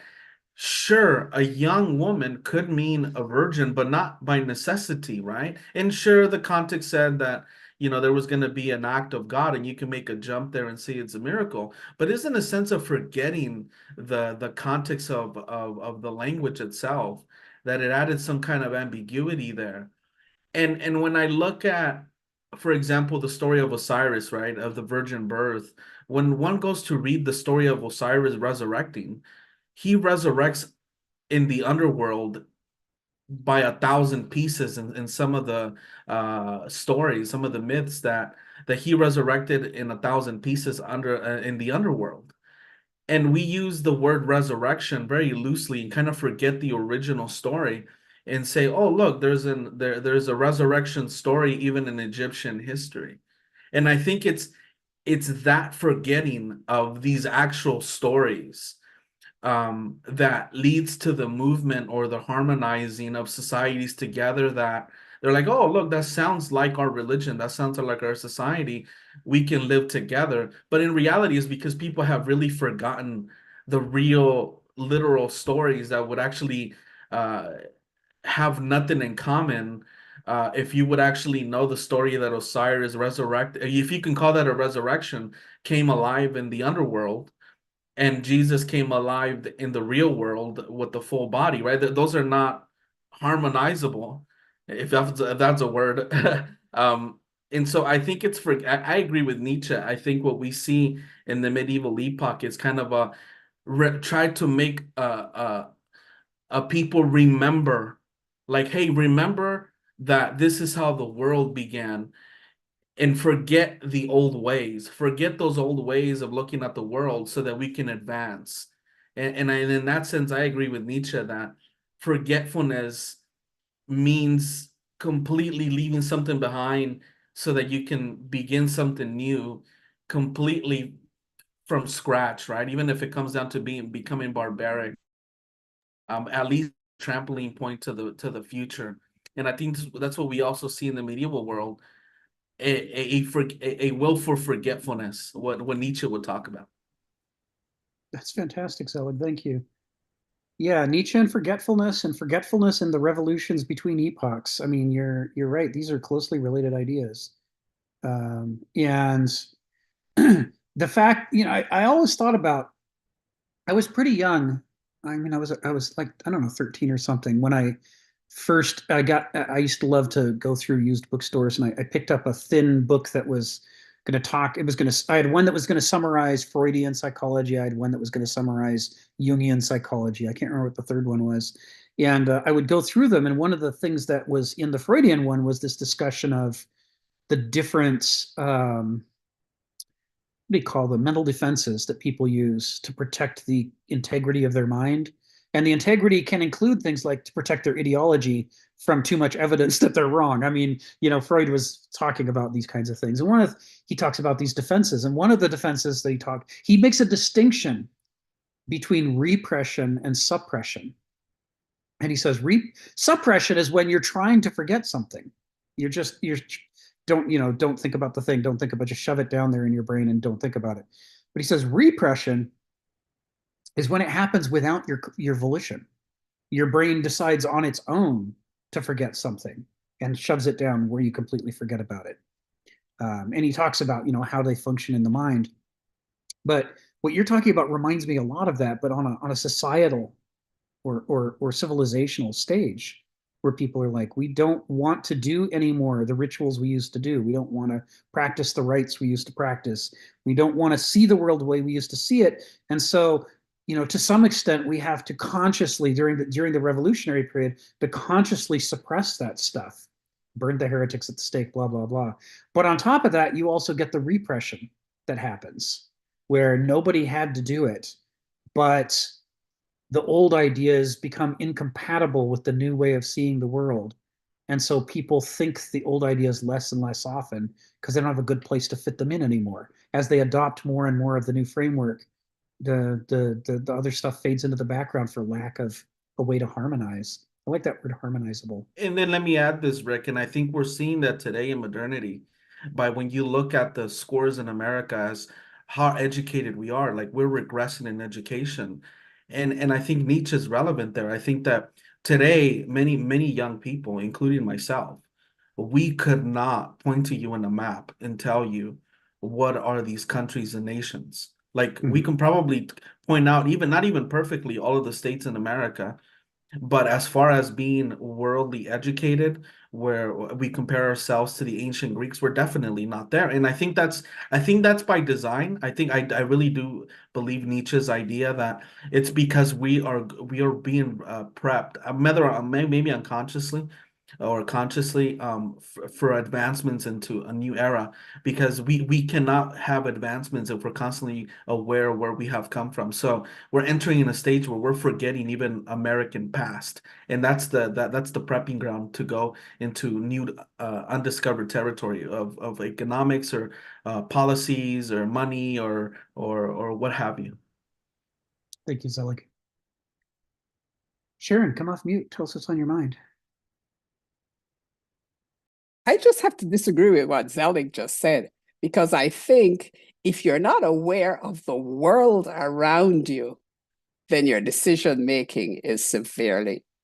sure, a young woman could mean a virgin, but not by necessity, right? And sure, the context said that, there was going to be an act of God, and you can make a jump there and see it's a miracle. But isn't a sense of forgetting the context of the language itself, that it added some kind of ambiguity there. And when I look at, for example, the story of Osiris, right, of the virgin birth, when one goes to read the story of Osiris resurrecting, he resurrects in the underworld by 1,000 pieces in some of the stories, some of the myths, that he resurrected in 1,000 pieces in the underworld. And we use the word resurrection very loosely and kind of forget the original story and say, oh, look, there's a resurrection story even in Egyptian history. And I think it's that forgetting of these actual stories that leads to the movement or the harmonizing of societies together, that they're like, oh, look, that sounds like our religion, that sounds like our society, we can live together. But in reality, it's because people have really forgotten the real literal stories that would actually have nothing in common. If you would actually know the story that Osiris resurrected, if you can call that a resurrection, came alive in the underworld, and Jesus came alive in the real world with the full body, right? Those are not harmonizable, if that's a word. And so I think I agree with Nietzsche. I think what we see in the medieval epoch is kind of try to make a people remember, like, hey, remember that this is how the world began, and forget the old ways. Forget those old ways of looking at the world so that we can advance. And in that sense, I agree with Nietzsche that forgetfulness means completely leaving something behind so that you can begin something new completely from scratch, right? Even if it comes down to becoming barbaric, at least trampoline point to the future. And I think that's what we also see in the medieval world, a will for forgetfulness, what Nietzsche would talk about. That's fantastic, Zelig. Thank you. Yeah, Nietzsche and forgetfulness and the revolutions between epochs. I mean, you're right. These are closely related ideas. And the fact, I always thought about, I was pretty young. I mean, I was like, I don't know, 13 or something when I used to love to go through used bookstores, and I picked up a thin book that was going to talk. I had one that was going to summarize Freudian psychology. I had one that was going to summarize Jungian psychology. I can't remember what the third one was. And I would go through them. And one of the things that was in the Freudian one was this discussion of the different, what do you call them, mental defenses that people use to protect the integrity of their mind. And the integrity can include things like to protect their ideology from too much evidence that they're wrong. I mean, Freud was talking about these kinds of things. And he talks about these defenses. And one of the defenses that he makes a distinction between repression and suppression. And he says suppression is when you're trying to forget something. Don't think about the thing. Don't think about, just shove it down there in your brain and don't think about it. But he says repression is when it happens without your volition. Your brain decides on its own to forget something and shoves it down where you completely forget about it. And he talks about, how they function in the mind. But what you're talking about reminds me a lot of that, but on a societal or civilizational stage, where people are like, we don't want to do anymore the rituals we used to do. We don't want to practice the rites we used to practice. We don't want to see the world the way we used to see it. And so, to some extent, we have to consciously, during the revolutionary period, to consciously suppress that stuff, burn the heretics at the stake, blah, blah, blah. But on top of that, you also get the repression that happens, where nobody had to do it, but the old ideas become incompatible with the new way of seeing the world. And so people think the old ideas less and less often because they don't have a good place to fit them in anymore. As they adopt more and more of the new framework, the other stuff fades into the background for lack of a way to harmonize. I like that word, harmonizable. And then let me add this, Rick, and I think we're seeing that today in modernity, by when you look at the scores in America as how educated we are, like we're regressing in education. And I think Nietzsche is relevant there. I think that today, many young people, including myself, we could not point to you in a map and tell you what are these countries and nations. Like we can probably point out, even not even perfectly, all of the states in America. But as far as being worldly educated, where we compare ourselves to the ancient Greeks, we're definitely not there. And I think that's by design. I think I really do believe Nietzsche's idea that it's because we are being prepped, maybe unconsciously or consciously, for advancements into a new era, because we cannot have advancements if we're constantly aware of where we have come from. So we're entering in a stage where we're forgetting even American past, and that's the prepping ground to go into new undiscovered territory of economics or policies or money or what have you. Thank you, Zelig. Sharon, come off mute. Tell us what's on your mind. I just have to disagree with what Zelig just said, because I think if you're not aware of the world around you, then your decision making is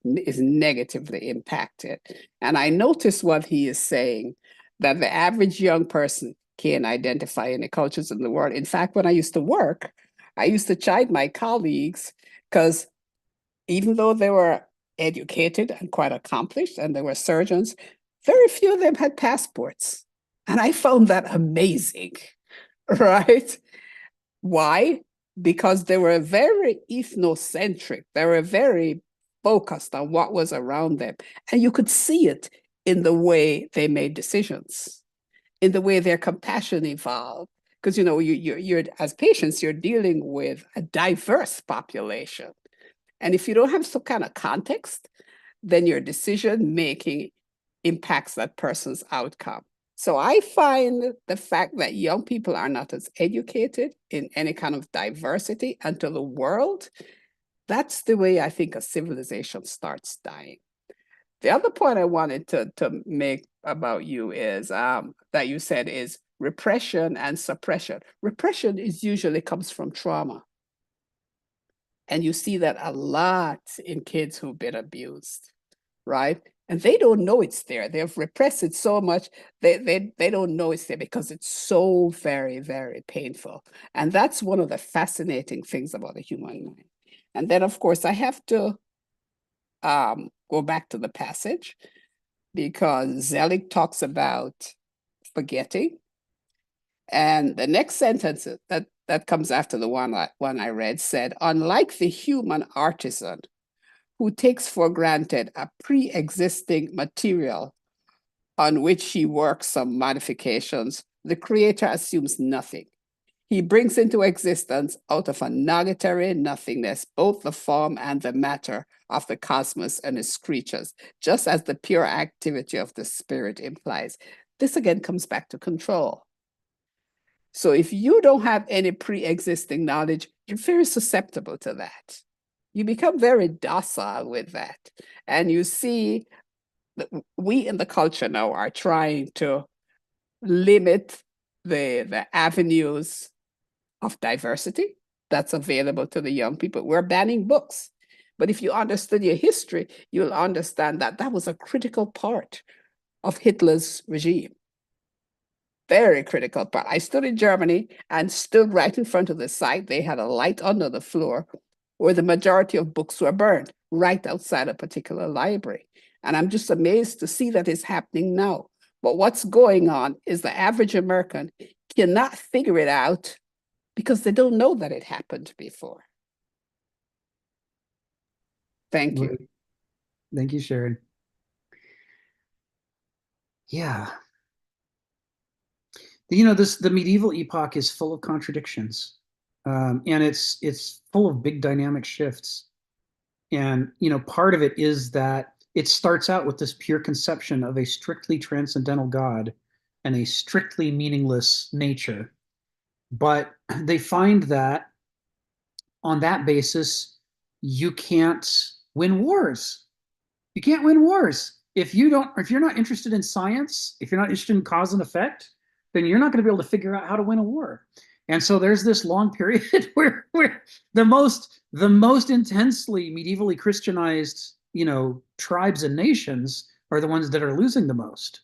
negatively impacted. And I notice what he is saying, that the average young person can't identify any cultures in the world. In fact, when I used to work, I used to chide my colleagues because even though they were educated and quite accomplished and they were surgeons, very few of them had passports. And I found that amazing, right? Why? Because they were very ethnocentric. They were very focused on what was around them. And you could see it in the way they made decisions, in the way their compassion evolved. Because, you're as patients, you're dealing with a diverse population. And if you don't have some kind of context, then your decision making impacts that person's outcome. So I find the fact that young people are not as educated in any kind of diversity unto the world, that's the way I think a civilization starts dying. The other point I wanted to make about you is that you said is repression and suppression. Repression is usually comes from trauma. And you see that a lot in kids who've been abused, right? And they don't know it's there. They've repressed it so much, they don't know it's there because it's so very, very painful. And that's one of the fascinating things about the human mind. And then, of course, I have to go back to the passage because Zelig talks about forgetting. And the next sentence that comes after the one I read said, unlike the human artisan who takes for granted a pre-existing material on which he works some modifications, the creator assumes nothing. He brings into existence out of a nugatory nothingness both the form and the matter of the cosmos and its creatures, just as the pure activity of the spirit implies. This again comes back to control. So if you don't have any pre-existing knowledge, you're very susceptible to that. You become very docile with that. And you see that we in the culture now are trying to limit the avenues of diversity that's available to the young people. We're banning books. But if you understood your history, you'll understand that that was a critical part of Hitler's regime. Very critical part. I stood in Germany and stood right in front of the site. They had a light under the floor where the majority of books were burned, right outside a particular library. And I'm just amazed to see that it's happening now. But what's going on is the average American cannot figure it out because they don't know that it happened before. Thank you. Thank you, Sharon. Yeah. You know, the medieval epoch is full of contradictions, and it's full of big dynamic shifts. And you know, part of it is that it starts out with this pure conception of a strictly transcendental God and a strictly meaningless nature. But they find that on that basis, you can't win wars. You can't win wars. If you're not interested in science, if you're not interested in cause and effect, then you're not going to be able to figure out how to win a war. And so there's this long period where the most intensely medievally Christianized, you know, tribes and nations are the ones that are losing the most.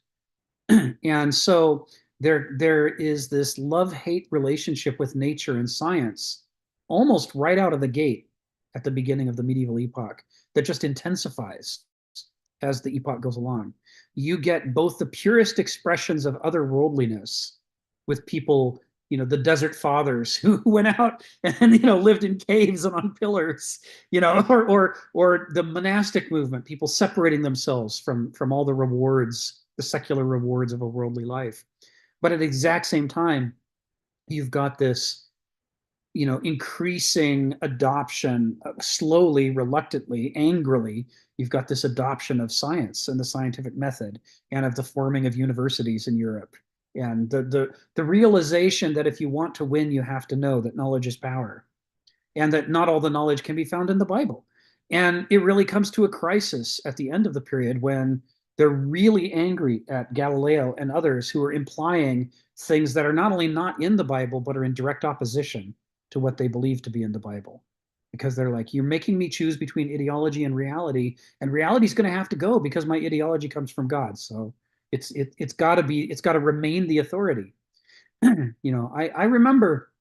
And so there is this love-hate relationship with nature and science almost right out of the gate at the beginning of the medieval epoch that just intensifies as the epoch goes along. You get both the purest expressions of otherworldliness with people, you know, the desert fathers who went out and, you know, lived in caves and on pillars, you know, or the monastic movement, people separating themselves from all the rewards, the secular rewards of a worldly life. But at the exact same time, you've got this, you know, increasing adoption, slowly, reluctantly, angrily, you've got this adoption of science and the scientific method and of the forming of universities in Europe. And the realization that if you want to win, you have to know that knowledge is power and that not all the knowledge can be found in the Bible. And it really comes to a crisis at the end of the period when they're really angry at Galileo and others who are implying things that are not only not in the Bible, but are in direct opposition to what they believe to be in the Bible. Because they're like, you're making me choose between ideology and reality is going to have to go because my ideology comes from God. So it's got to remain the authority. You know, I remember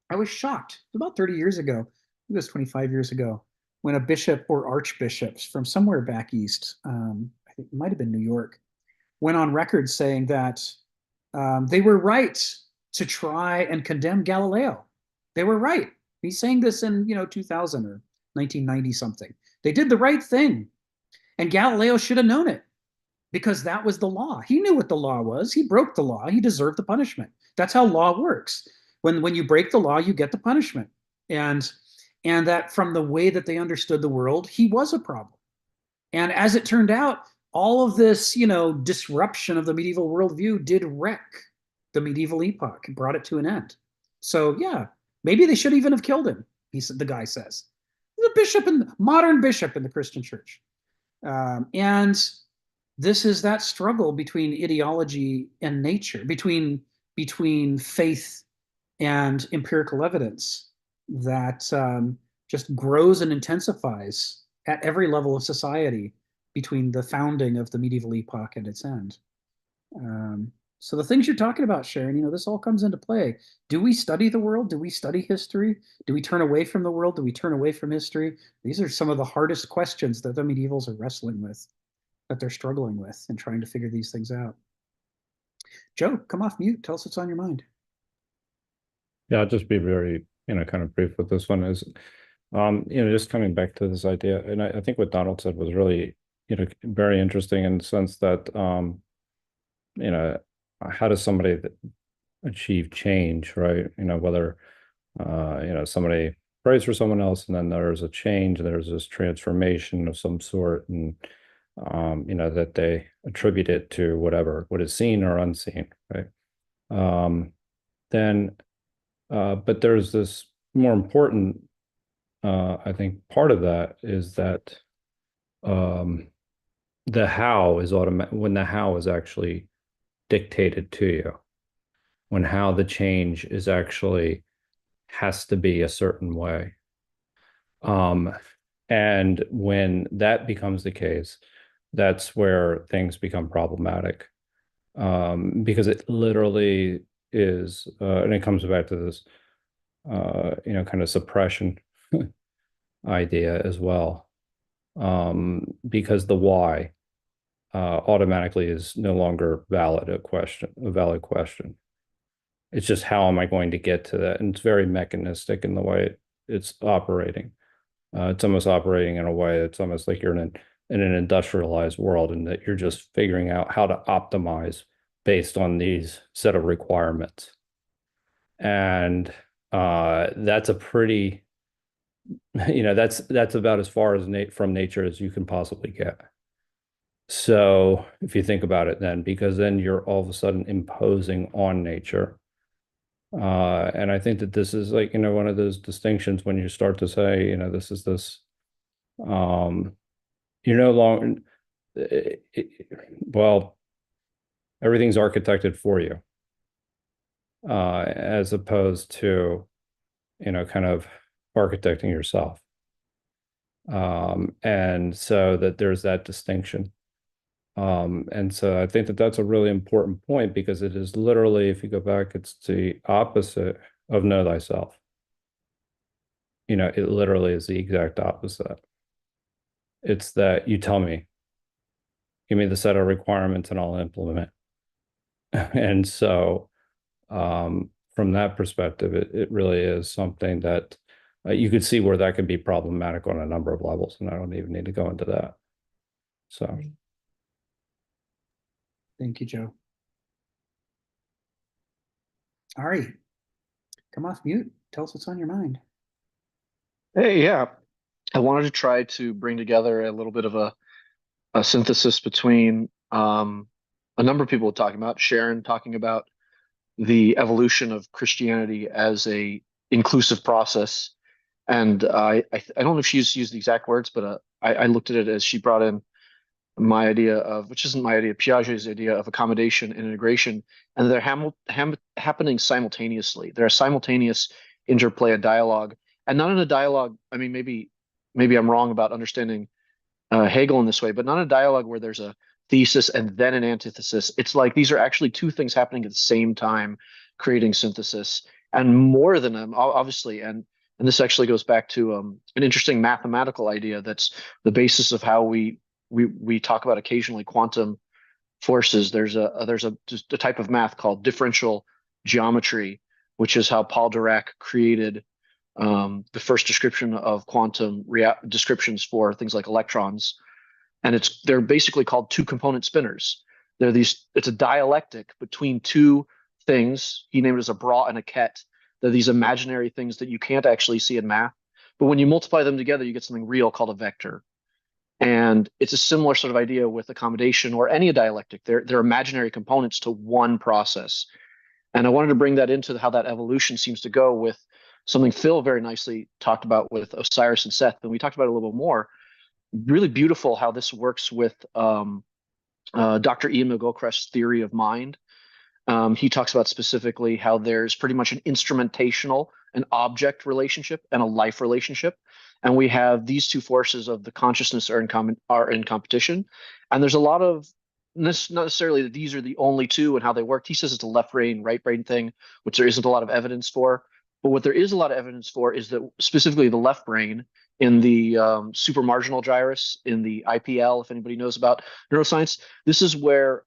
I was shocked about 30 years ago, it was 25 years ago, when a bishop or archbishops from somewhere back east, I think it might have been New York, went on record saying that they were right to try and condemn Galileo. They were right. He's saying this in, you know, 2000 or 1990 something. They did the right thing. And Galileo should have known it because that was the law. He knew what the law was. He broke the law. He deserved the punishment. That's how law works. When you break the law, you get the punishment. And that from the way that they understood the world, he was a problem. And as it turned out, all of this, you know, disruption of the medieval worldview did wreck the medieval epoch and brought it to an end. So yeah, maybe they should even have killed him. The guy says, he's a bishop and modern bishop in the Christian church. And this is that struggle between ideology and nature, between faith and empirical evidence that just grows and intensifies at every level of society between the founding of the medieval epoch and its end. So the things you're talking about, Sharon, this all comes into play. Do we study the world? Do we study history? Do we turn away from the world? Do we turn away from history? These are some of the hardest questions that the medievals are wrestling with, that they're struggling with and trying to figure these things out. Joe, come off mute. Tell us what's on your mind. Yeah, I'll just be very, kind of brief with this one is, just coming back to this idea, and I think what Donald said was really, very interesting in the sense that, how does somebody achieve change, right? Whether, somebody prays for someone else and then there's a change, there's this transformation of some sort, and, that they attribute it to what is seen or unseen, right? But there's this more important, I think part of that is that the how is automatic when the how is actually dictated to you, when how the change is actually has to be a certain way. And when that becomes the case, that's where things become problematic, because it literally is, and it comes back to this, kind of suppression idea as well, because the why automatically is no longer a valid question. It's just how am I going to get to that? And it's very mechanistic in the way it's operating. It's almost operating in a way that's almost like you're in an industrialized world, and that you're just figuring out how to optimize based on these set of requirements. And that's a pretty, that's about as far as from nature as you can possibly get. So if you think about it then, because then you're all of a sudden imposing on nature. And I think that this is like, one of those distinctions when you start to say, this is this, you're no longer, well, everything's architected for you, as opposed to, kind of architecting yourself. And so that there's that distinction. And so I think that that's a really important point, because it is literally, if you go back, it's the opposite of know thyself. It literally is the exact opposite. It's that you tell me, give me the set of requirements and I'll implement. And so from that perspective, it really is something that you could see where that could be problematic on a number of levels, and I don't even need to go into that. So. Thank you, Joe. Ari, come off mute. Tell us what's on your mind. Hey, yeah. I wanted to try to bring together a little bit of a synthesis between a number of people talking about, Sharon talking about the evolution of Christianity as a inclusive process. And I don't know if she's used the exact words, but I looked at it as she brought in my idea of, which isn't my idea, Piaget's idea of accommodation and integration, and they're happening simultaneously. They're a simultaneous interplay, a dialogue, and not in a dialogue. I mean, maybe I'm wrong about understanding Hegel in this way, but not a dialogue where there's a thesis and then an antithesis. It's like these are actually two things happening at the same time, creating synthesis, and more than them, obviously. And this actually goes back to an interesting mathematical idea that's the basis of how we talk about occasionally quantum forces. There's a type of math called differential geometry, which is how Paul Dirac created the first description of quantum descriptions for things like electrons. And they're basically called two component spinors. It's a dialectic between two things. He named it as a bra and a ket. They're these imaginary things that you can't actually see in math, but when you multiply them together, you get something real called a vector. And it's a similar sort of idea with accommodation or any dialectic. They're imaginary components to one process. And I wanted to bring that into how that evolution seems to go with something Phil very nicely talked about with Osiris and Seth. And we talked about it a little bit more. really beautiful how this works with Dr. Ian McGilchrist's theory of mind. He talks about specifically how there's pretty much an instrumentational, an object relationship, and a life relationship. And we have these two forces of the consciousness are in competition. And there's a lot of, not necessarily that these are the only two and how they work. He says it's a left brain, right brain thing, which there isn't a lot of evidence for. But what there is a lot of evidence for is that specifically the left brain in the supramarginal gyrus, in the IPL, if anybody knows about neuroscience, this is where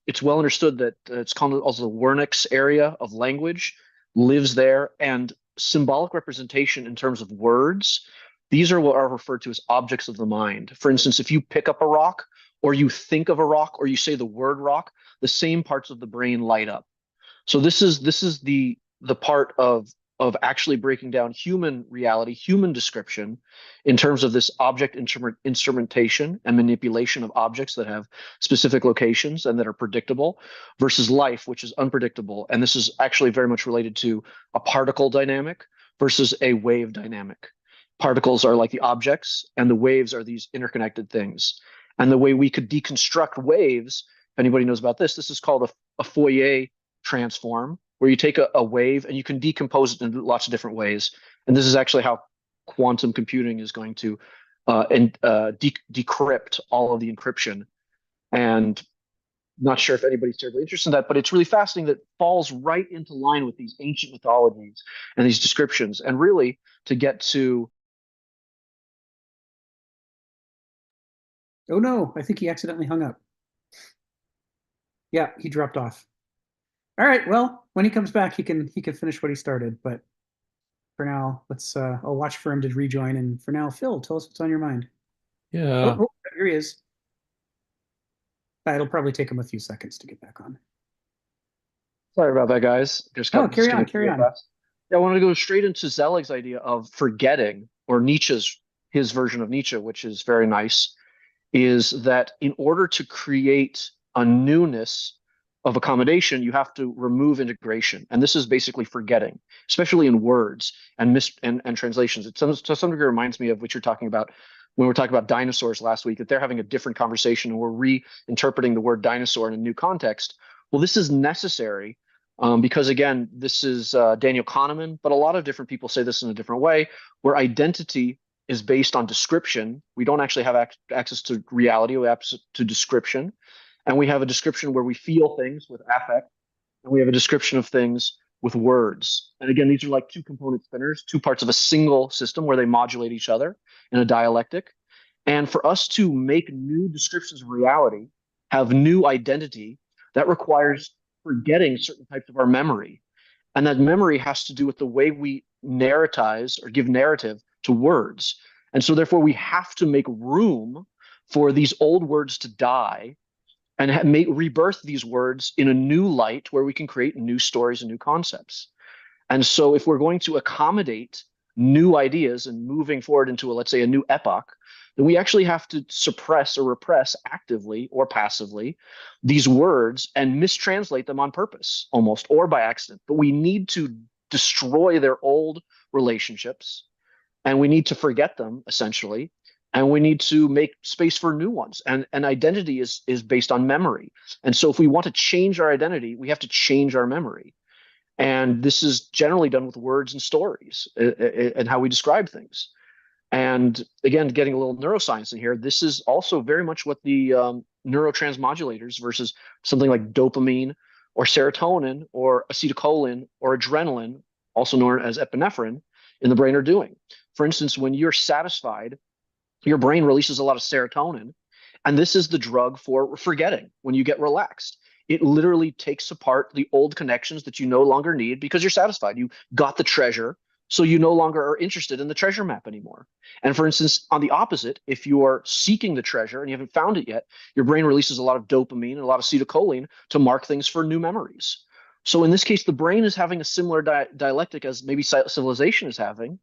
it's well understood that it's called also the Wernicke's area of language lives there, and symbolic representation in terms of words, these are what are referred to as objects of the mind. For instance, if you pick up a rock or you think of a rock or you say the word rock, the same parts of the brain light up. So this is the part of actually breaking down human reality, human description, in terms of this object instrumentation and manipulation of objects that have specific locations and that are predictable, versus life, which is unpredictable. And this is actually very much related to a particle dynamic versus a wave dynamic. Particles are like the objects, and the waves are these interconnected things. And the way we could deconstruct waves, if anybody knows about this, this is called a Fourier transform, where you take a wave and you can decompose it in lots of different ways. And this is actually how quantum computing is going to decrypt all of the encryption. And not sure if anybody's terribly interested in that, but it's really fascinating that falls right into line with these ancient mythologies and these descriptions. And really to get to... Oh no, I think he accidentally hung up. Yeah, he dropped off. All right, well, when he comes back, he can finish what he started. But for now, let's I'll watch for him to rejoin. And for now, Phil, tell us what's on your mind. Yeah. Oh, here he is. It'll probably take him a few seconds to get back on. Sorry about that, guys. Just got carry on. Yeah, I want to go straight into Zelig's idea of forgetting, or his version of Nietzsche, which is very nice, is that in order to create a newness of accommodation, you have to remove integration. And this is basically forgetting, especially in words and translations. It to some degree reminds me of what you're talking about when we were talking about dinosaurs last week, that they're having a different conversation and we're reinterpreting the word dinosaur in a new context. Well, this is necessary because, again, this is Daniel Kahneman, but a lot of different people say this in a different way, where identity is based on description. We don't actually have access to reality, we have access to description. And we have a description where we feel things with affect, and we have a description of things with words. And again, these are like two component spinners, two parts of a single system where they modulate each other in a dialectic. And for us to make new descriptions of reality, have new identity, that requires forgetting certain types of our memory. And that memory has to do with the way we narratize or give narrative to words. And so therefore we have to make room for these old words to die and rebirth these words in a new light where we can create new stories and new concepts. And so if we're going to accommodate new ideas and moving forward into, let's say, a new epoch, then we actually have to suppress or repress actively or passively these words and mistranslate them on purpose, almost, or by accident. But we need to destroy their old relationships, and we need to forget them, essentially. And we need to make space for new ones. And identity is based on memory. And so if we want to change our identity, we have to change our memory. And this is generally done with words and stories and how we describe things. And again, getting a little neuroscience in here, this is also very much what the neurotransmodulators versus something like dopamine or serotonin or acetylcholine or adrenaline, also known as epinephrine, in the brain are doing. For instance, when you're satisfied, your brain releases a lot of serotonin, and this is the drug for forgetting. When you get relaxed, it literally takes apart the old connections that you no longer need because you're satisfied. You got the treasure, so you no longer are interested in the treasure map anymore. And for instance, on the opposite, if you are seeking the treasure and you haven't found it yet, your brain releases a lot of dopamine and a lot of acetylcholine to mark things for new memories. So in this case, the brain is having a similar dialectic as maybe civilization is having,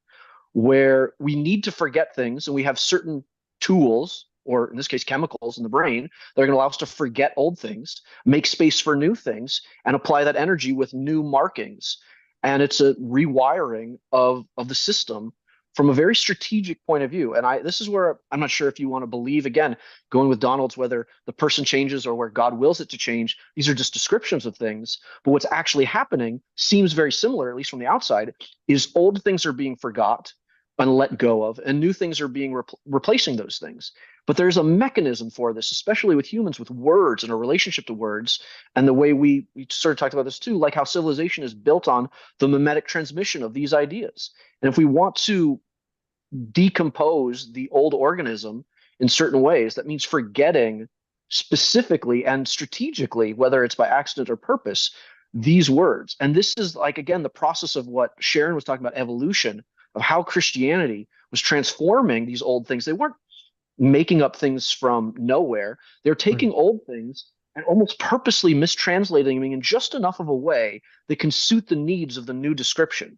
where we need to forget things, and we have certain tools, or in this case, chemicals in the brain, that are going to allow us to forget old things, make space for new things, and apply that energy with new markings. And it's a rewiring of the system from a very strategic point of view. And this is where I'm not sure if you want to believe, again, going with Donald's, whether the person changes or where God wills it to change. These are just descriptions of things. But what's actually happening seems very similar, at least from the outside, is old things are being forgot and let go of, and new things are being replacing those things. But there's a mechanism for this, especially with humans, with words and a relationship to words, and the way we sort of talked about this too, like how civilization is built on the mimetic transmission of these ideas. And if we want to decompose the old organism in certain ways, that means forgetting specifically and strategically, whether it's by accident or purpose, these words. And this is, like, again, the process of what Sharon was talking about, evolution, of how Christianity was transforming these old things. They weren't making up things from nowhere. They're taking old things and almost purposely mistranslating them in just enough of a way that can suit the needs of the new description.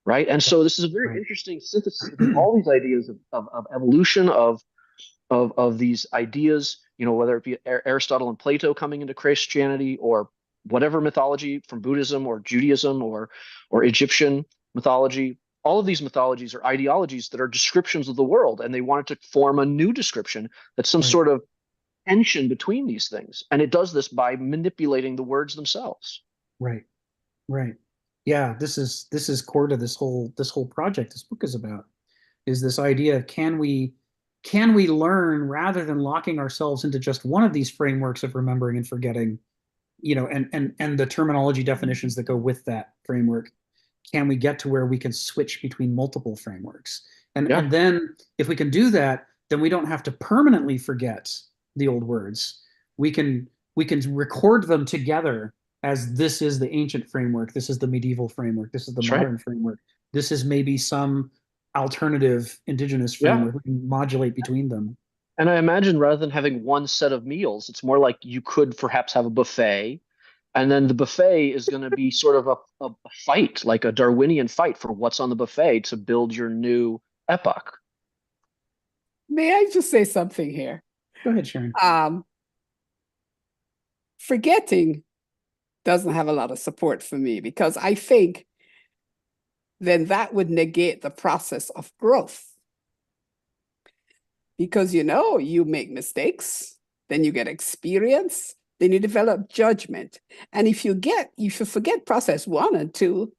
Right. And so this is a very interesting synthesis of all these ideas of evolution, of these ideas, whether it be Aristotle and Plato coming into Christianity, or whatever mythology from Buddhism or Judaism or Egyptian mythology. All of these mythologies are ideologies that are descriptions of the world, and they wanted to form a new description that's some sort of tension between these things. And it does this by manipulating the words themselves. Right. Yeah, this is core to this whole project this book is about, is this idea of can we learn, rather than locking ourselves into just one of these frameworks of remembering and forgetting, and the terminology definitions that go with that framework. Can we get to where we can switch between multiple frameworks? And then if we can do that, then we don't have to permanently forget the old words. We can record them together as this is the ancient framework, this is the medieval framework, this is the modern framework, this is maybe some alternative indigenous framework. We can modulate between them. And I imagine, rather than having one set of meals, it's more like you could perhaps have a buffet. And then the buffet is going to be sort of a fight, like a Darwinian fight for what's on the buffet to build your new epoch. May I just say something here? Go ahead, Sharon. Forgetting doesn't have a lot of support for me, because I think then that would negate the process of growth. Because, you make mistakes, then you get experience, then you develop judgment. And if you forget process 1 and 2,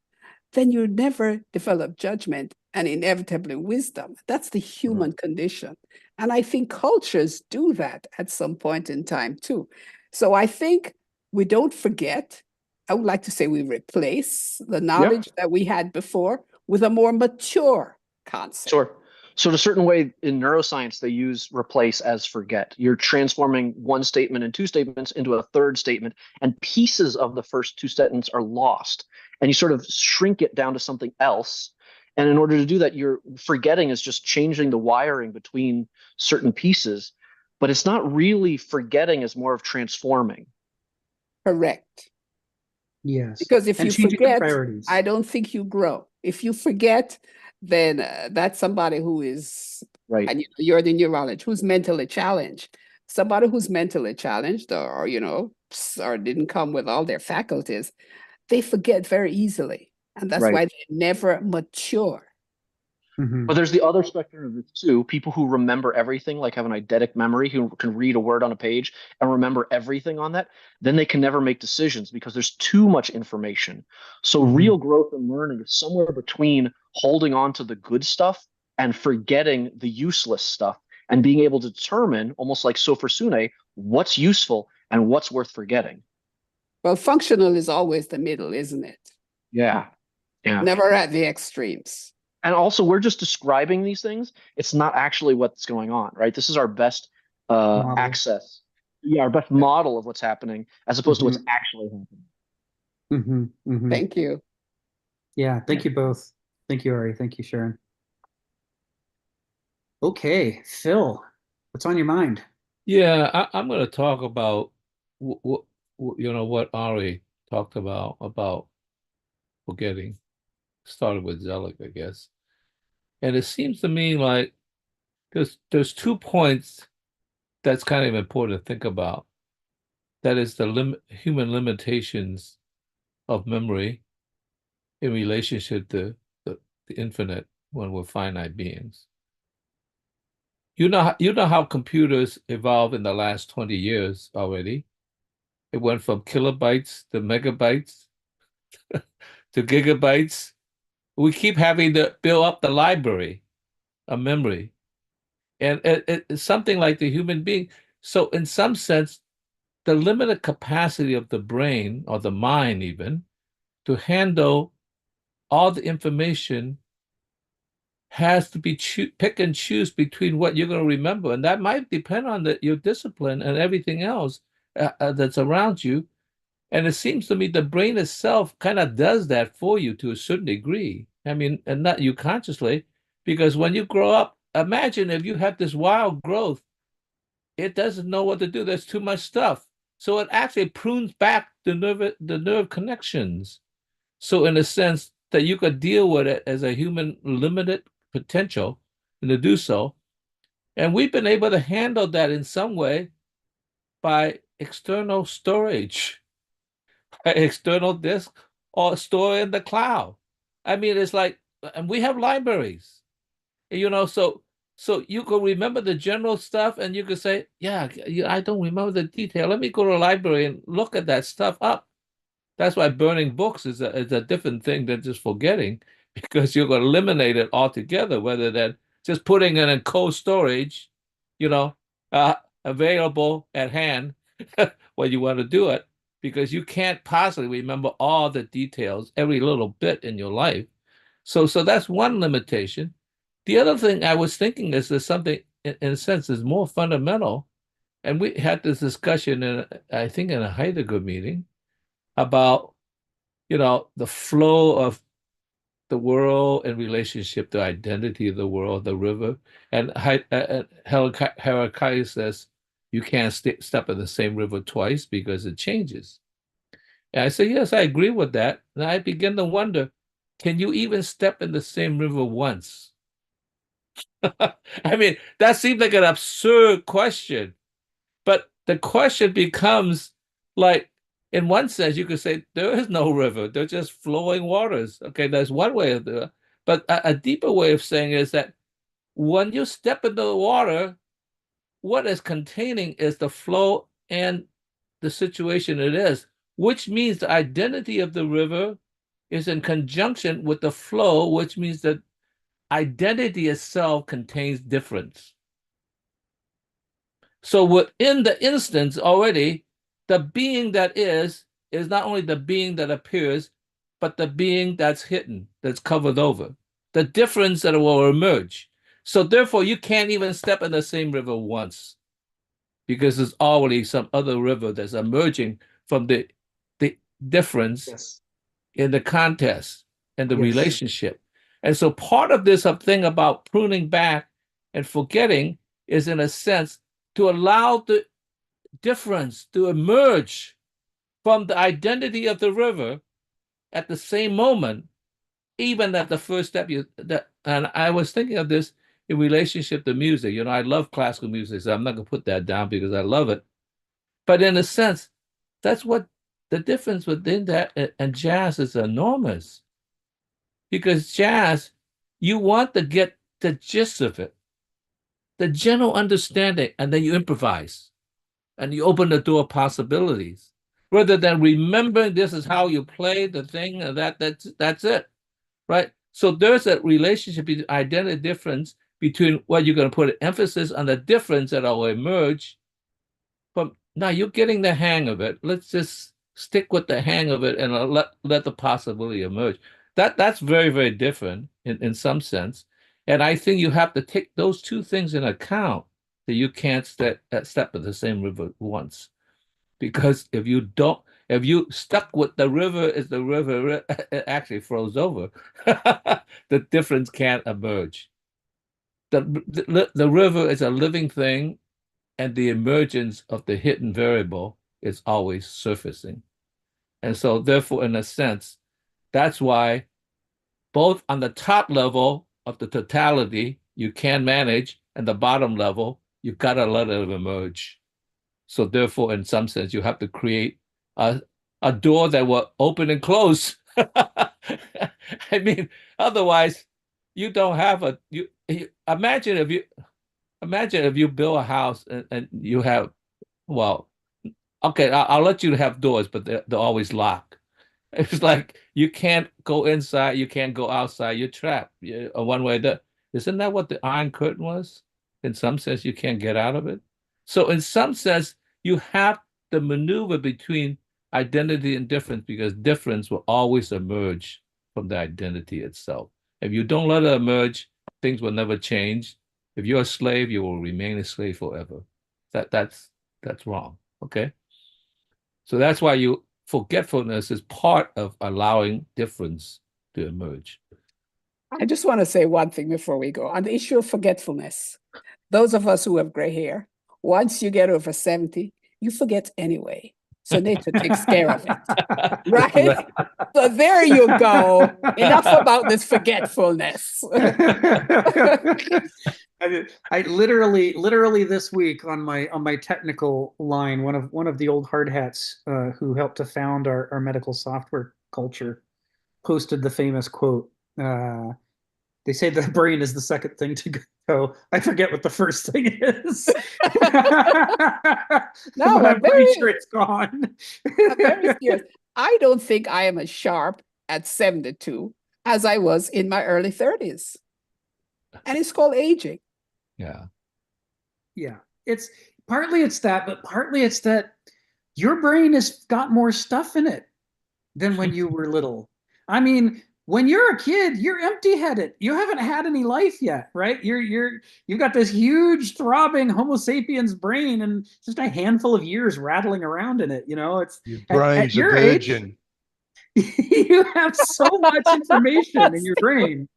then you never develop judgment and inevitably wisdom. That's the human condition. And I think cultures do that at some point in time too. So I think we don't forget. I would like to say we replace the knowledge that we had before with a more mature concept. Sure. So in a certain way, in neuroscience, they use replace as forget. You're transforming one statement and two statements into a third statement, and pieces of the first two sentences are lost. And you sort of shrink it down to something else. And in order to do that, you're forgetting is just changing the wiring between certain pieces. But it's not really forgetting, it's more of transforming. Correct. Yes. Because if you forget, I don't think you grow. If you forget, then that's somebody who is, and you're the neurologist, who's mentally challenged. Somebody who's mentally challenged or didn't come with all their faculties, they forget very easily. And that's why they never mature. But there's the other spectrum of this too. People who remember everything, like have an eidetic memory, who can read a word on a page and remember everything on that, then they can never make decisions because there's too much information. So real growth and learning is somewhere between holding on to the good stuff and forgetting the useless stuff, and being able to determine, almost like Sophrosyne, what's useful and what's worth forgetting. Well, functional is always the middle, isn't it? Yeah. Never at the extremes. And also, we're just describing these things. It's not actually what's going on, right? This is our best access. Yeah, our best model of what's happening, as opposed to what's actually happening. Thank you. Yeah, thank you both. Thank you, Ari. Thank you, Sharon. Okay, Phil, what's on your mind? Yeah, I'm going to talk about what Ari talked about forgetting. Started with Zelig, I guess. And it seems to me like there's 2 points that's kind of important to think about. That is the human limitations of memory in relationship to the infinite when we're finite beings. You know how computers evolved in the last 20 years already. It went from kilobytes to megabytes to gigabytes. We keep having to build up the library of memory. And it's something like the human being. So in some sense, the limited capacity of the brain or the mind even to handle all the information has to be pick and choose between what you're going to remember. And that might depend on your discipline and everything else that's around you. And it seems to me the brain itself kind of does that for you to a certain degree. I mean, and not you consciously, because when you grow up, imagine if you have this wild growth, it doesn't know what to do. There's too much stuff. So it actually prunes back the nerve connections. So in a sense that you could deal with it as a human limited potential and to do so. And we've been able to handle that in some way by external storage, external disk, or store in the cloud. I mean, it's like, and we have libraries, so you could remember the general stuff and you could say, yeah, I don't remember the detail. Let me go to the library and look at that stuff up. That's why burning books is a different thing than just forgetting, because you're going to eliminate it altogether, rather than just putting it in cold storage, you know, available at hand when you want to do it, because you can't possibly remember all the details, every little bit in your life. So that's one limitation. The other thing I was thinking is there's something, in a sense, is more fundamental. And we had this discussion, I think, in a Heidegger meeting about, the flow of the world in relationship to identity of the world, the river. And Heraclitus says, you can't step in the same river twice because it changes. And I say, yes, I agree with that. And I begin to wonder, can you even step in the same river once? I mean, that seems like an absurd question. But the question becomes like, in one sense, you could say there is no river, they're just flowing waters. Okay, that's one way of doing it. But a deeper way of saying is that when you step into the water, what is containing is the flow and the situation it is, which means the identity of the river is in conjunction with the flow, which means that identity itself contains difference. So within the instance already, the being that is not only the being that appears, but the being that's hidden, that's covered over, the difference that will emerge. So therefore, you can't even step in the same river once, because there's already some other river that's emerging from the difference Yes. in the contest and the Yes. relationship. And so part of this thing about pruning back and forgetting is, in a sense, to allow the difference to emerge from the identity of the river at the same moment, even at the first step. And I was thinking of this in relationship to music. I love classical music, so I'm not going to put that down because I love it. But in a sense, that's what the difference within that and jazz is enormous. Because jazz, you want to get the gist of it, the general understanding, and then you improvise and you open the door of possibilities, rather than remembering this is how you play the thing and that's it, right? So there's a relationship between identity difference between what you're going to put emphasis on, the difference that will emerge from. Now you're getting the hang of it. Let's just stick with the hang of it and let the possibility emerge. That's very, very different in some sense. And I think you have to take those two things in account, that you can't step in the same river once. Because if you stuck with the river, is the river, it actually froze over. The difference can't emerge. The river is a living thing, and the emergence of the hidden variable is always surfacing. And so therefore, in a sense, that's why both on the top level of the totality you can manage, and the bottom level, you've got to let it emerge. So therefore, in some sense, you have to create a door that will open and close. I mean, otherwise, you don't have imagine if you build a house and you have, well, okay, I'll let you have doors, but they're always locked. It's like you can't go inside, you can't go outside, you're trapped. One way that isn't that what the Iron Curtain was? In some sense, you can't get out of it. So in some sense, you have to maneuver between identity and difference because difference will always emerge from the identity itself. If you don't let it emerge, things will never change. If you're a slave, you will remain a slave forever. That's wrong. Okay. So that's why forgetfulness is part of allowing difference to emerge. I just want to say one thing before we go. On the issue of forgetfulness, those of us who have gray hair, once you get over 70, you forget anyway. So nature takes care of it. Right? So there you go. Enough about this forgetfulness. I literally this week on my technical line, one of the old hard hats who helped to found our medical software culture posted the famous quote. They say the brain is the second thing to go. I forget what the first thing is. No, but I'm pretty sure it's gone. I'm very serious. I don't think I am as sharp at 72 as I was in my early 30s. And it's called aging. Yeah. Yeah. It's partly that, but partly it's that your brain has got more stuff in it than when you were little. I mean, when you're a kid, you're empty-headed. You haven't had any life yet, right? You've got this huge throbbing Homo sapiens brain and just a handful of years rattling around in it. You know, it's Your brain's at your a virgin. Age, you have so much information in your brain.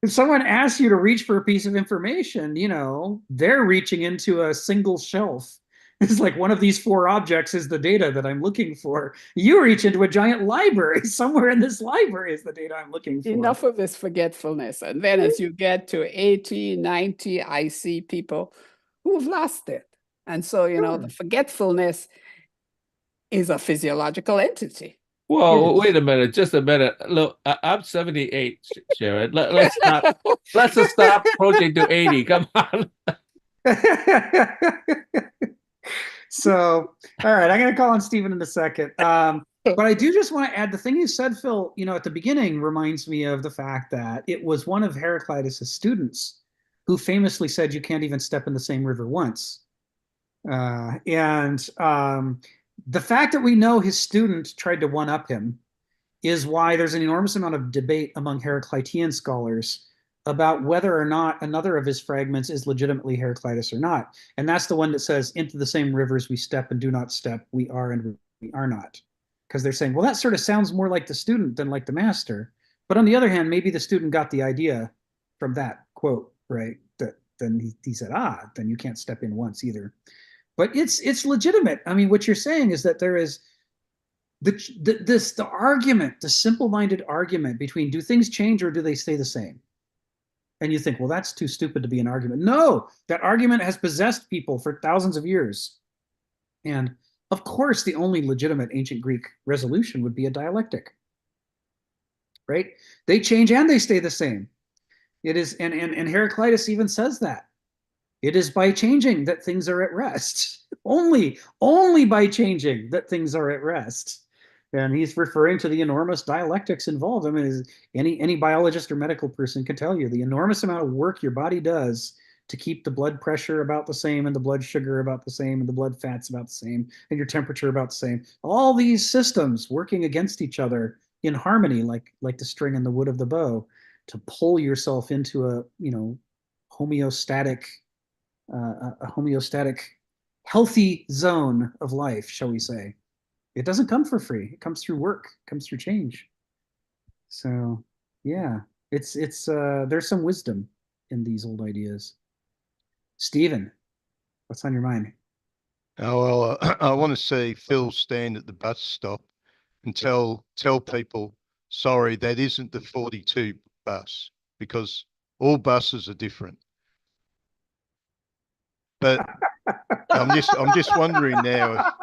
If someone asks you to reach for a piece of information, you know, they're reaching into a single shelf. It's like one of these four objects is the data that I'm looking for. You reach into a giant library. Somewhere in this library is the data I'm looking for. Enough of this forgetfulness. And then as you get to 80, 90, I see people who've lost it. And so, you know, the forgetfulness is a physiological entity. Well, wait a minute, just a minute. Look, I'm 78, Sharon. Let's just stop approaching to 80. Come on. So, all right, I'm going to call on Stephen in a second. But I do just want to add the thing you said, Phil, you know, at the beginning reminds me of the fact that it was one of Heraclitus' students who famously said you can't even step in the same river once. The fact that we know his student tried to one-up him is why there's an enormous amount of debate among Heraclitean scholars about whether or not another of his fragments is legitimately Heraclitus or not. And that's the one that says, into the same rivers we step and do not step, we are and we are not. Because they're saying, well, that sort of sounds more like the student than like the master. But on the other hand, maybe the student got the idea from that quote, right? That then he said, then you can't step in once either. But it's legitimate. I mean, what you're saying is that there is the argument, the simple-minded argument between do things change or do they stay the same? And you think, well, that's too stupid to be an argument. No, that argument has possessed people for thousands of years. And of course, the only legitimate ancient Greek resolution would be a dialectic, right? They change and they stay the same. It is, and Heraclitus even says that. It is by changing that things are at rest. Only by changing that things are at rest. And he's referring to the enormous dialectics involved. I mean, any biologist or medical person can tell you the enormous amount of work your body does to keep the blood pressure about the same and the blood sugar about the same and the blood fats about the same and your temperature about the same. All these systems working against each other in harmony, like the string and the wood of the bow, to pull yourself into a homeostatic healthy zone of life, shall we say. It doesn't come for free. It comes through work, it comes through change. So yeah, it's there's some wisdom in these old ideas. Stephen, what's on your mind? Oh, well, I want to see Phil stand at the bus stop and tell people, sorry, that isn't the 42 bus, because all buses are different. But I'm just wondering now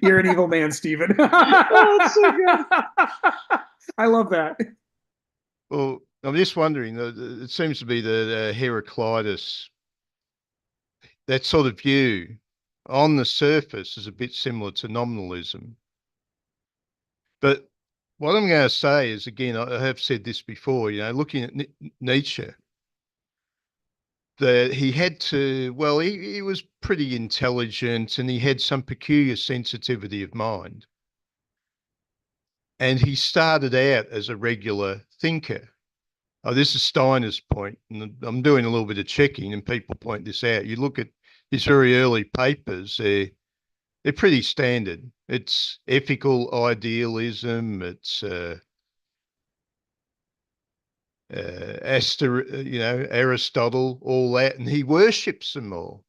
You're an evil man, Stephen. Oh, it's so good. I love that. Well, I'm just wondering, it seems to be that Heraclitus, that sort of view on the surface is a bit similar to nominalism. But what I'm going to say is, again, I have said this before, looking at Nietzsche, that he had to, well, he was pretty intelligent and he had some peculiar sensitivity of mind. And he started out as a regular thinker. Oh, this is Steiner's point, and I'm doing a little bit of checking, and people point this out. You look at his very early papers; they're pretty standard. It's ethical idealism. It's Aristotle, all that, and he worships them all.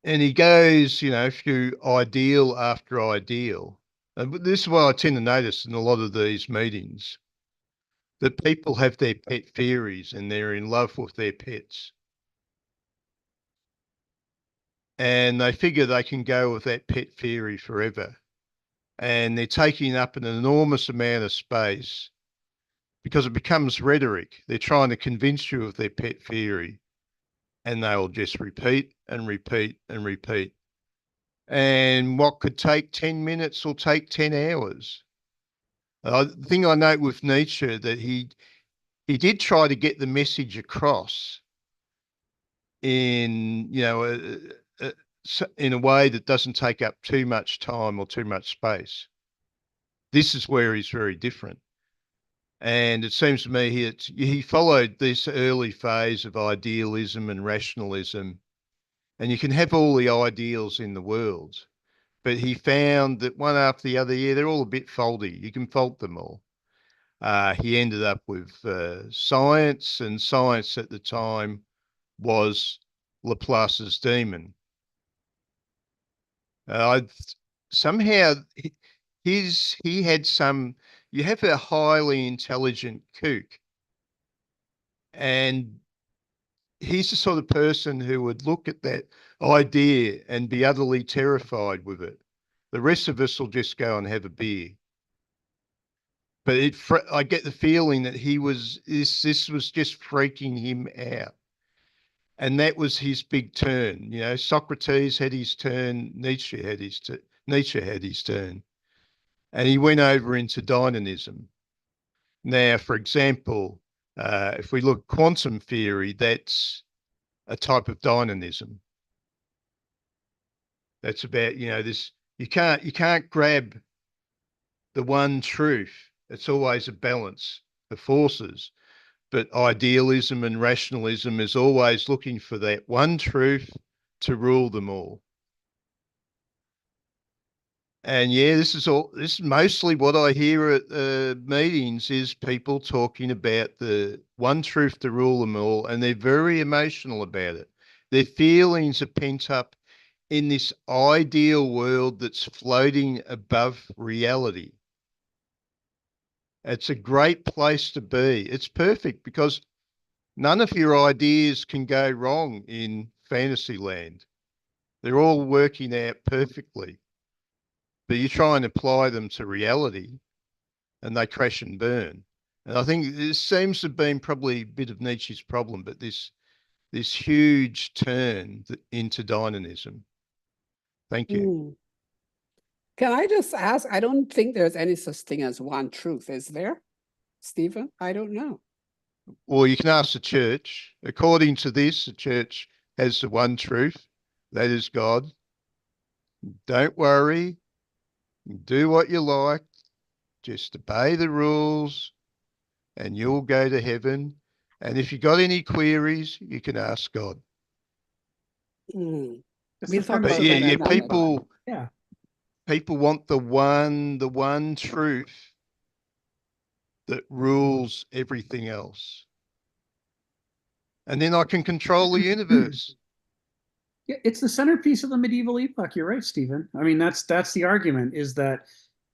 And he goes, through ideal after ideal. And this is what I tend to notice in a lot of these meetings, that people have their pet theories and they're in love with their pets. And they figure they can go with that pet theory forever. And they're taking up an enormous amount of space because it becomes rhetoric. They're trying to convince you of their pet theory, and they'll just repeat and repeat and repeat. And what could take 10 minutes will take 10 hours. The thing I note with Nietzsche, that he did try to get the message across in, in a way that doesn't take up too much time or too much space. This is where he's very different. And it seems to me he followed this early phase of idealism and rationalism, and you can have all the ideals in the world, but he found that one after the other, they're all a bit faulty. You can fault them all. He ended up with science, and science at the time was Laplace's demon. Somehow he had some. You have a highly intelligent kook, and he's the sort of person who would look at that idea and be utterly terrified with it. The rest of us will just go and have a beer. But I get the feeling that this was just freaking him out. And that was his big turn. Socrates had his turn, Nietzsche had his turn. And he went over into dynamism. Now, for example, if we look at quantum theory, that's a type of dynamism. That's about, this, you can't grab the one truth. It's always a balance of forces. But idealism and rationalism is always looking for that one truth to rule them all. And yeah, this is mostly what I hear at meetings, is people talking about the one truth to rule them all, and they're very emotional about it. Their feelings are pent up in this ideal world that's floating above reality. It's a great place to be. It's perfect because none of your ideas can go wrong in fantasy land. They're all working out perfectly. But you try and apply them to reality and they crash and burn. And I think this seems to have been probably a bit of Nietzsche's problem, but this huge turn into dynamism. Thank you. Can I just ask, I don't think there's any such thing as one truth, is there, Stephen? I don't know. Well, you can ask the church. According to this, the church has the one truth, that is God. Don't worry. Do what you like. Just obey the rules and you'll go to heaven. And if you got any queries, you can ask God. We'll talk about that people want the one truth that rules everything else. And then I can control the universe. Yeah, it's the centerpiece of the medieval epoch. You're right, Stephen. I mean, that's the argument, is that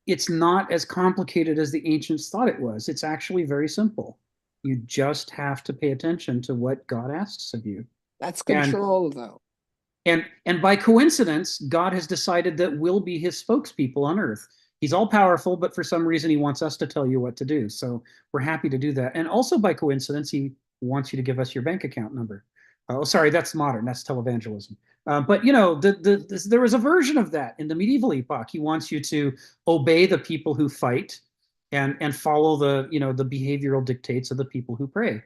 it's not as complicated as the ancients thought it was. It's actually very simple. You just have to pay attention to what God asks of you. That's control, though. And by coincidence, God has decided that we'll be his spokespeople on earth. He's all powerful, but for some reason he wants us to tell you what to do. So we're happy to do that. And also by coincidence, he wants you to give us your bank account number. Oh, sorry, that's modern. That's televangelism. But you know, there was a version of that in the medieval epoch. He wants you to obey the people who fight and follow the, you know, the behavioral dictates of the people who pray.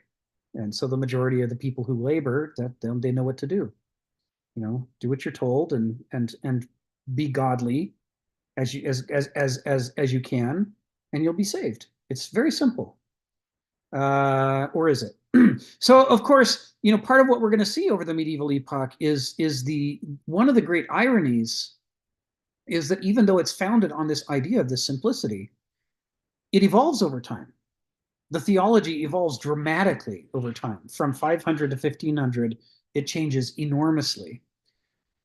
And so the majority of the people who labor, that they know what to do. You know, do what you're told and be godly as you can, and you'll be saved. It's very simple. Or is it? So of course, you know, part of what we're going to see over the medieval epoch is the one of the great ironies is that even though it's founded on this idea of this simplicity, it evolves over time. The theology evolves dramatically over time. From 500 to 1500, it changes enormously,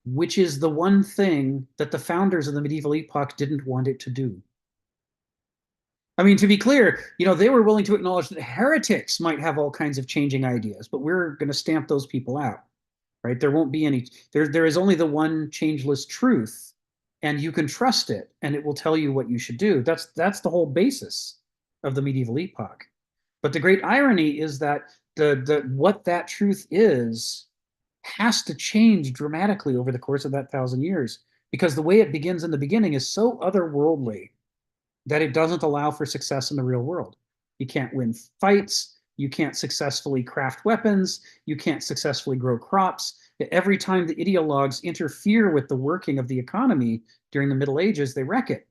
which is the one thing that the founders of the medieval epoch didn't want it to do. I mean, to be clear, you know, they were willing to acknowledge that heretics might have all kinds of changing ideas, but we're going to stamp those people out, right? There won't be any, there is only the one changeless truth, and you can trust it, and it will tell you what you should do. That's the whole basis of the medieval epoch. But the great irony is that what that truth is has to change dramatically over the course of that 1,000 years, because the way it begins in the beginning is so otherworldly that it doesn't allow for success in the real world. You can't win fights. You can't successfully craft weapons. You can't successfully grow crops. Every time the ideologues interfere with the working of the economy during the Middle Ages, they wreck it.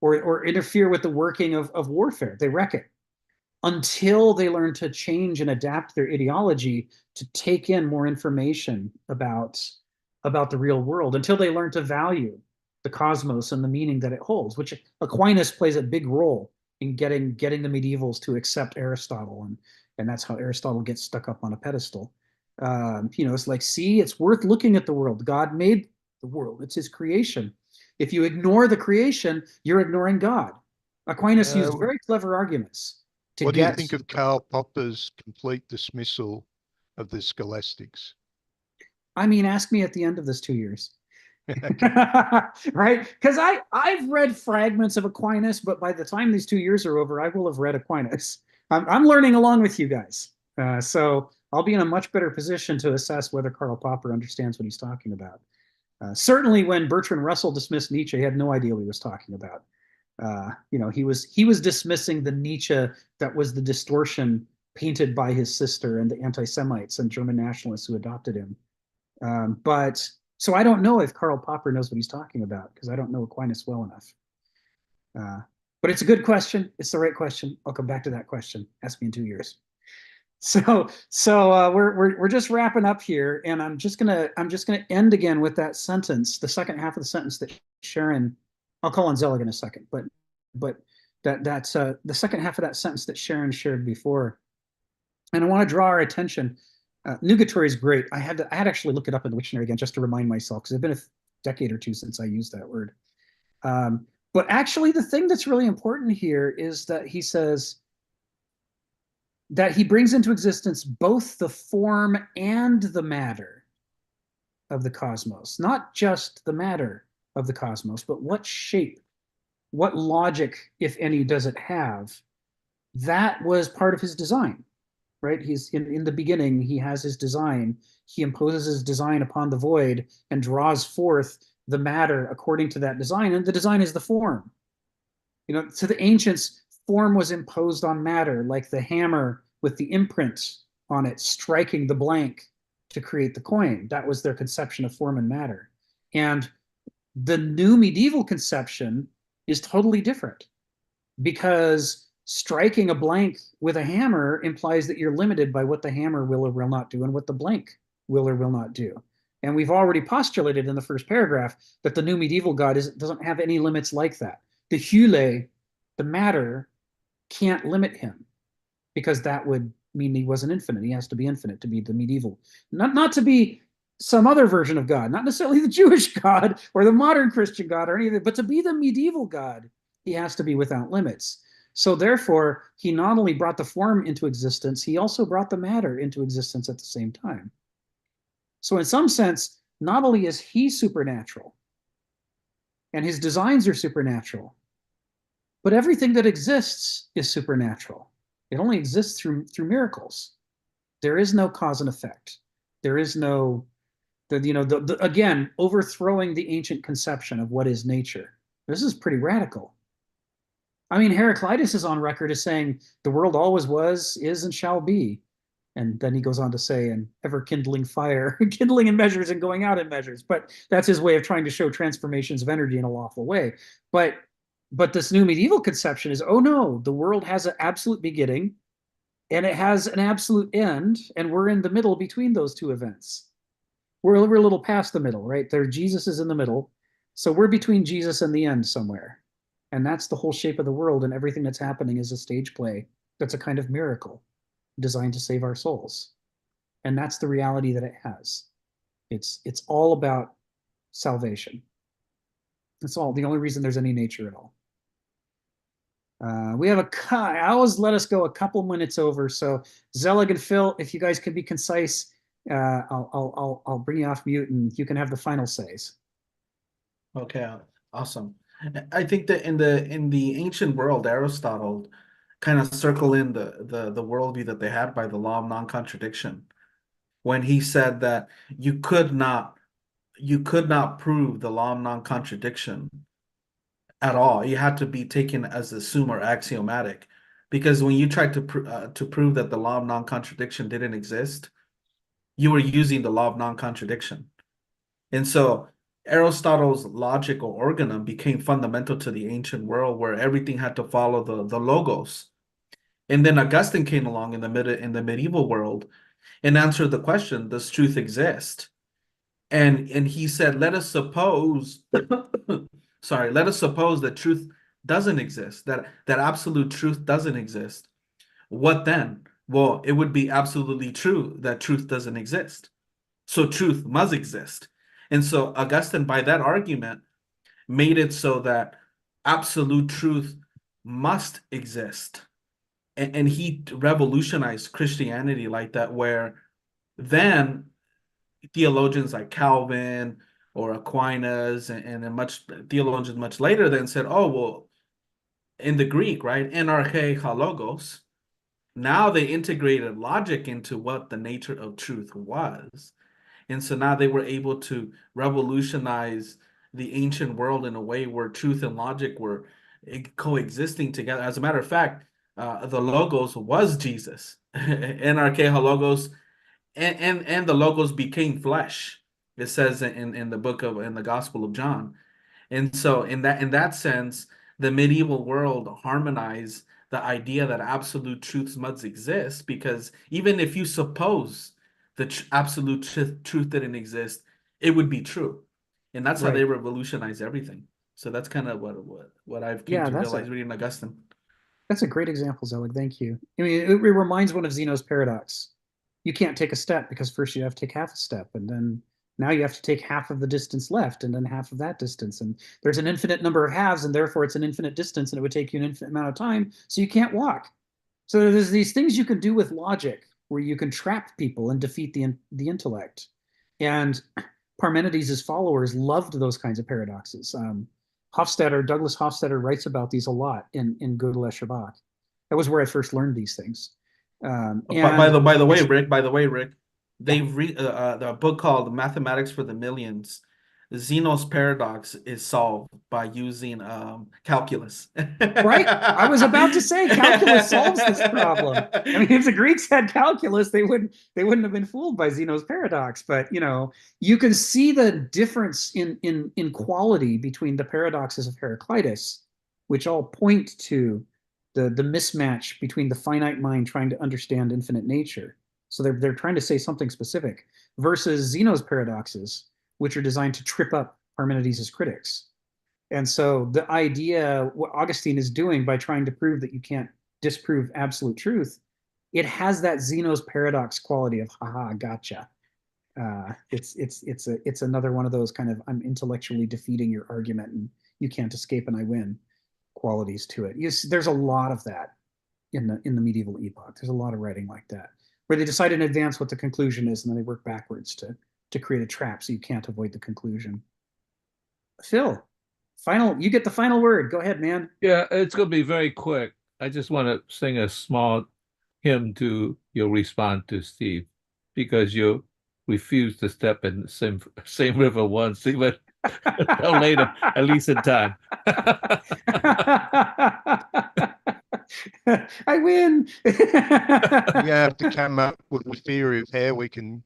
Or interfere with the working of warfare, they wreck it. Until they learn to change and adapt their ideology to take in more information about the real world, until they learn to value the cosmos and the meaning that it holds, which Aquinas plays a big role in getting the medievals to accept Aristotle, and that's how Aristotle gets stuck up on a pedestal. You know, it's like, see, it's worth looking at the world. God made the world; it's His creation. If you ignore the creation, you're ignoring God. Aquinas used very clever arguments. What do you think of Karl Popper's complete dismissal of the scholastics? I mean, ask me at the end of this 2 years. Right? Because I've read fragments of Aquinas, but by the time these 2 years are over, I will have read Aquinas. I'm learning along with you guys. So I'll be in a much better position to assess whether Karl Popper understands what he's talking about. Certainly when Bertrand Russell dismissed Nietzsche, he had no idea what he was talking about. You know, he was dismissing the Nietzsche that was the distortion painted by his sister and the anti-Semites and German nationalists who adopted him. But so I don't know if Karl Popper knows what he's talking about, because I don't know Aquinas well enough. But it's a good question. It's the right question. I'll come back to that question. Ask me in 2 years. So we're just wrapping up here, and I'm just gonna end again with that sentence, the second half of the sentence that Sharon, I'll call on Zelig in a second, but that's the second half of that sentence that Sharon shared before, and I want to draw our attention. Nugatory is great. I had to actually look it up in the dictionary again just to remind myself, because it's been a decade or two since I used that word. But actually, the thing that's really important here is that he says that he brings into existence both the form and the matter of the cosmos, not just the matter of the cosmos, but what shape, what logic, if any, does it have? That was part of his design, right? He's in the beginning, he has his design. He imposes his design upon the void and draws forth the matter according to that design, and the design is the form. You know, to the ancients, form was imposed on matter, like the hammer with the imprint on it, striking the blank to create the coin. That was their conception of form and matter. And the new medieval conception is totally different, because striking a blank with a hammer implies that you're limited by what the hammer will or will not do and what the blank will or will not do. And we've already postulated in the first paragraph that the new medieval God doesn't have any limits like that. The hule, the matter, can't limit him, because that would mean he wasn't infinite. He has to be infinite to be the medieval. Not to be some other version of God, not necessarily the Jewish God or the modern Christian God or anything, but to be the medieval God, he has to be without limits. So therefore, he not only brought the form into existence, he also brought the matter into existence at the same time. So in some sense, not only is he supernatural, and his designs are supernatural, But everything that exists is supernatural. It only exists through miracles. There is no cause and effect. There is no, again, overthrowing the ancient conception of what is nature. This is pretty radical. I mean, Heraclitus is on record as saying the world always was, is, and shall be. And then he goes on to say, and ever kindling fire, kindling in measures and going out in measures. But that's his way of trying to show transformations of energy in a lawful way. But this new medieval conception is, oh no, the world has an absolute beginning and it has an absolute end, and we're in the middle between those two events. We're a little past the middle, right? There, Jesus is in the middle. So we're between Jesus and the end somewhere. And that's the whole shape of the world, and everything that's happening is a stage play. That's a kind of miracle designed to save our souls. And that's the reality that it has. It's all about salvation. That's all. The only reason there's any nature at all. We have I always let us go a couple minutes over. So Zelig and Phil, if you guys can be concise, I'll bring you off mute and you can have the final says. Okay, awesome. I think that in the ancient world, Aristotle kind of circle in the worldview that they had by the law of non-contradiction, when he said that you could not prove the law of non-contradiction at all. You had to be taken as assumed or axiomatic, because when you tried to prove that the law of non-contradiction didn't exist, you were using the law of non-contradiction. And so Aristotle's logical organum became fundamental to the ancient world, where everything had to follow the logos. And then Augustine came along in the medieval world and answered the question, does truth exist? And he said, let us suppose let us suppose that truth doesn't exist, that absolute truth doesn't exist. What then? Well, it would be absolutely true that truth doesn't exist. So truth must exist. And so Augustine, by that argument, made it so that absolute truth must exist. And he revolutionized Christianity like that, where then theologians like Calvin or Aquinas and theologians much later then said, oh, well, in the Greek, right, enarche halogos, now they integrated logic into what the nature of truth was. And so now they were able to revolutionize the ancient world in a way where truth and logic were coexisting together. As a matter of fact, the logos was Jesus. Enarche halogos, and the logos became flesh. It says in the Gospel of John. And so in that sense, the medieval world harmonized the idea that absolute truths must exist, because even if you suppose the absolute truth didn't exist, it would be true. And that's how they revolutionize everything. So that's kind of what I've came to realize reading Augustine. That's a great example, Zelig. Thank you. I mean, it reminds one of Zeno's paradox. You can't take a step because first you have to take half a step, and then now you have to take half of the distance left and then half of that distance. And there's an infinite number of halves, and therefore it's an infinite distance, and it would take you an infinite amount of time, so you can't walk. So there's these things you can do with logic where you can trap people and defeat the intellect. And Parmenides' followers loved those kinds of paradoxes. Douglas Hofstadter writes about these a lot in Gödel Escher. That was where I first learned these things. By the way, Rick, they've read the book called Mathematics for the Millions. Zeno's paradox is solved by using calculus. Right? I was about to say calculus solves this problem. I mean, if the Greeks had calculus, they wouldn't have been fooled by Zeno's paradox. But you can see the difference in quality between the paradoxes of Heraclitus, which all point to the mismatch between the finite mind trying to understand infinite nature. So they're trying to say something specific, versus Zeno's paradoxes, which are designed to trip up Parmenides' critics. And so the idea, what Augustine is doing by trying to prove that you can't disprove absolute truth, it has that Zeno's paradox quality of haha, gotcha. It's another one of those kind of I'm intellectually defeating your argument and you can't escape and I win qualities to it. There's a lot of that in the medieval epoch. There's a lot of writing like that, where they decide in advance what the conclusion is and then they work backwards to create a trap so you can't avoid the conclusion. Phil. You get the final word. Go ahead, man. Yeah, it's going to be very quick. I just want to sing a small hymn to your response to Steve, because you refused to step in the same river once, even though later, at least in time. I win. We have to come up with a theory of how we can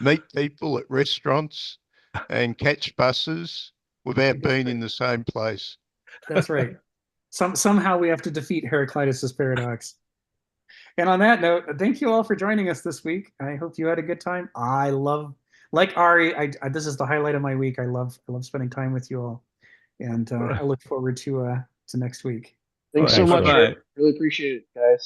meet people at restaurants and catch buses without being in the same place. That's right. Somehow we have to defeat Heraclitus's paradox. And on that note, thank you all for joining us this week. I hope you had a good time. Like Ari, this is the highlight of my week. I love spending time with you all, and I look forward to next week. Thanks so much. Bye. Really appreciate it, guys.